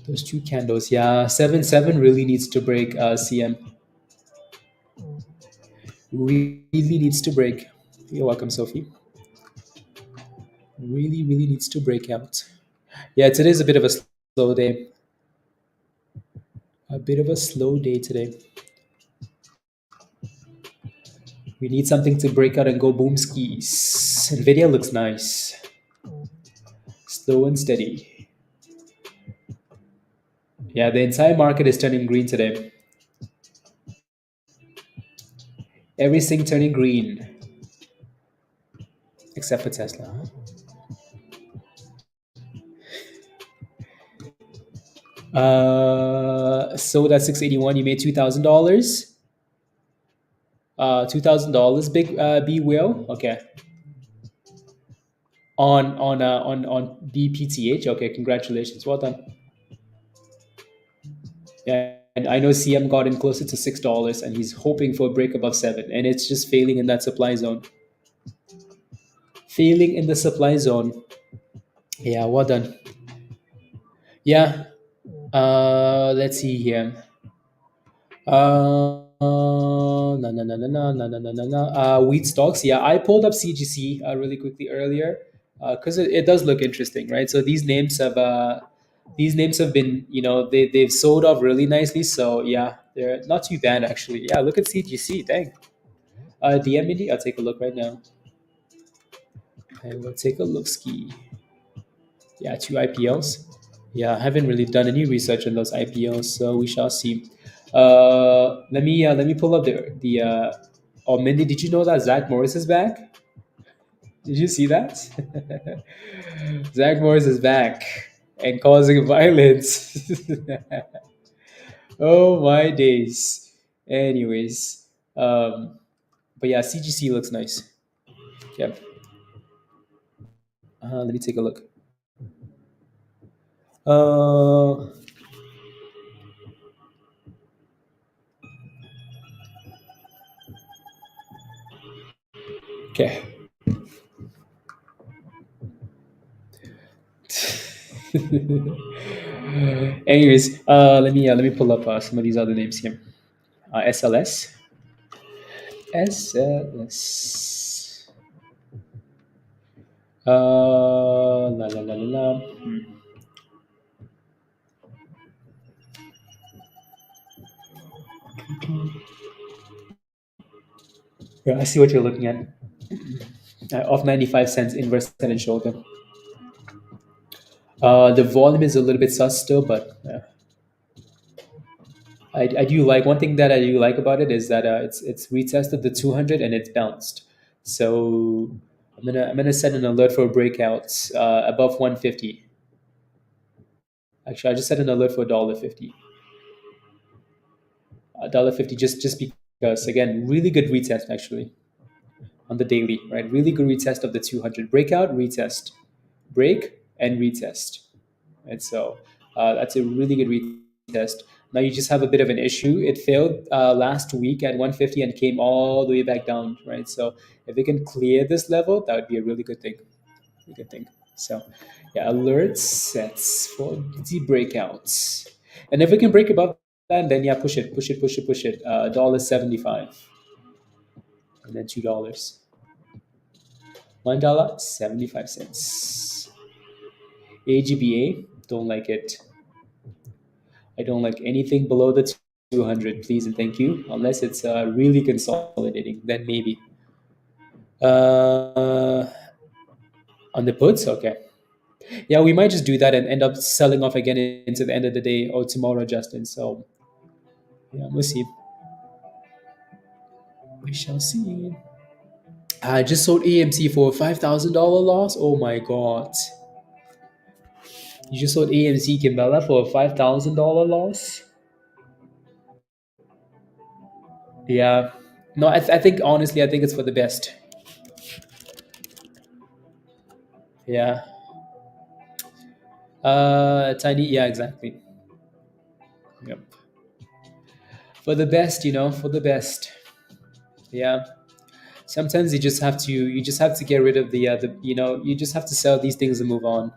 Those two candles, yeah. 7-7 really needs to break, CM. Really needs to break. You're welcome, Sophie. Really needs to break out. Yeah, today's a bit of a slow day. A bit of a slow day today. We need something to break out and go boom skis. NVIDIA looks nice. Slow and steady. Yeah, the entire market is turning green today. Everything turning green. Except for Tesla. So that's 681. You made $2,000. $2,000. Big B whale. Okay. On BPTH. Okay, congratulations. Well done. Yeah, and I know CM got in closer to $6, and he's hoping for a break above 7, and it's just failing in that supply zone. Failing in the supply zone. Yeah, well done. Yeah. Let's see here. No, no, no, no, no, no, no, no, no, no. Wheat stocks. Yeah, I pulled up CGC really quickly earlier because it does look interesting, right? So these names have been, they've sold off really nicely. So yeah, they're not too bad actually. Yeah, look at CGC. Dang. DMD. I'll take a look right now. I will take a look ski. Yeah, two IPLs. Yeah, I haven't really done any research on those IPOs, so we shall see. Let me pull up the. Oh, Mindy, did you know that Zach Morris is back? Did you see that? Zach Morris is back and causing violence. Oh my days. Anyways, but yeah, CGC looks nice. Yep. Let me take a look. Uh, okay. Anyways, let me pull up some of these other names here. SLS, SLS. La la la la la. Yeah, I see what you're looking at. Of 95 cents inverse head and shoulder. The volume is a little bit sus still, but I do like one thing that I do like about it is that it's retested the 200 and it's bounced. So I'm gonna set an alert for breakouts above 150. Actually, I just set an alert for $1.50. $1.50 just because again, really good retest actually on the daily, right? Really good retest of the 200 breakout, retest, break and retest. And so that's a really good retest. Now you just have a bit of an issue. It failed last week at 150 and came all the way back down, right? So if it can clear this level, that would be a really good thing. A good thing. So yeah, alert sets for the breakouts. And if we can break above that, then yeah, push it, push it, push it, push it. $1.75 and then $2. $1.75. AGBA, don't like it. I don't like anything below the 200, please and thank you. Unless it's really consolidating, then maybe. Uh, on the puts, okay. Yeah, we might just do that and end up selling off again into the end of the day or tomorrow, Justin. So, yeah, we'll see. We shall see. I just sold AMC for a $5,000 loss. Oh my god. You just sold AMC Kimbella for a $5,000 loss? Yeah. No, I think honestly, I think it's for the best. Yeah. Tiny. Yeah, exactly. Yep. For the best, for the best. Yeah. Sometimes you just have to get rid of you just have to sell these things and move on.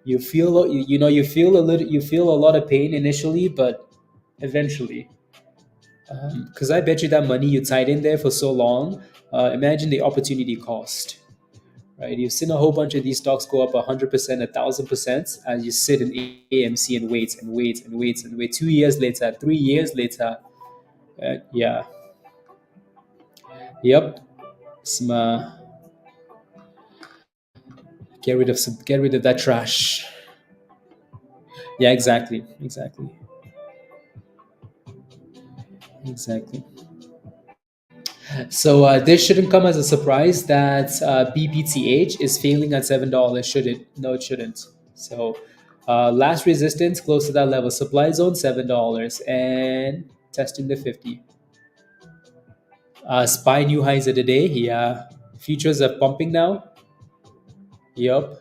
You feel you feel a lot of pain initially, but eventually, because I bet you that money you tied in there for so long. Imagine the opportunity cost. Right, you've seen a whole bunch of these stocks go up 100%, 1,000%, and you sit in AMC and wait and wait and wait and wait. 2 years later, 3 years later, yeah, yep. Some, get rid of that trash. Yeah, exactly, exactly, exactly. So this shouldn't come as a surprise that BPTH is failing at $7. Should it? No, it shouldn't. So last resistance close to that level. Supply zone $7 and testing the 50. SPY new highs of the day. Yeah, futures are pumping now. Yup,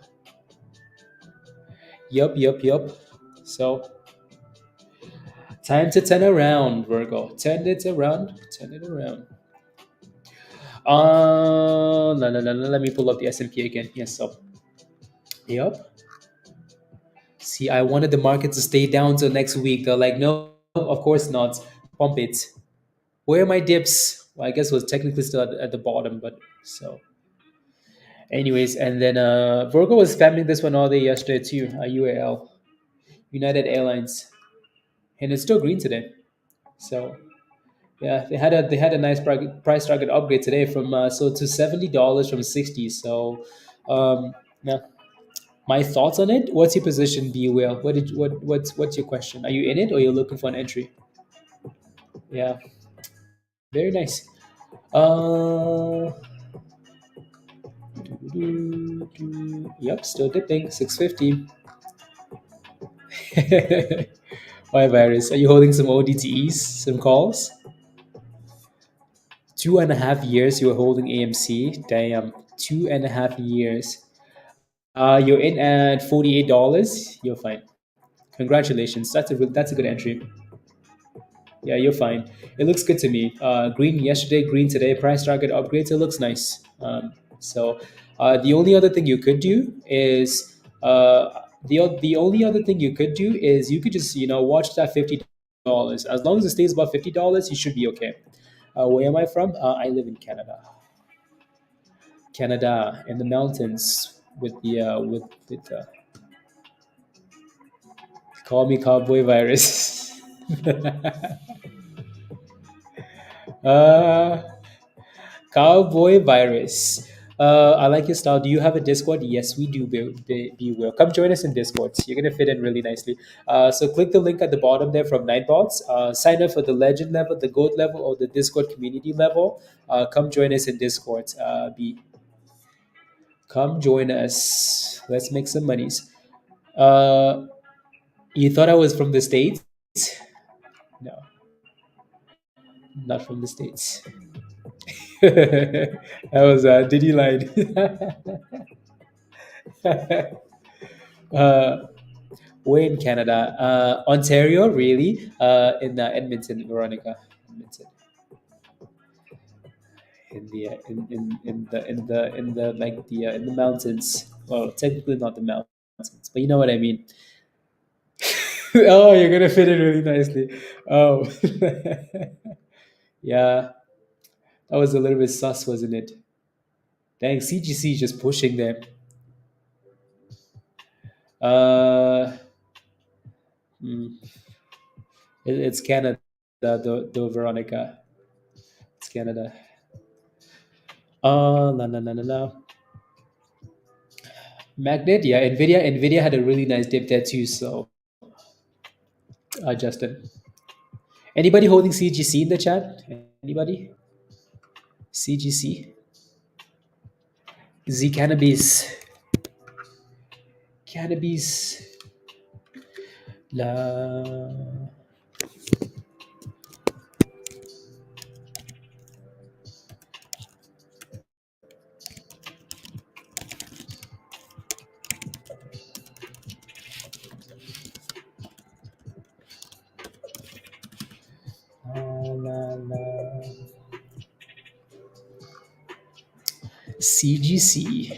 yup, yup, yup. So time to turn around, Virgo. Turn it around. Turn it around. La, la, la, la, let me pull up the S&P again. Yes, so. Yep. See, I wanted the market to stay down till next week. They're like, no, of course not. Pump it. Where are my dips? Well, I guess it was technically still at the bottom, but so. Anyways, and then Virgo was spamming this one all day yesterday too. UAL, United Airlines, and it's still green today. So yeah, they had a nice price target upgrade today from to $70 from 60. So yeah, My thoughts on it. What's your position, Be Will? What's your question? Are you in it or you're looking for an entry? Yeah, very nice. Uh, yep, still dipping. 650. Why virus? Are you holding some ODTEs, some calls? 2.5 years you were holding AMC. Damn, 2.5 years. You're in at $48. You're fine. Congratulations. That's a good entry. Yeah, you're fine. It looks good to me. Green yesterday, green today. Price target upgrades. It looks nice. The only other thing you could do is the only other thing you could do is you could just watch that $50. As long as it stays above $50, you should be okay. Where am I from? I live in Canada. Canada in the mountains with the call me cowboy virus. uh, Cowboy virus. I like your style. Do you have a Discord? Yes, we do. Be will. Come join us in Discord. You're gonna fit in really nicely. So click the link at the bottom there from Nightbots. Sign up for the Legend level, the Gold level, or the Discord community level. Come join us in Discord. Come join us. Let's make some monies. Uh, you thought I was from the States? No, not from the States. That was Diddy lied. uh, we're in Canada, Ontario, really, in Edmonton, Veronica, Edmonton, in the mountains. Well, technically not the mountains, but you know what I mean. Oh, you're gonna fit in really nicely. Oh, yeah, that was a little bit sus, wasn't it? Dang, CGC just pushing there. Uh, hmm, it's Canada, though, Veronica. It's Canada. No, no, no, no, no. Magnet, yeah, Nvidia had a really nice dip there too. So, Justin, anybody holding CGC in the chat? Anybody? CGC, Z cannabis, cannabis, la la CGC,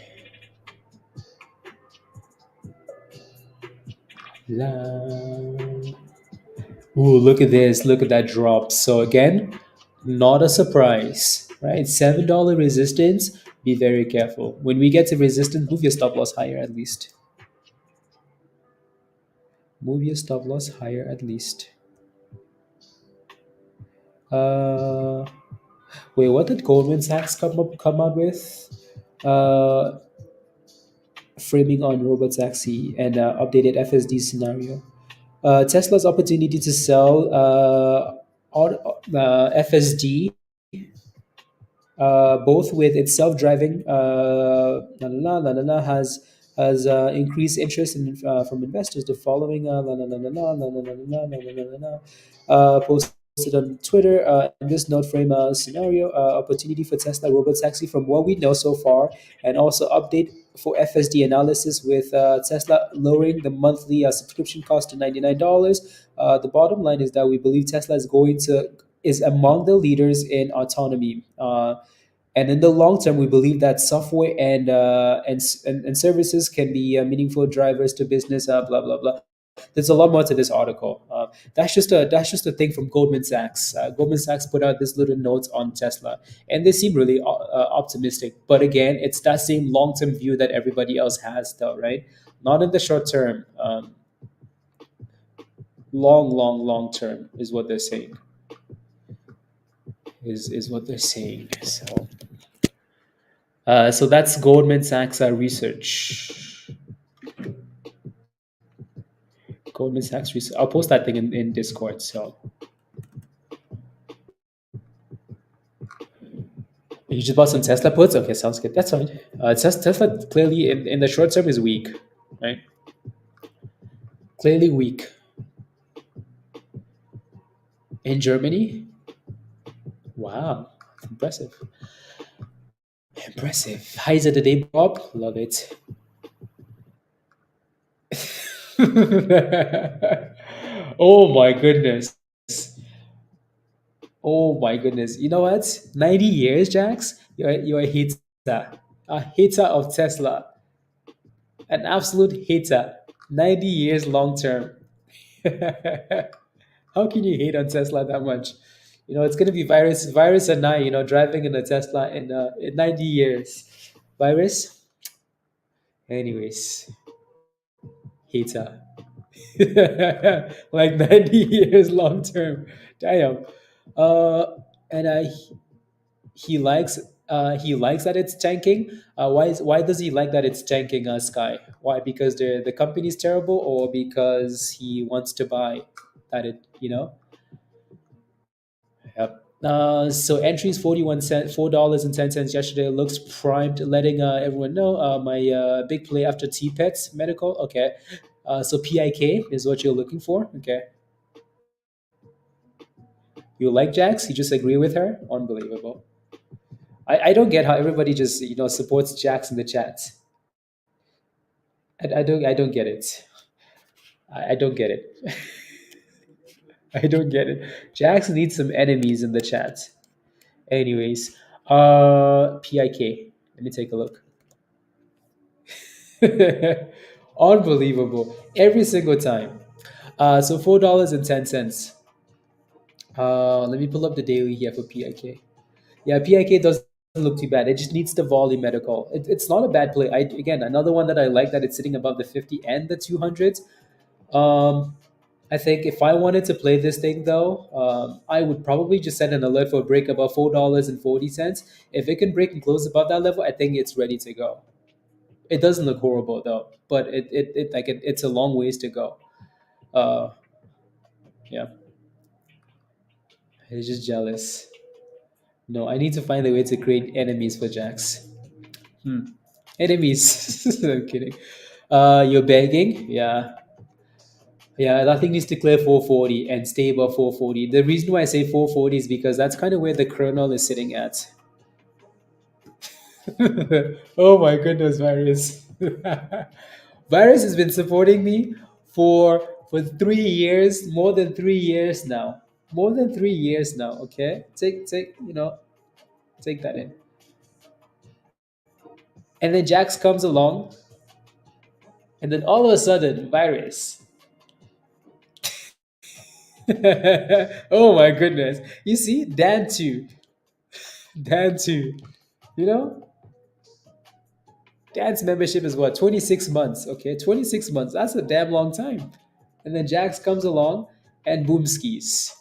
la. Ooh, look at this! Look at that drop. So again, not a surprise, right? $7 resistance. Be very careful. When we get to resistance, move your stop loss higher at least. Move your stop loss higher at least. Uh, wait, what did Goldman Sachs come out with? Uh, framing on robotaxi and updated FSD scenario. Tesla's opportunity to sell FSD, both with its self-driving has increased interest from investors. The following posted on Twitter. In this note frame scenario, opportunity for Tesla robotaxi from what we know so far, and also update for FSD analysis with Tesla lowering the monthly subscription cost to $99. The bottom line is that we believe Tesla is among the leaders in autonomy. And in the long term, we believe that software and services can be meaningful drivers to business. Blah blah blah. There's a lot more to this article. That's just a thing from Goldman Sachs. Goldman Sachs put out this little note on Tesla, and they seem really optimistic. But again, it's that same long term view that everybody else has, though, right? Not in the short term. Long term is what they're saying. Is what they're saying. So that's Goldman Sachs research. Goldman Sachs research. I'll post that thing in Discord. So you just bought some Tesla puts. Okay, sounds good. That's fine. Tesla clearly in the short term is weak, right? Clearly weak in Germany. Wow, impressive. Impressive. Highs of the day, Bob. Love it. Oh my goodness. Oh my goodness. You know what? 90 years, Jax? You're a hater. A hater of Tesla. An absolute hater. 90 years long term. How can you hate on Tesla that much? You know, it's gonna be virus and I, driving in a Tesla in 90 years. Virus? Anyways, hater. Like 90 years long term. Damn. Uh, and he likes that it's tanking. Why does he like that it's tanking, Sky? Why? Because the company's terrible, or because he wants to buy that it. Yep. So entries 41 cent, $4.10 yesterday looks primed, letting everyone know my big play after T-Pets medical. Okay. So PIK is what you're looking for. Okay. You like Jax? You just agree with her? Unbelievable. I don't get how everybody just supports Jax in the chat. I don't get it. I don't get it. I don't get it. Jax needs some enemies in the chat. Anyways, PIK. Let me take a look. Unbelievable. Every single time. So $4.10. Let me pull up the daily here for PIK. Yeah, PIK doesn't look too bad. It just needs the volume medical. It's not a bad play. Again, another one that I like, that it's sitting above the 50 and the 200s. Um, I think if I wanted to play this thing though, I would probably just set an alert for a break above $4.40. If it can break and close above that level, I think it's ready to go. It doesn't look horrible though, but it's a long ways to go. Uh, yeah, it's just jealous. No, I need to find a way to create enemies for Jax. Enemies. I'm kidding. You're begging? Yeah. Yeah, that thing needs to clear 440 and stay above 440. The reason why I say 440 is because that's kind of where the kernel is sitting at. Oh my goodness, Virus. Virus has been supporting me for 3 years, more than 3 years now. More than 3 years now, okay? Take that in. And then Jax comes along, and then all of a sudden, Virus. Oh my goodness. You see, Dan too. Dan too. You know, Dan's membership is what, 26 months. Okay, 26 months. That's a damn long time. And then Jax comes along and boom skis.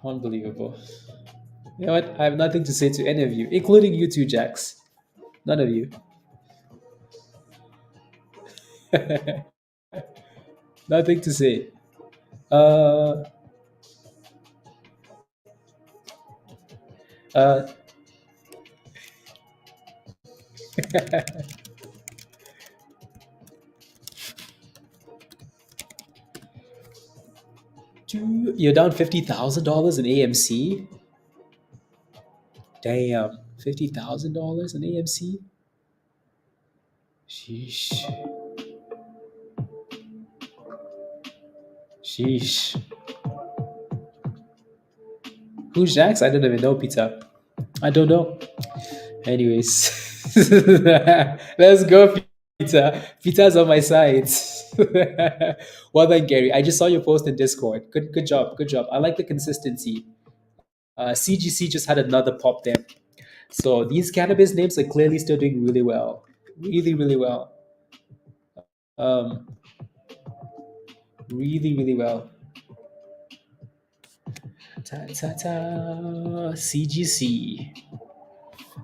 Unbelievable. You know what? I have nothing to say to any of you, including you two, Jax. None of you. Nothing to say. Uh, uh, you're down $50,000 in AMC? Damn. $50,000 in AMC? Sheesh. Sheesh. Who's Jax? I don't even know, Peter. I don't know. Anyways, let's go, Peter. Peter's on my side. Well done, Gary. I just saw your post in Discord. Good job. Good job. I like the consistency. CGC just had another pop there. So these cannabis names are clearly still doing really well. Really, really well. Um, really, really well. Ta ta ta. CGC.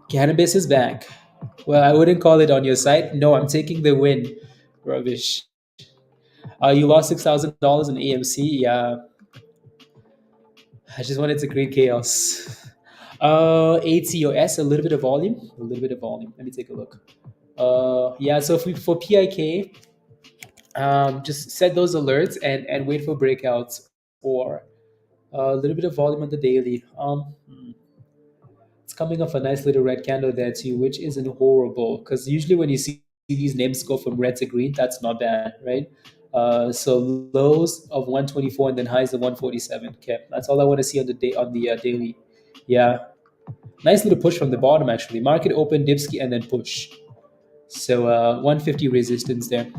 Cannabis is back. Well, I wouldn't call it on your side. No, I'm taking the win. Rubbish. You lost $6,000 in AMC. Yeah, I just wanted to create chaos. ATOS, a little bit of volume. A little bit of volume. Let me take a look. Yeah, so if we, for PIK, just set those alerts and wait for breakouts or a little bit of volume on the daily. It's coming off a nice little red candle there too, which isn't horrible because usually when you see these names go from red to green, that's not bad, right? So lows of 124 and then highs of 147. Okay, that's all I want to see on the day on the daily. Yeah, nice little push from the bottom actually. Market open, dipski, and then push. So 150 resistance there.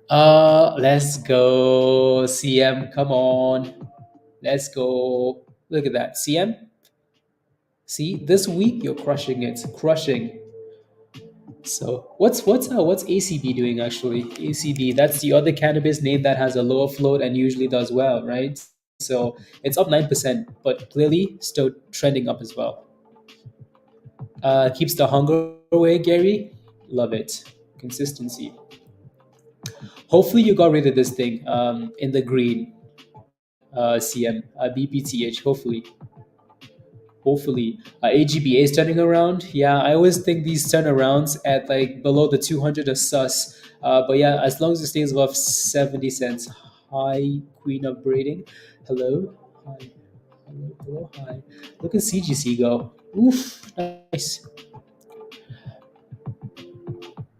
Let's go CM. Come on, let's go. Look at that CM. See, this week you're crushing it, crushing. So what's ACB doing actually? ACB, that's the other cannabis name that has a lower float and usually does well, right? So it's up 9%, but clearly still trending up as well. Keeps the hunger away, Gary. Love it. Consistency. Hopefully you got rid of this thing in the green, CM, BPTH. Hopefully AGBA is turning around. Yeah, I always think these turnarounds at like below the 200 are sus. But yeah, as long as it stays above 70 cents. Hi, Queen of Braiding. Hello. Hi. Hello. Hi. Look at CGC go. Oof. Nice.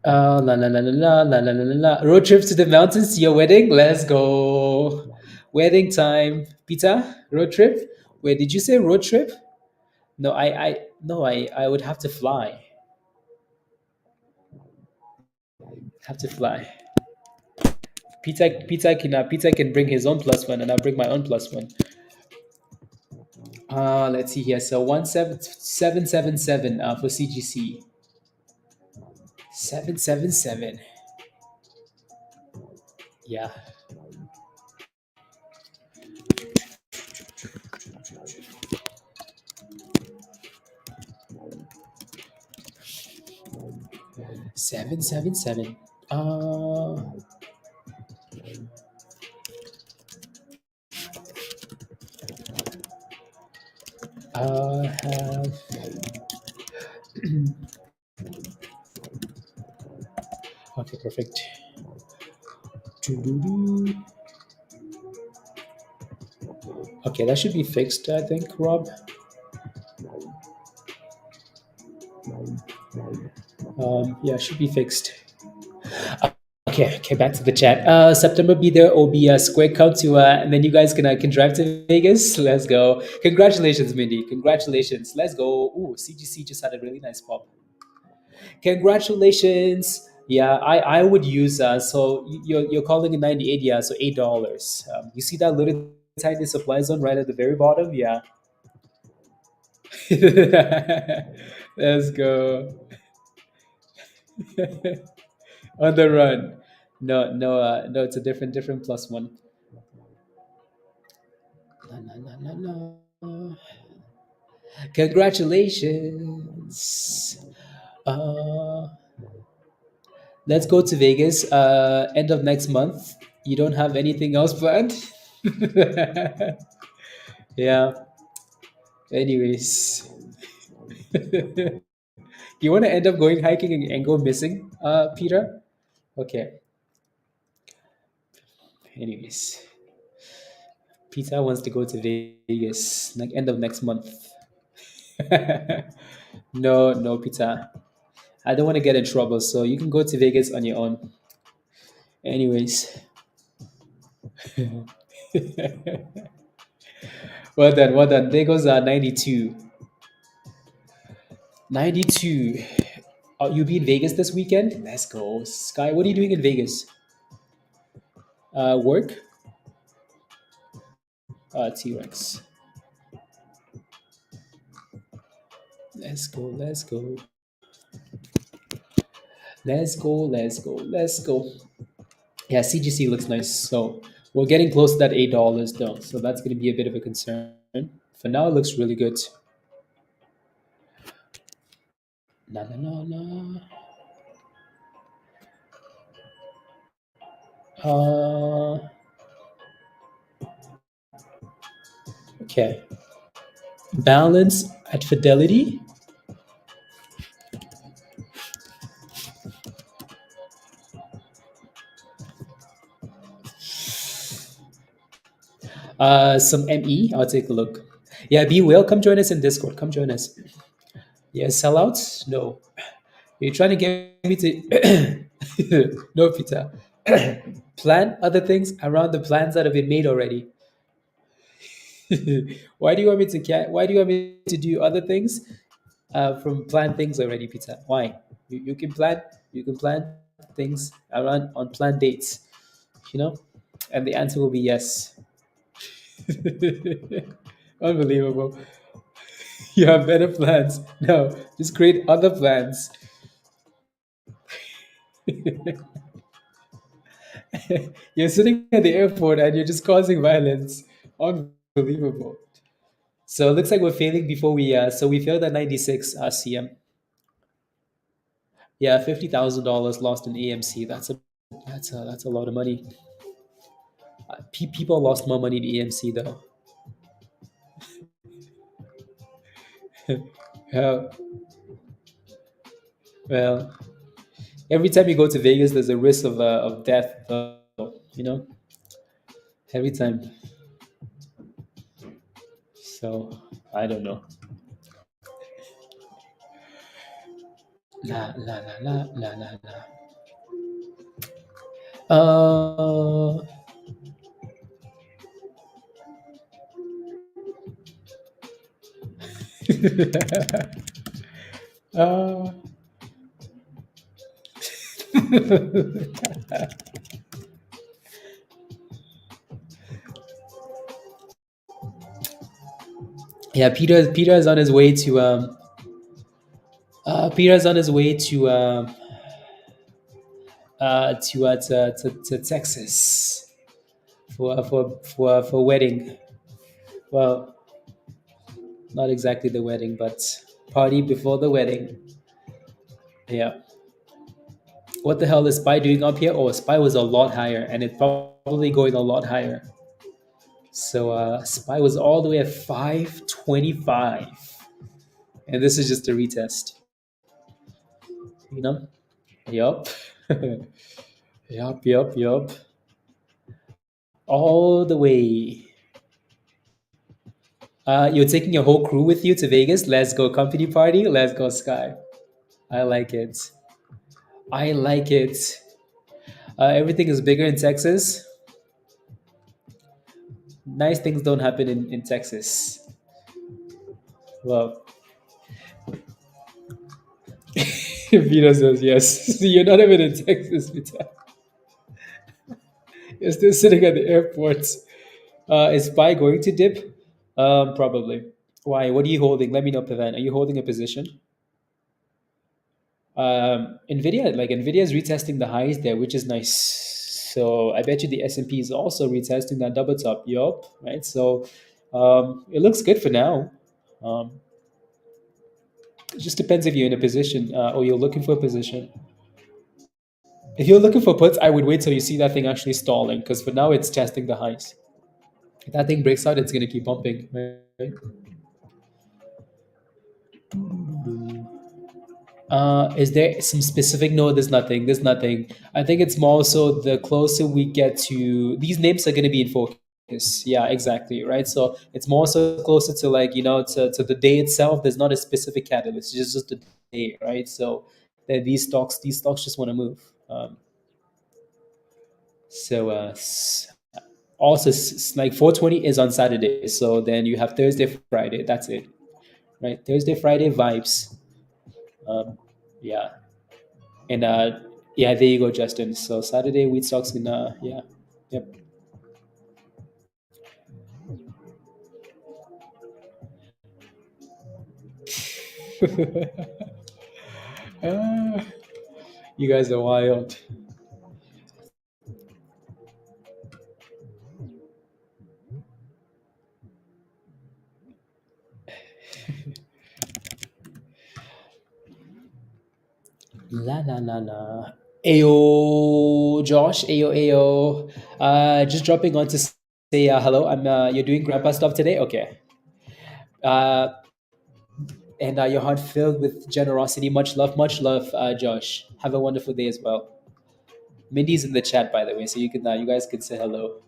La la la la la la la la la. Road trip to the mountains to your wedding. Let's go. Wedding time. Peter, road trip. Wait, did you say road trip? No, no, I would have to fly. Have to fly. Peter can bring his own plus one, and I'll bring my own plus one. Let's see here. So 17777 for CGC. 777. Yeah. Seven seven seven. Have okay, perfect. Doo-doo-doo. Okay, that should be fixed, I think, Rob. Yeah, should be fixed. Okay, back to the chat. September be there, OB square count to, and then you guys can drive to Vegas. Let's go. Congratulations, Mindy. Congratulations. Let's go. Ooh, CGC just had a really nice pop. Congratulations. Yeah, I would use so you're calling it 98, yeah, so $8. You see that little tiny supply zone right at the very bottom? Yeah. Let's go. On the run. No, it's a different plus one. No, no, no, no, no. Congratulations. Uh, let's go to Vegas. End of next month. You don't have anything else planned? Yeah. Anyways, you want to end up going hiking and go missing, Peter? Okay. Anyways, Peter wants to go to Vegas like end of next month. No, Peter. I don't want to get in trouble, so you can go to Vegas on your own. Anyways, well done, well done. There goes 92. 92. You be in Vegas this weekend? Let's go. Sky, what are you doing in Vegas? Work? TRX. Let's go, let's go. Let's go. Yeah, CGC looks nice. So we're getting close to that $8 though. So that's going to be a bit of a concern. For now, it looks really good. La la la la. Uh, okay. Balance at Fidelity. Some ME. I'll take a look. Yeah, be well. Come join us in Discord. Come join us. Yeah, sellouts? No. You're trying to get me to. No, Peter. Plan other things around the plans that have been made already. Why do you want me to Why do you want me to do other things from planned things already, Peter? Why? You can plan. You can plan things around on planned dates. You know, and the answer will be yes. Unbelievable. You have better plans. No, just create other plans. You're sitting at the airport and you're just causing violence. Unbelievable. So it looks like we're failing before we. So we failed at 96 CM. Yeah, $50,000 lost in AMC. That's a lot of money. People lost more money in AMC though. Uh, well, every time you go to Vegas, there's a risk of death. Though, you know, every time. So I don't know. La la la la la la la. Uh, uh, yeah, Peter is on his way to Peter's on his way to Texas for wedding. Well, not exactly the wedding, but party before the wedding. Yeah. What the hell is Spy doing up here? Oh, Spy was a lot higher, and it's probably going a lot higher. So Spy was all the way at 525, and this is just a retest. You know? Yup. Yup. All the way. You're taking your whole crew with you to Vegas. Let's go company party. Let's go Sky. I like it. I like it. Everything is bigger in Texas. Nice things don't happen in Texas. Well, Vito says yes. You're not even in Texas, Vito. You're still sitting at the airport. Is Spy going to dip? Probably. Why? What are you holding? Let me know, Pavan. Are you holding a position? NVIDIA is retesting the highs there, which is nice. So I bet you the S&P is also retesting that double top. Yup, right? So it looks good for now. Um, it just depends if you're in a position or you're looking for a position. If you're looking for puts, I would wait till you see that thing actually stalling because for now it's testing the highs. If that thing breaks out, it's going to keep bumping. Right? Is there some specific? No, there's nothing. There's nothing. I think it's more so the closer we get to these names are going to be in focus. Yeah, exactly. Right. So it's more so closer to like to the day itself. There's not a specific catalyst. It's just the day. Right. So that these stocks just want to move. So also like 420 is on Saturday. So then you have Thursday, Friday. That's it. Right. Thursday, Friday vibes. Um, yeah. And yeah, there you go, Justin. So Saturday wheat stocks in yeah, yep. Ah, you guys are wild. La la la la. Ayo, Josh. Ayo, ayo. Just dropping on to say hello. You're doing grandpa stuff today. Okay. Uh, and your heart filled with generosity. Much love, Josh. Have a wonderful day as well. Mindy's in the chat, by the way, so you guys can say hello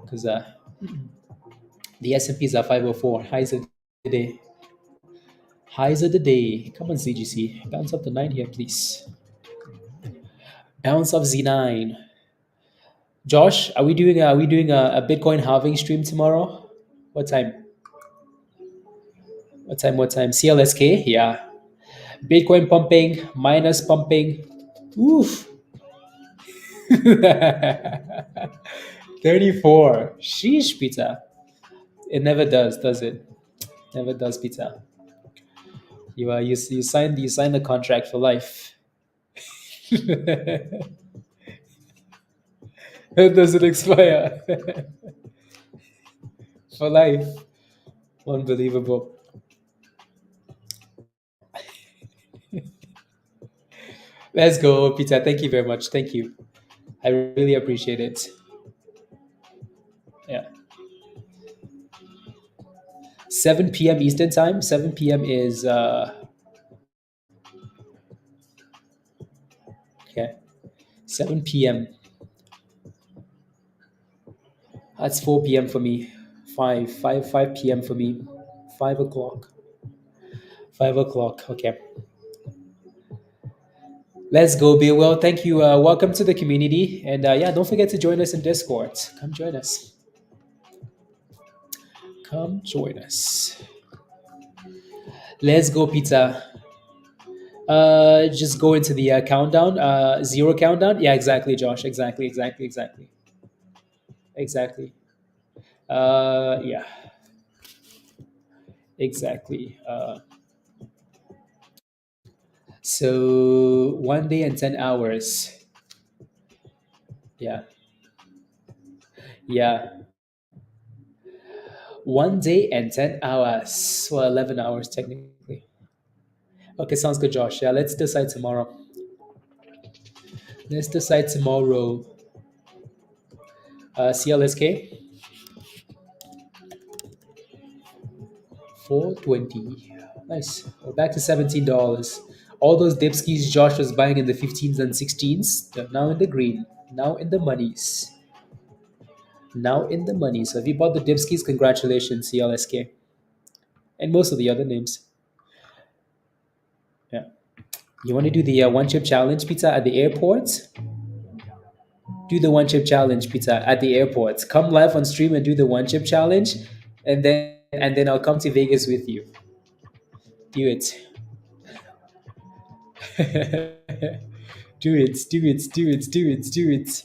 because the S&Ps are 504. Highs of the day. Highs of the day. Come on, CGC. Bounce up the 9 here, please. Bounce off Z9. Josh, are we doing a Bitcoin halving stream tomorrow? What time? What time? What time? CLSK? Yeah. Bitcoin pumping, minus pumping. Oof. 34. Sheesh, pizza. It never does it? Never does, pizza. You signed the contract for life. It doesn't expire. For life. Unbelievable. Let's go, pizza. Thank you very much. Thank you. I really appreciate it. Yeah. 7 p.m. Eastern time. 7 p.m. is okay. 7 p.m. That's 4 p.m. for me. 5 p.m. for me. 5 o'clock. 5 o'clock. Okay. Let's go, Be well. Thank you. Welcome to the community. And yeah, don't forget to join us in Discord. Come join us. Come join us. Let's go, pizza. Just go into the countdown. Zero countdown. Yeah, exactly, Josh. Exactly. Yeah, exactly. So 1 day and 10 hours. Yeah, yeah. 1 day and 10 hours. Well, 11 hours technically. Okay, sounds good, Josh. Yeah, let's decide tomorrow. Let's decide tomorrow. CLSK 420. Nice. We're back to $17. All those dipskis Josh was buying in the 15s and 16s, they're now in the green. Now in the monies. Now in the money. So if you bought the dipskis, congratulations, CLSK. And most of the other names. Yeah. You want to do the one chip challenge pizza at the airport? Do the one chip challenge pizza at the airport. Come live on stream and do the one chip challenge, and then I'll come to Vegas with you. Do it. Do it. Do it. Do it. Do it. Do it.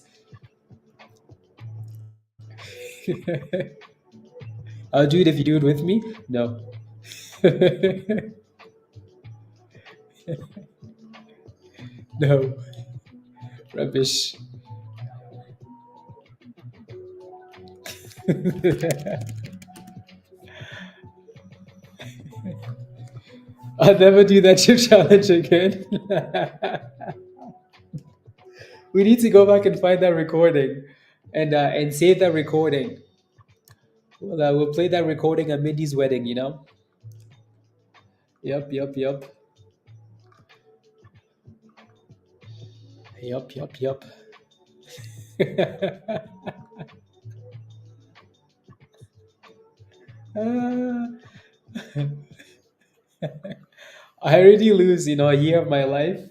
I'll do it if you do it with me. No. No. Rubbish. I'll never do that chip challenge again. We need to go back and find that recording, and save that recording. We'll play that recording at Mindy's wedding. Yup, yup, yup, yup, yup, yup. Uh, I already lose, a year of my life,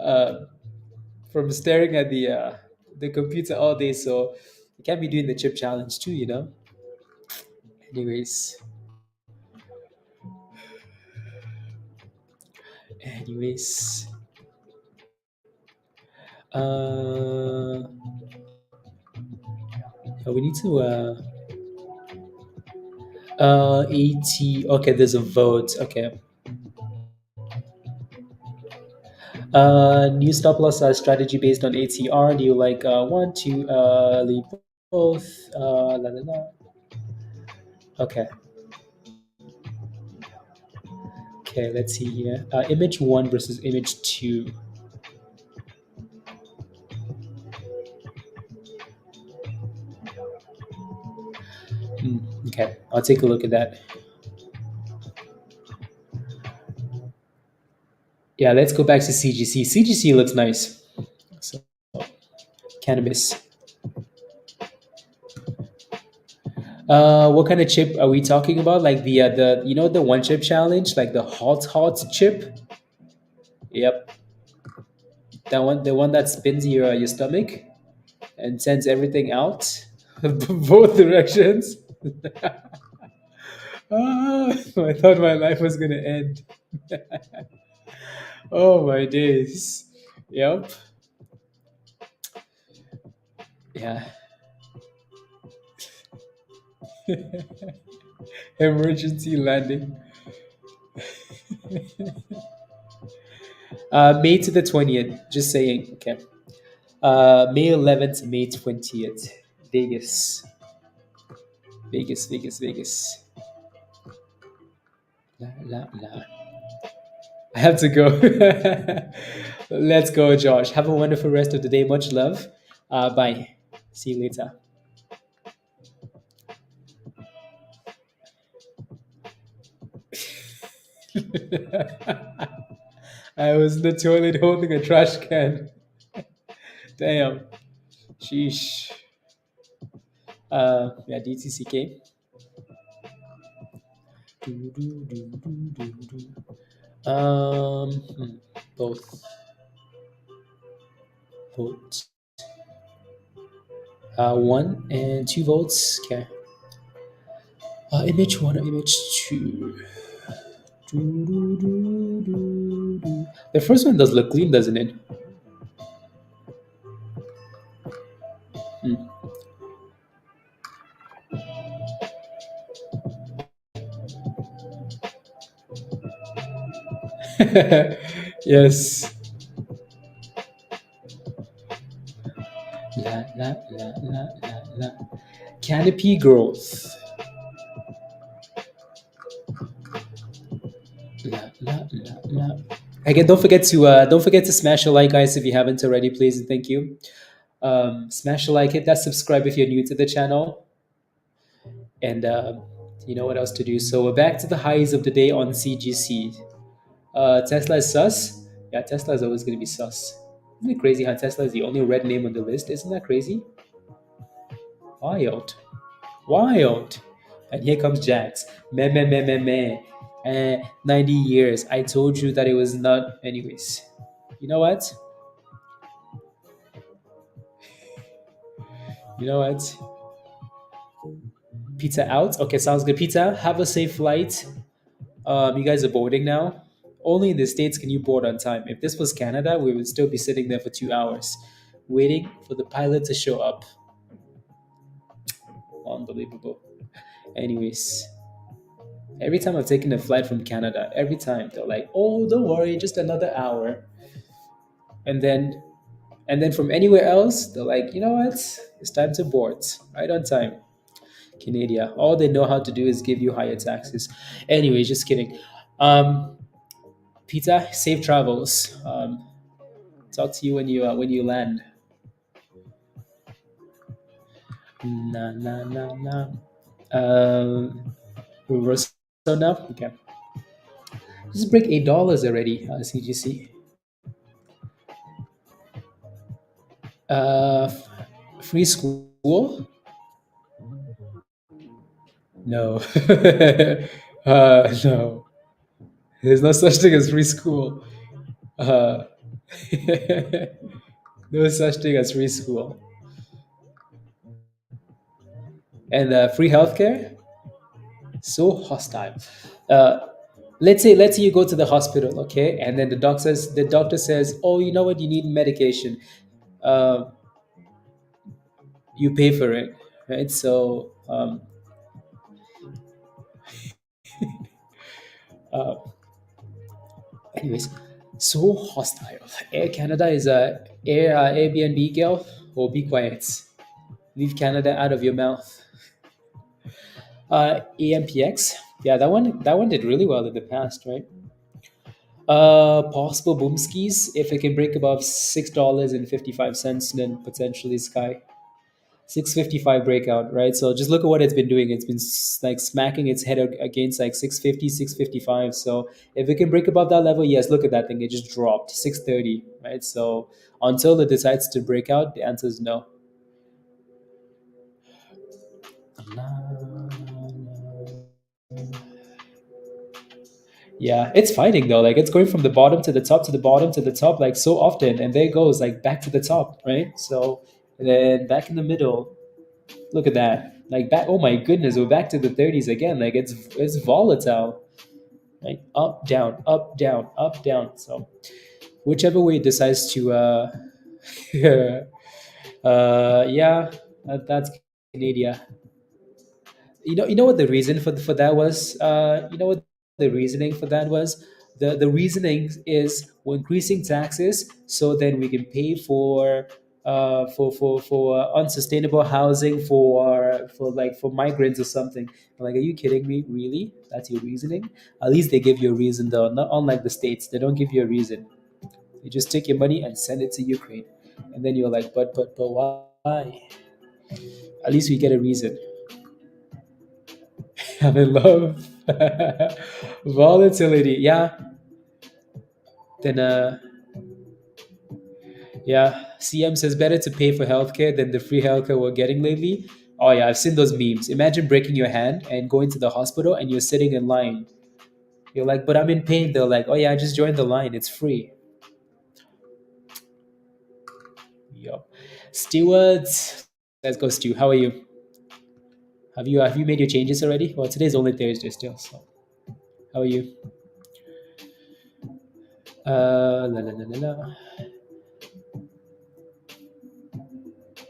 uh, from staring at the computer all day. So you can't be doing the chip challenge too. Anyways, anyways, uh, we need to 80. Okay, there's a vote. Okay. New stop loss strategy based on ATR. Do you like one, two, leave both? La, la, la. Okay. Okay, let's see here. Image one versus image two. Okay, I'll take a look at that. Yeah, let's go back to CGC. CGC looks nice. So, cannabis. What kind of chip are we talking about? Like the the one chip challenge, like the hot chip. Yep, that one, the one that spins your stomach and sends everything out, both directions. Ah, I thought my life was gonna end. Oh my days. Yep. Yeah. Emergency landing. May to the 20th. Just saying. Okay. May 11th to May 20th. Vegas. Vegas, Vegas, Vegas. La, la, la. I have to go. Let's go, Josh. Have a wonderful rest of the day. Much love. Bye. See you later. I was in the toilet holding a trash can. Damn. Sheesh. Yeah, DTCK. Do, do, do, do, do, do. Both votes. 1 and 2 votes. Okay. Image one or image two. Do, do, do, do, do. The first one does look clean, doesn't it? Hmm. Yes. La, la, la, la, la, la. Canopy growth. La, la, la, la. Again, don't forget to smash a like, guys, if you haven't already, please and thank you. Smash a like, hit that subscribe if you're new to the channel, and you know what else to do. So we're back to the highs of the day on CGC. Tesla is sus. Yeah, Tesla is always going to be sus. Isn't it crazy how Tesla is the only red name on the list? Isn't that crazy? Wild. Wild. And here comes Jax. Meh, meh, meh, meh, meh. 90 years. I told you that it was not. Anyways, you know what? You know what? Pizza out. Okay, sounds good. Pizza, have a safe flight. You guys are boarding now. Only in the States can you board on time. If this was Canada, we would still be sitting there for 2 hours waiting for the pilot to show up. Unbelievable. Anyways, every time I've taken a flight from Canada, every time they're like, "Oh, don't worry, just another hour." And then from anywhere else, they're like, "You know what? It's time to board." Right on time. Canada. All they know how to do is give you higher taxes. Anyways, just kidding. Um, Peter, safe travels. Talk to you when you land. Na na na na. Reverse now. Okay. Just break $8 already. CGC. Uh, Free school? No. No. There's no such thing as free school. Uh, no such thing as free school. And free healthcare? So hostile. Uh, let's say you go to the hospital, okay, and then the doctor says, oh, you know what, you need medication. Uh, you pay for it, right? So uh, anyways, so hostile. Air Canada is a Airbnb girl. Oh, be quiet. Leave Canada out of your mouth. AMPX. Yeah, that one did really well in the past, right? Possible boom skis. If it can break above $6.55, then potentially sky. 655 breakout, right? So just look at what it's been doing. It's been like smacking its head against like 650, 655. So if it can break above that level, yes, look at that thing. It just dropped 630, right? So until it decides to break out, the answer is no. Yeah, it's fighting though. Like it's going from the bottom to the top to the bottom to the top, like so often, and there it goes, like back to the top, right? So and then back in the middle. Look at that. Like back. Oh my goodness, we're back to the 30s again. Like it's volatile. Right, up, down, up, down, up, down. So whichever way it decides to, yeah, that's Canada. You know what the reason for that was. You know what the reasoning for that was. The reasoning is we're increasing taxes so then we can pay for unsustainable housing for migrants or something. I'm like, are you kidding me? Really? That's your reasoning? At least they give you a reason though. Not unlike the states, they don't give you a reason. They just take your money and send it to Ukraine, and then you're like, but why? At least we get a reason. I'm in love. Volatility. Yeah. Then yeah. CM says better to pay for healthcare than the free healthcare we're getting lately. Oh yeah, I've seen those memes. Imagine breaking your hand and going to the hospital and you're sitting in line. You're like, but I'm in pain. They're like, oh yeah, just join the line. It's free. Yup. Stewards. Let's go, Stu. How are you? Have you made your changes already? Well, today's only Thursday still. So how are you? La la la la la.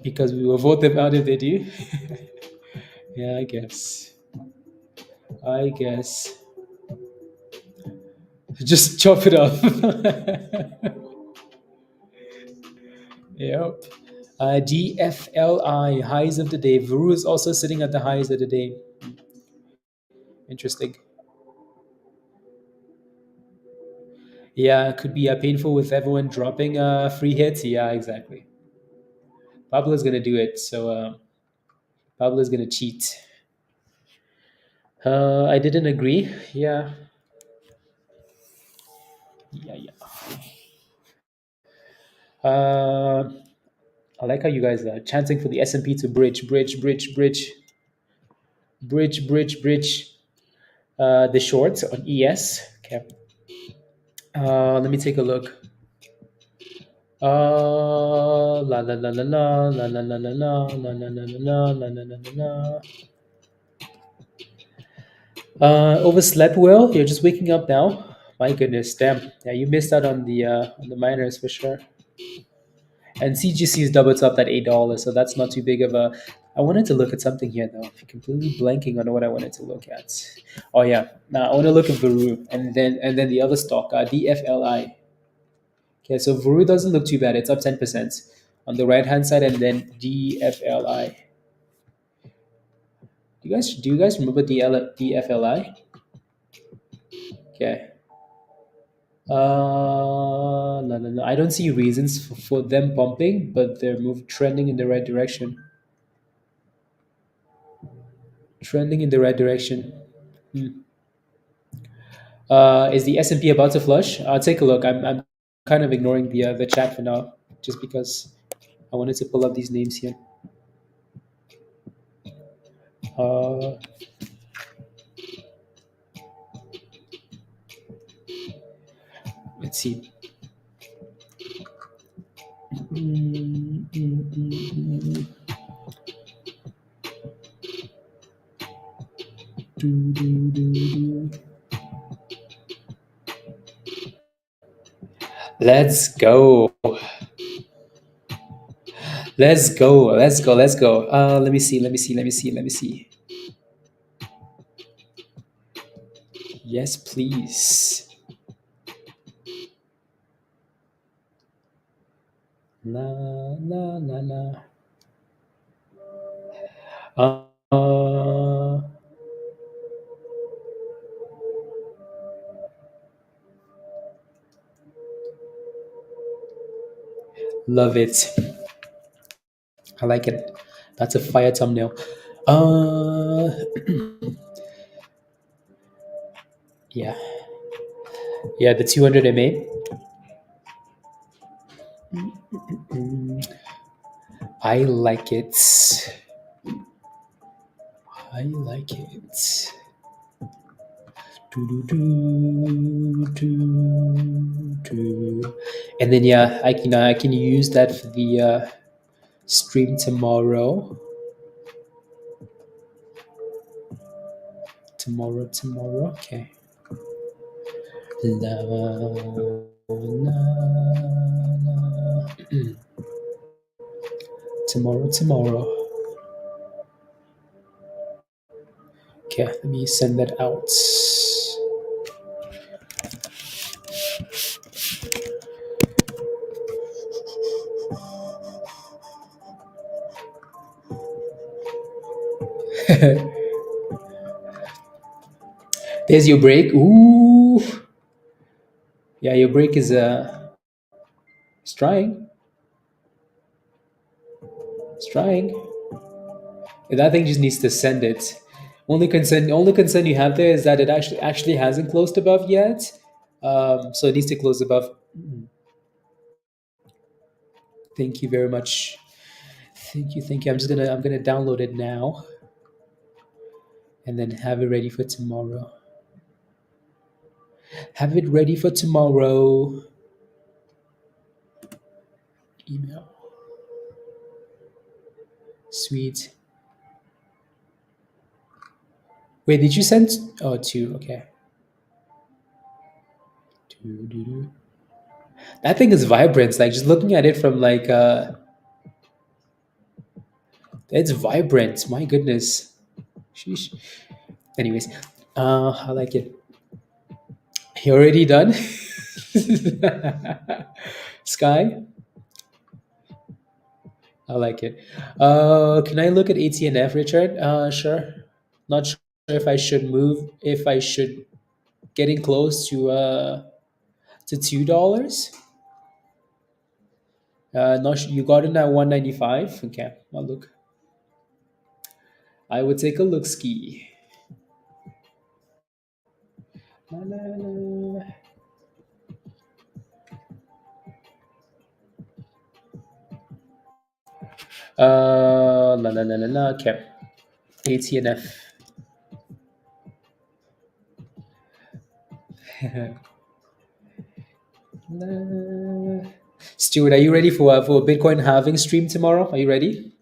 Because we will vote them out if they do. Yeah, I guess. I guess. Just chop it off. Yep. DFLI, highs of the day. Vuru is also sitting at the highs of the day. Interesting. Yeah, it could be painful with everyone dropping free hits. Yeah, exactly. Pablo's going to do it. So Pablo's going to cheat. I didn't agree. Yeah. Yeah, yeah. I like how you guys are chanting for the S&P to bridge, bridge, bridge, bridge, bridge, bridge, bridge. The shorts on ES. Okay. Let me take a look. La la la la la la la la la la la la la la la la la la. Overslept well. You're just waking up now. My goodness, damn. Yeah, you missed out on the miners for sure. And CGC is double topped at $8, so that's not too big of a. I wanted to look at something here though. I'm completely blanking on what I wanted to look at. Oh yeah, now I want to look at Veru and then the other stock, DFLI. Okay, so Veru doesn't look too bad. It's up 10% on the right hand side, and then DFLI. Do you guys remember DFLI? Okay. No, no, no. I don't see reasons for them pumping, but they're trending in the right direction. Trending in the right direction. Hmm. Is the S&P about to flush? I'll take a look. I'm kind of ignoring the chat for now, just because I wanted to pull up these names here. Uh, let's see. Mm, mm, mm, mm. Do, do, do, do. Let's go. Let's go. Let's go. Let's go. Let me see. Let me see. Let me see. Let me see. Yes, please. La la la la. Uh, love it. I like it. That's a fire thumbnail. Uh, yeah, yeah, the 200 MA. I like it. I like it. Do. And then yeah, I can use that for the stream tomorrow. Tomorrow. Okay. La, la, la. Tomorrow. Okay, let me send that out. There's your break. Ooh. Yeah, your break is it's trying. It's trying. That thing just needs to send it. Only concern you have there is that it actually hasn't closed above yet. So it needs to close above. Thank you very much. Thank you. I'm gonna download it now and then have it ready for tomorrow. Have it ready for tomorrow. Email. Sweet. Wait, did you send? Oh, two. Okay. Doo. That thing is vibrant. Like just looking at it from like it's vibrant. My goodness. Sheesh. Anyways, I like it. You already done? Sky, I like it. Can I look at ATNF, Richard? Sure. Not sure if I should move. If I should getting close to $2. Not you got it at 195. Okay, I'll look. I would take a look ski. La, la, la. La la la la la. Okay. ATNF. Stuart, are you ready for a Bitcoin halving stream tomorrow? Are you ready?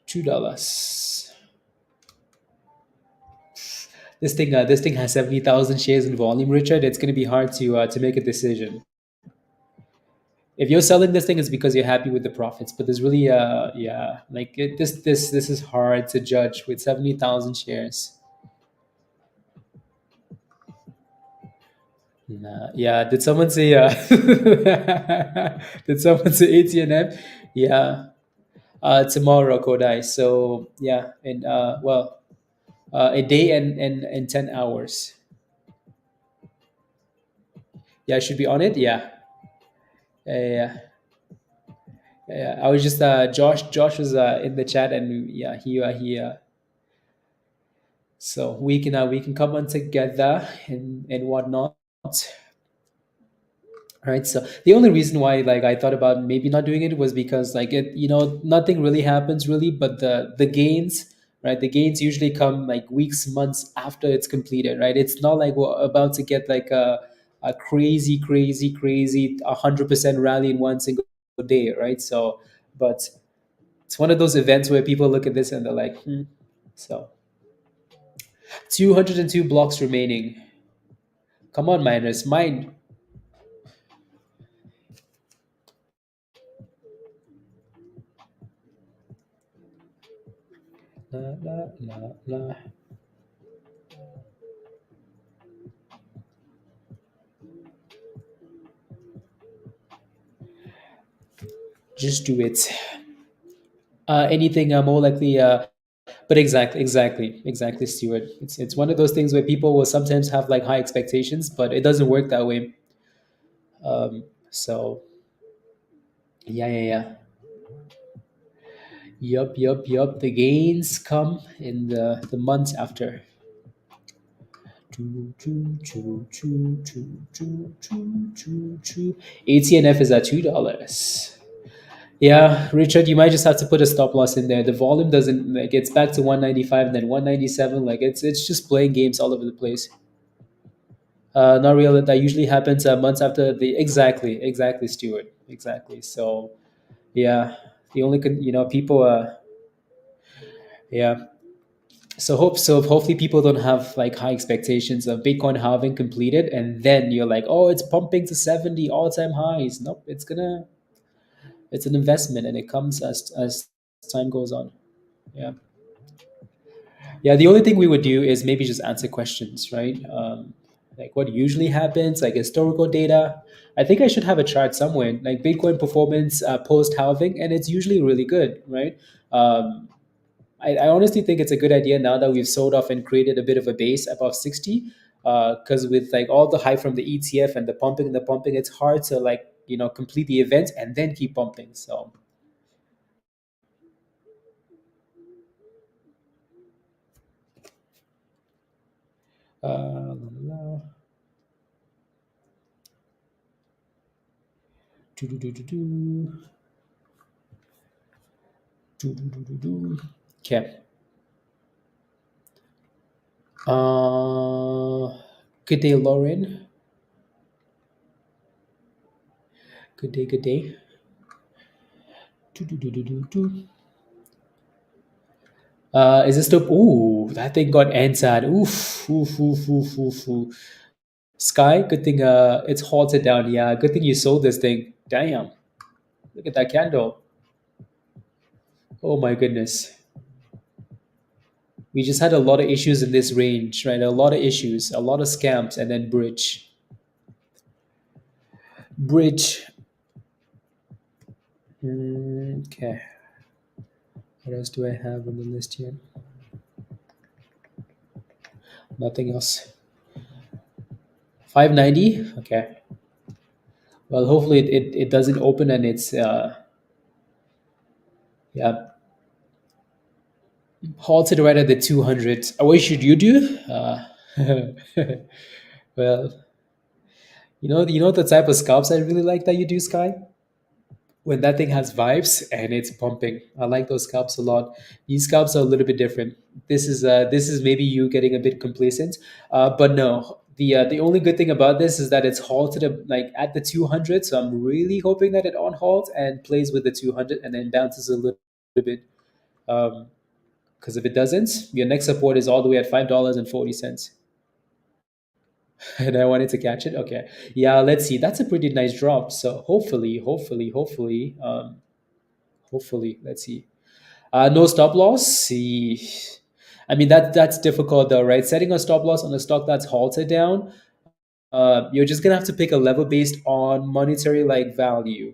$2. This thing has 70,000 shares in volume, Richard. It's going to be hard to make a decision. If you're selling this thing, it's because you're happy with the profits. But there's really yeah, like this is hard to judge with 70,000 shares. Nah, yeah. Did someone say did someone say ATNF? Yeah. Tomorrow, Kodai. So yeah, and well, a day and 10 hours. Yeah, I should be on it. Yeah, yeah, yeah. I was just Josh was in the chat, and yeah, he. So we can come on together and whatnot. Right. So the only reason why like I thought about maybe not doing it was because like nothing really happens really, but the gains, right? The gains usually come like weeks, months after it's completed, right? It's not like we're about to get like a crazy 100% rally in one single day, right? So, but it's one of those events where people look at this and they're like, hmm. So 202 blocks remaining. Come on, miners, mine. La, la, la, la. Just do it. Anything more likely. But exactly, Stuart. It's one of those things where people will sometimes have like high expectations, but it doesn't work that way. So yeah. Yup. The gains come in the months after. Choo, choo, choo, choo, choo, choo, choo, choo, choo. ATNF is at $2. Yeah, Richard, you might just have to put a stop loss in there. The volume doesn't like it's back to 195 and then 197. Like it's just playing games all over the place. Not real. That usually happens months after the exactly, Stuart. Exactly. So yeah, the only people. Yeah. So hopefully people don't have like high expectations of Bitcoin halving completed, and then you're like, oh, it's pumping to 70 all time highs. Nope, it's an investment, and it comes as time goes on. Yeah. Yeah, the only thing we would do is maybe just answer questions, right? Like what usually happens, like historical data. I think I should have a chart somewhere, like Bitcoin performance post halving, and it's usually really good, right? Um, I honestly think it's a good idea now that we've sold off and created a bit of a base above 60. Because with like all the hype from the ETF and the pumping, it's hard to like complete the event and then keep pumping. So la, la, la. Do, do, do, do, do. Do, do, do, do, do. Okay. Good day, Lauren. Good day, good day. Do, do, do, do, do, do. Is this the ooh, that thing got answered. Oof. Sky, good thing it's halted down. Yeah, good thing you sold this thing. Damn. Look at that candle. Oh my goodness. We just had a lot of issues in this range, right? A lot of issues, a lot of scams, and then bridge. Bridge. Okay. What else do I have on the list here? Nothing else. 590. Okay. Well, hopefully it doesn't open and it's yeah, halted right at the 200. What should you do? Well, you know the type of scalps I really like that you do, Sky? When that thing has vibes and it's pumping. I like those scalps a lot. These scalps are a little bit different. This is maybe you getting a bit complacent, but no. The only good thing about this is that it's halted like at the 200. So I'm really hoping that it on halt and plays with the 200 and then bounces a little bit. Because if it doesn't, your next support is all the way at $5.40. And I wanted to catch it. Okay, yeah. Let's see. That's a pretty nice drop. So hopefully, let's see. No stop loss. See, I mean that's difficult though, right? Setting a stop loss on a stock that's halted down, you're just gonna have to pick a level based on monetary like value.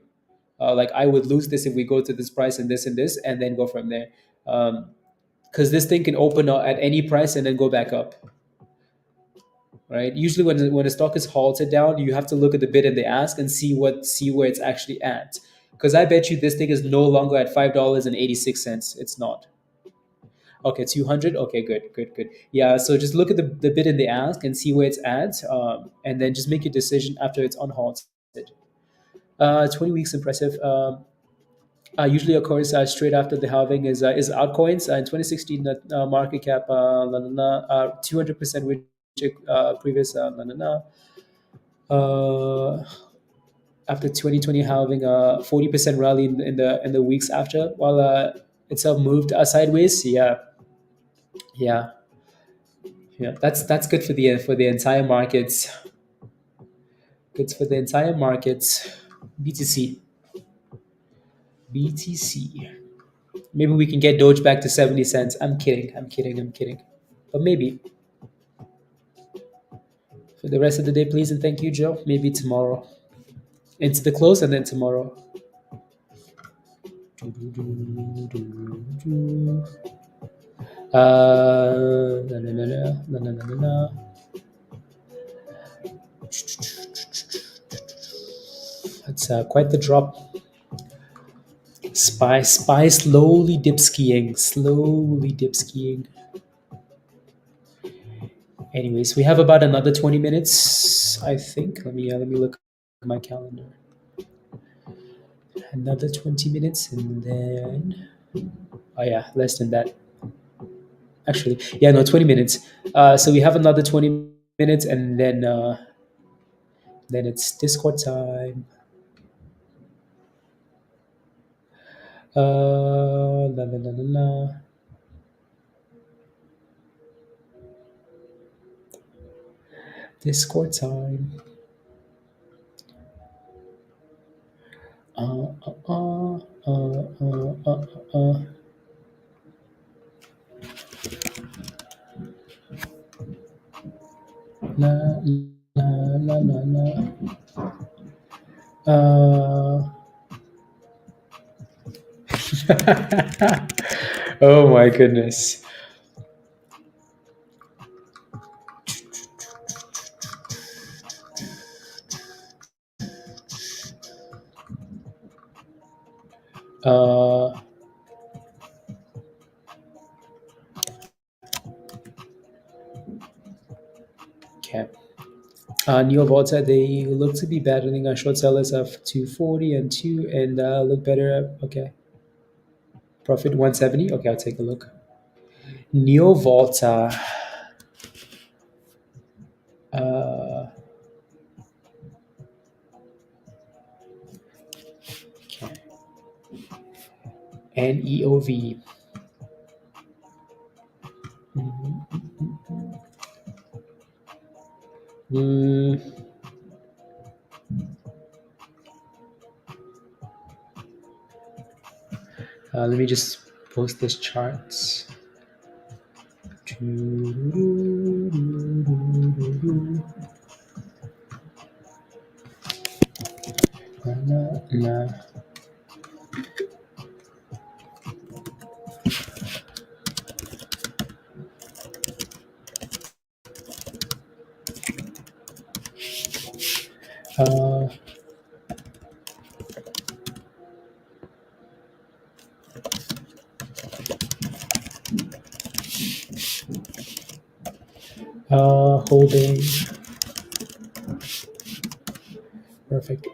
Like I would lose this if we go to this price and this, and then go from there. Because this thing can open up at any price and then go back up, right? Usually, when a stock is halted down, you have to look at the bid and the ask and see where it's actually at. Because I bet you this thing is no longer at $5.86. It's not. Okay, 200. Okay, good. Yeah, so just look at the bid and the ask and see where it's at, and then just make your decision after it's unhalted. 20 weeks impressive. Usually occurs straight after the halving is altcoins. In 2016, market cap 200% which previous uh, after 2020 halving 40% rally in the weeks after, while itself moved sideways. Yeah, yeah. That's good for the entire markets. Good for the entire markets. BTC, BTC. Maybe we can get Doge back to 70 cents. I'm kidding. But maybe. For the rest of the day, please and thank you, Joe. Maybe tomorrow. Into the close and then tomorrow. Na, na, na, na, na, na, na, na. It's quite the drop. Spy slowly dip skiing. Slowly dip skiing. Anyways, we have about another 20 minutes, I think. Let me look at my calendar. Another 20 minutes and then oh yeah, less than that. Actually, yeah, no, 20 minutes. So we have another 20 minutes and then it's Discord time. La la la la la. Discord time. Uh, uh, uh, uh, uh. La la la la la. Oh my goodness. Uh, okay. Neo Volta, they look to be battling short sellers of 240 and 2 and look better. Okay. Profit 170. Okay, I'll take a look. Neo Volta. Uh, okay. NEOV. Mm, let me just post this charts. Uh, holding. Perfect.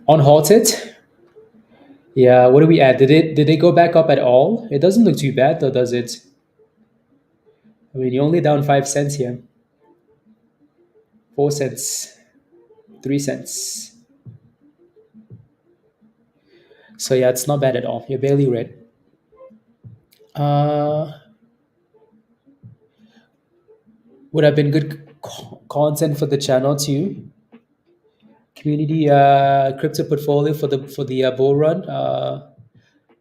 Unhalted. Yeah, what do we add? Did it go back up at all? It doesn't look too bad though, does it? I mean, you're only down 5 cents here. 4 cents. 3 cents. So yeah, it's not bad at all. You're barely red. Uh, would have been good content for the channel too. Community crypto portfolio for the bull run.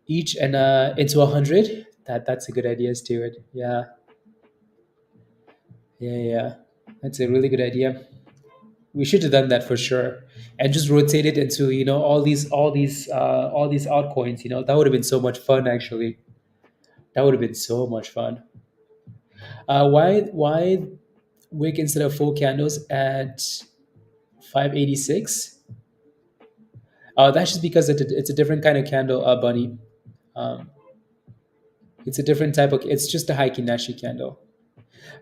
Each and into 100. That's a good idea, Stuart. Yeah, yeah, yeah. That's a really good idea. We should have done that for sure, and just rotate it into all these altcoins. That would have been so much fun. Actually, that would have been so much fun. Why wick instead of full candles at 586? That's just because it's a different kind of candle, Bunny. Um, it's a different type of. It's just a Heikki Nashi candle.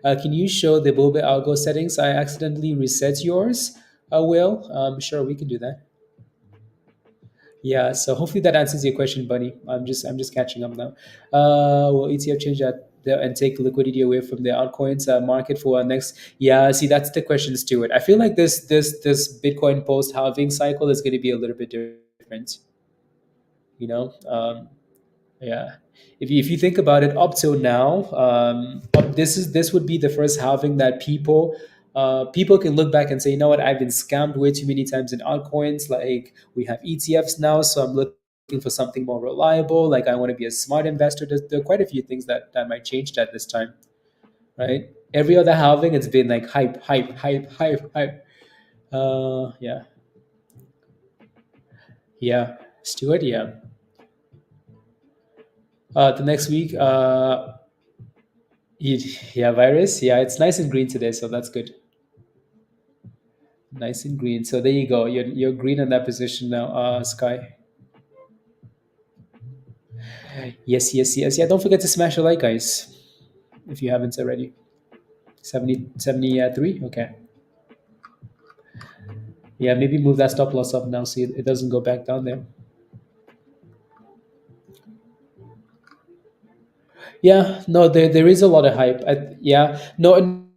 Can you show the Boba algo settings? I accidentally reset yours. Will, sure, we can do that. Yeah, so hopefully that answers your question, Bunny. I'm just catching up now. Will ETF change that and take liquidity away from the altcoins market for our next? Yeah, see, that's the question, Stuart. I feel like this Bitcoin post halving cycle is going to be a little bit different. You know, yeah. If you think about it, up till now, this would be the first halving that people can look back and say, you know what, I've been scammed way too many times in altcoins. Like we have ETFs now, so I'm looking for something more reliable. Like I want to be a smart investor. There are quite a few things that might change at this time, right? Every other halving, it's been like hype, hype, hype, hype, hype. Yeah, yeah, Stuart, yeah. The next week, yeah, virus. Yeah, it's nice and green today, so that's good. Nice and green. So there you go. You're green in that position now, Sky. Yes, yes, yes. Yeah, don't forget to smash a like, guys, if you haven't already. 73. Okay. Yeah, maybe move that stop loss up now so it doesn't go back down there. Yeah, no, there is a lot of hype. Yeah, no.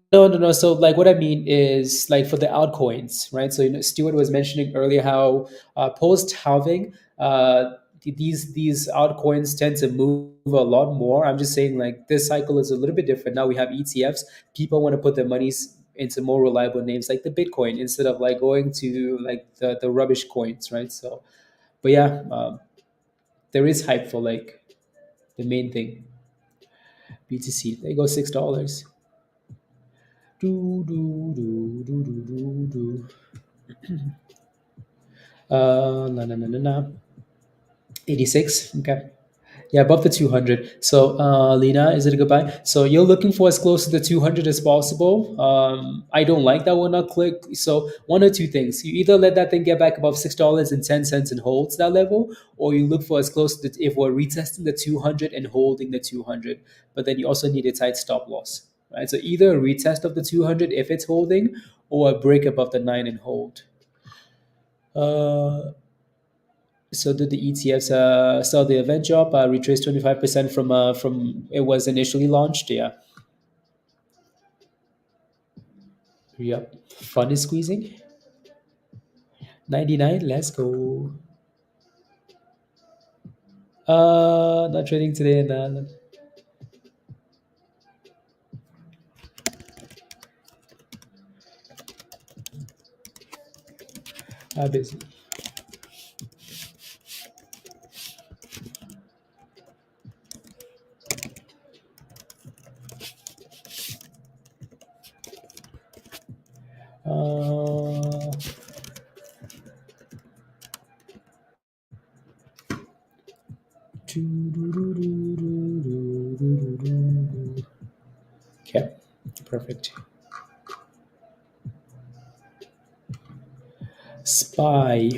So like, what I mean is like for the altcoins, right? So Stuart was mentioning earlier how post halving, these altcoins tend to move a lot more. I'm just saying like this cycle is a little bit different. Now we have ETFs. People want to put their monies into more reliable names like the Bitcoin instead of like going to like the rubbish coins, right? So, but yeah, there is hype for like the main thing. BTC. There you go, $6. Do do do do do do do. Na na na na na. 86. Okay. Yeah, above the 200. So, Lena, is it a goodbye? So you're looking for as close to the 200 as possible. I don't like that one. Not click. So one or two things: you either let that thing get back above $6.10 and holds that level, or you look for as close to if we're retesting the 200 and holding the 200. But then you also need a tight stop loss, right? So either a retest of the 200 if it's holding, or a break above the 9 and hold. Uh, so did the ETFs sell the event job? Retraced 25% from it was initially launched. Yeah. Yep. Fun is squeezing. 99. Let's go. Not trading today. And busy. Uh, okay. Perfect. Spy.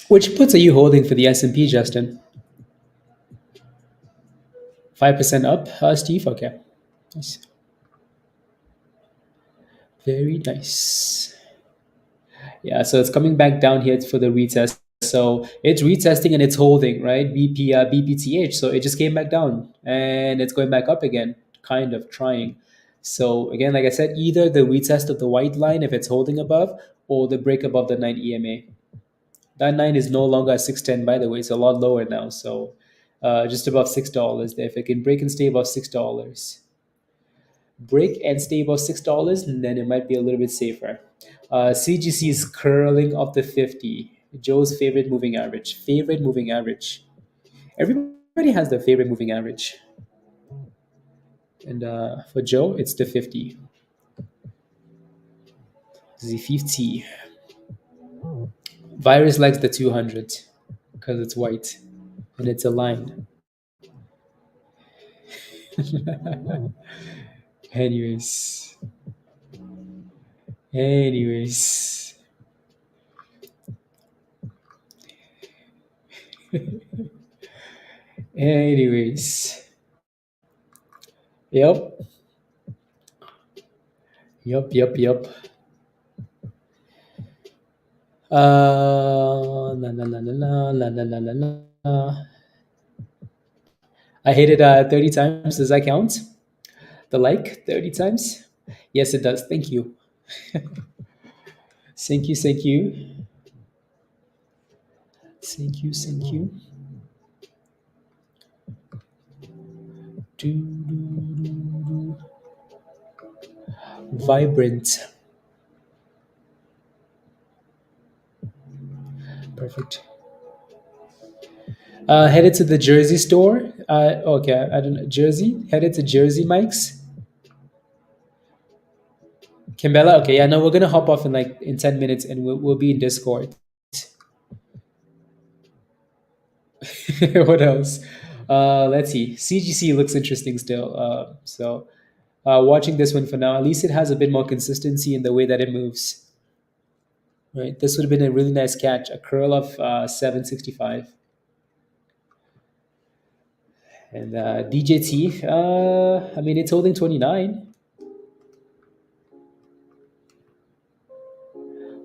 Which puts are you holding for the S&P, Justin? 5% up, Steve. Okay. Nice. Very nice. Yeah, so it's coming back down here for the retest. So it's retesting and it's holding, right? BPTH. So it just came back down and it's going back up again, kind of trying. So again, like I said, either the retest of the white line if it's holding above, or the break above the 9 EMA. That 9 is no longer at 610, by the way. It's a lot lower now. So just above $6 there. If it can break and stay above $6, break and stay above $6, and then it might be a little bit safer. CGC is curling up the 50. Joe's favorite moving average. Favorite moving average. Everybody has their favorite moving average. And for Joe, it's the 50. The 50. Virus likes the 200 because it's white and it's a line. Anyways. Anyways. Anyways. Yep. Yep. La la la la la la la la la la. I hit it 30 times. Does that count? The like 30 times? Yes, it does. Thank you. Thank you. Thank you. Thank you. Thank you. Do, do, do, do. Vibrant. Perfect. Headed to the Jersey store. Okay, I don't know. Jersey? Headed to Jersey, Mike's? Kimbella? Okay, yeah, no, we're going to hop off in 10 minutes and we'll be in Discord. What else? Let's see. CGC looks interesting still. So watching this one for now, at least it has a bit more consistency in the way that it moves. right? This would have been a really nice catch, a curl of 765. And DJT, I mean, it's holding 29,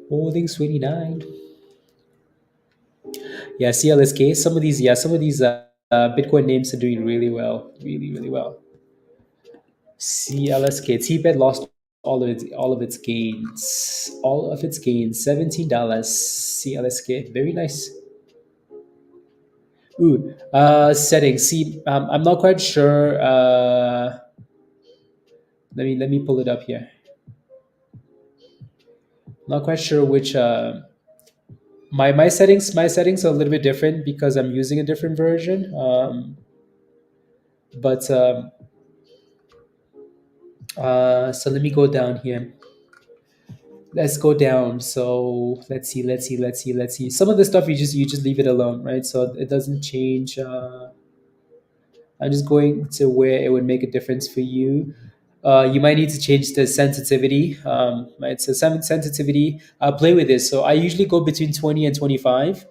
holding 29. Yeah, CLSK. Some of these Bitcoin names are doing really well, really, really well. CLSK. TPET lost all of its gains, all of its gains. $17. CLSK. Very nice. Ooh, settings. See, I'm not quite sure. Let me pull it up here. Not quite sure which. My settings are a little bit different because I'm using a different version. But so let me go down here. Let's go down. So let's see. Some of the stuff you just leave it alone, right? So it doesn't change. I'm just going to where it would make a difference for you. You might need to change the sensitivity. Right, so some sensitivity. Play with this. So I usually go between 20 and 25.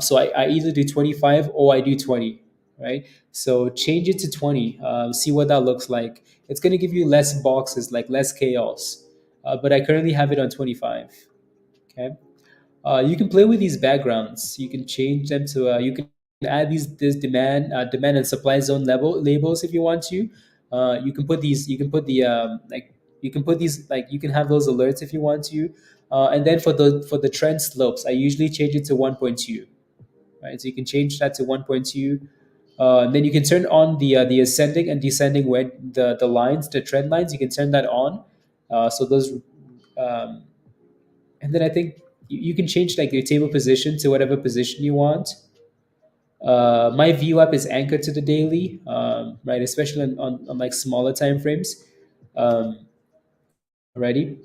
So I either do 25 or I do 20. Right. So change it to 20. See what that looks like. It's going to give you less boxes, like less chaos. But I currently have it on 25. Okay. You can play with these backgrounds. You can change them to. You can add these this demand and supply zone level labels if you want to. You can put these. You can put the like. You can put these like. You can have those alerts if you want to. And then for the trend slopes, I usually change it to 1.2. Right, so you can change that to 1.2. And then you can turn on the ascending and descending where the lines, the trend lines. You can turn that on. So those um, and then I think you can change like your table position to whatever position you want. My view app is anchored to the daily, right? Especially on like smaller time frames. Um, Ready?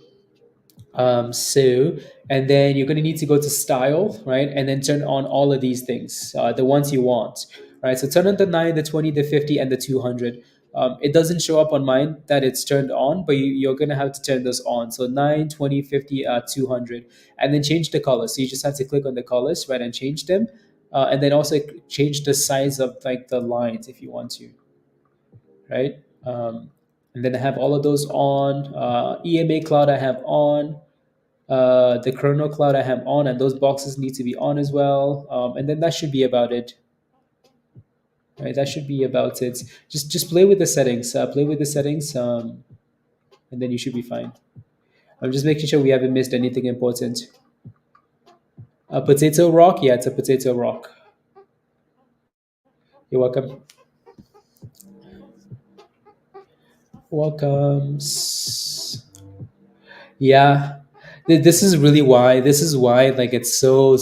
So, and then you're going to need to go to style, right? And then turn on all of these things, the ones you want, right? So turn on the 9, the 20, the 50, and the 200. It doesn't show up on mine that it's turned on, but you're going to have to turn those on. So 9, 20, 50, 200, and then change the colors. So you just have to click on the colors, right? And change them. And then also change the size of like the lines if you want to, right? And then I have all of those on. EMA cloud I have on. The Chrono Cloud I have on, and those boxes need to be on as well. And then that should be about it. Right, that should be about it. Just play with the settings. Play with the settings, and then you should be fine. I'm just making sure we haven't missed anything important. A potato rock, yeah, it's a potato rock. You're welcome. Welcome. Yeah, this is why like it's so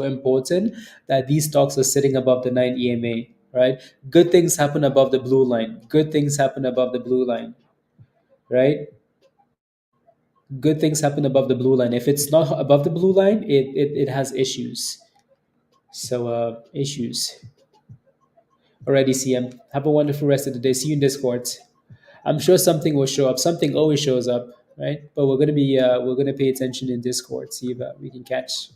important that these stocks are sitting above the 9 EMA, right? Good things happen above the blue line. Good things happen above the blue line, right? Good things happen above the blue line. If it's not above the blue line, it has issues. So issues. Alrighty, CM. Have a wonderful rest of the day. See you in Discord. I'm sure something will show up. Something always shows up, right? But we're gonna pay attention in Discord, see if we can catch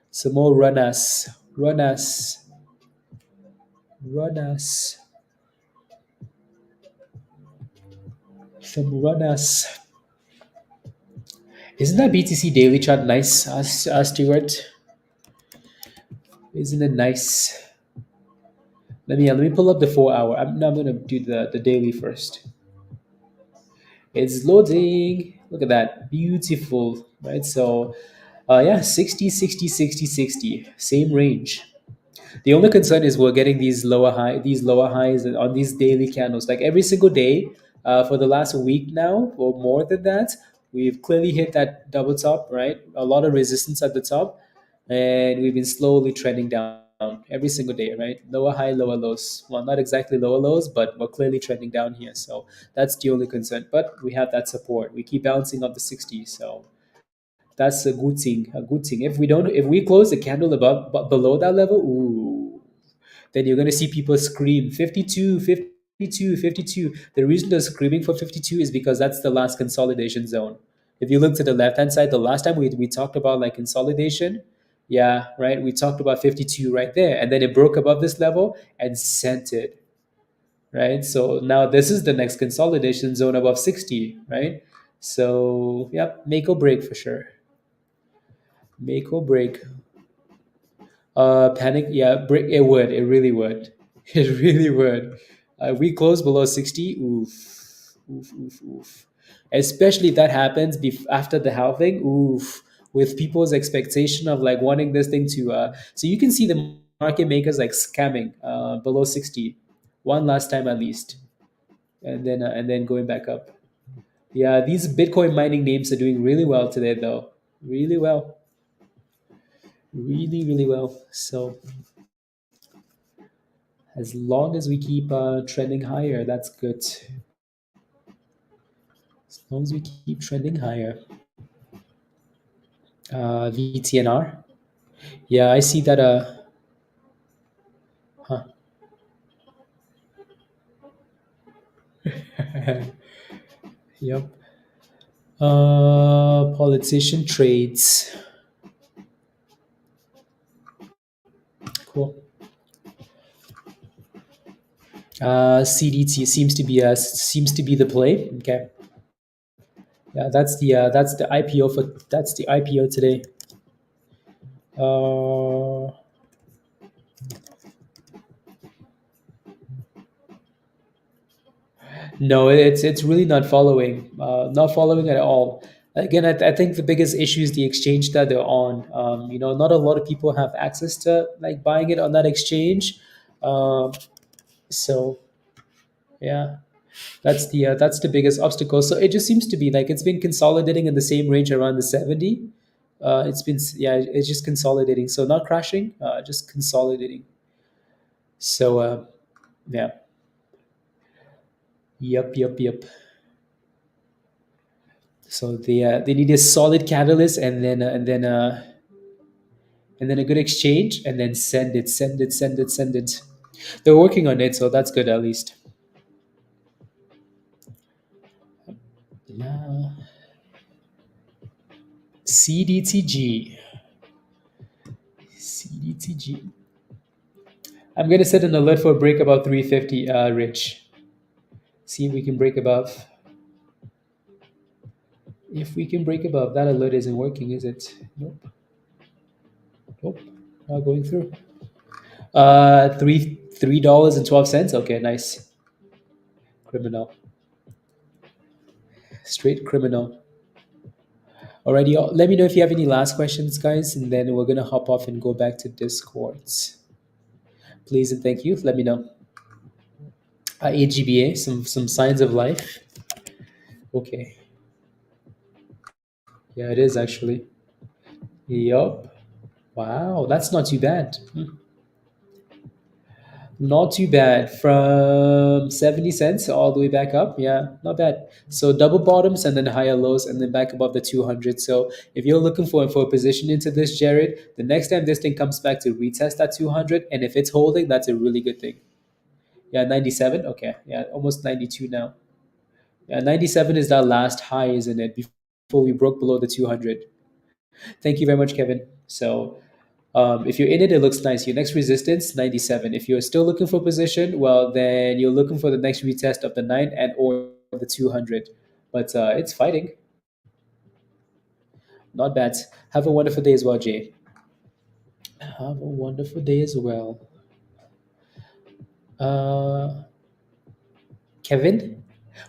some more runners, runners, runners, some runners. Isn't that BTC daily chart nice, Stuart? Isn't it nice? Let me pull up the 4 hour. I'm gonna do the daily first. It's loading. Look at that, beautiful, right? So, yeah, 60, 60, 60, 60, same range. The only concern is we're getting these lower highs on these daily candles. Like every single day for the last week now, or more than that, we've clearly hit that double top, right? A lot of resistance at the top, and we've been slowly trending down every single day, right? Lower high, lower lows. Well, not exactly lower lows, but we're clearly trending down here. So that's the only concern. But we have that support. We keep bouncing up the 60. So that's a good thing. A good thing. If we close the candle below that level, ooh, then you're going to see people scream 52, 52, 52. The reason they're screaming for 52 is because that's the last consolidation zone, If you look to the left hand side, the last time we talked about like consolidation, yeah, right. We talked about 52 right there, and then it broke above this level and sent it, right? So now this is the next consolidation zone above 60, right? So yeah, make or break for sure. Make or break. Panic, yeah, break. It would. It really would. It really would. We close below 60. Oof, oof, oof, oof. Especially if that happens after the halving. Oof. With people's expectation of like wanting this thing to. So you can see the market makers like scamming below 60, one last time at least, and then going back up. Yeah, these Bitcoin mining names are doing really well today, though. Really well, really, really well. So as long as we keep trending higher, that's good. As long as we keep trending higher. VTNR. Yeah, I see that. Huh. Yep. Politician trades. Cool. CDT seems to be the play. Okay. Yeah, that's the IPO for that's the IPO today. Uh, No, it's really not following at all. Again, I think the biggest issue is the exchange that they're on. Not a lot of people have access to like buying it on that exchange. Um, so yeah, that's the biggest obstacle. So it just seems to be like it's been consolidating in the same range around the 70. It's just consolidating. So not crashing, just consolidating. So yeah, yep. So they need a solid catalyst and then a good exchange and then send it. They're working on it, so that's good at least. Yeah. CDTG. CDTG. I'm gonna set an alert for a break above 350, Rich. See if we can break above. If we can break above, that alert isn't working, is it? Nope. Nope. Not going through. $3 and 12 cents. Okay, nice. Criminal. Straight criminal. Alrighty, let me know if you have any last questions, guys, and then we're gonna hop off and go back to Discords. Please and thank you. Let me know. AGBA, some signs of life. Okay, yeah, it is actually. Yup. Wow, that's not too bad. Not too bad. From 70 cents all the way back up. Yeah, not bad. So double bottoms and then higher lows and then back above the 200. So if you're looking for a position into this, Jared, the next time this thing comes back to retest that 200, and if it's holding, that's a really good thing. Yeah, 97. Okay. Yeah, almost 92 now. Yeah, 97 is that last high, isn't it? Before we broke below the 200. Thank you very much, Kevin. So if you're in it, it looks nice. Your next resistance, 97. If you're still looking for position, well, then you're looking for the next retest of the 9 and or the 200. But it's fighting. Not bad. Have a wonderful day as well, Jay. Have a wonderful day as well. Uh, Kevin,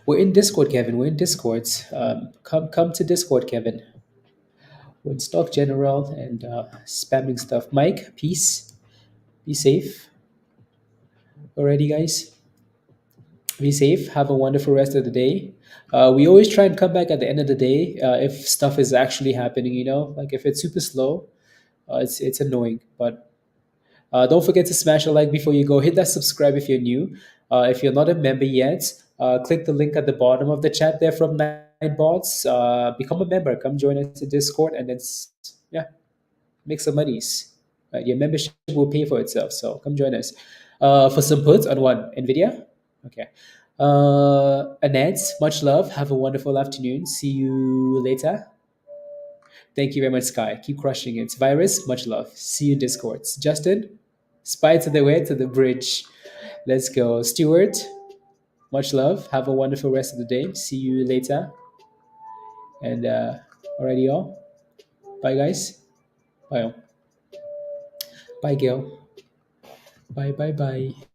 we're in Discord, Kevin. We're in Discord. Come to Discord, Kevin. We're in Stock General and spamming stuff. Mike, peace. Be safe. Alrighty, guys. Be safe. Have a wonderful rest of the day. We always try and come back at the end of the day if stuff is actually happening. Like if it's super slow, it's annoying. But don't forget to smash a like before you go. Hit that subscribe if you're new. If you're not a member yet, click the link at the bottom of the chat there from Nightbots. Become a member. Come join us in Discord, and then yeah, make some monies. Your membership will pay for itself. So come join us for some puts on what NVDA. Okay. Annette, much love. Have a wonderful afternoon. See you later. Thank you very much, Sky. Keep crushing it. Virus, much love. See you in Discords. Justin, spy to the way to the bridge. Let's go. Stuart, much love. Have a wonderful rest of the day. See you later. And alrighty, y'all. Bye, guys. Bye, all. Bye, Gail. Bye, bye, bye.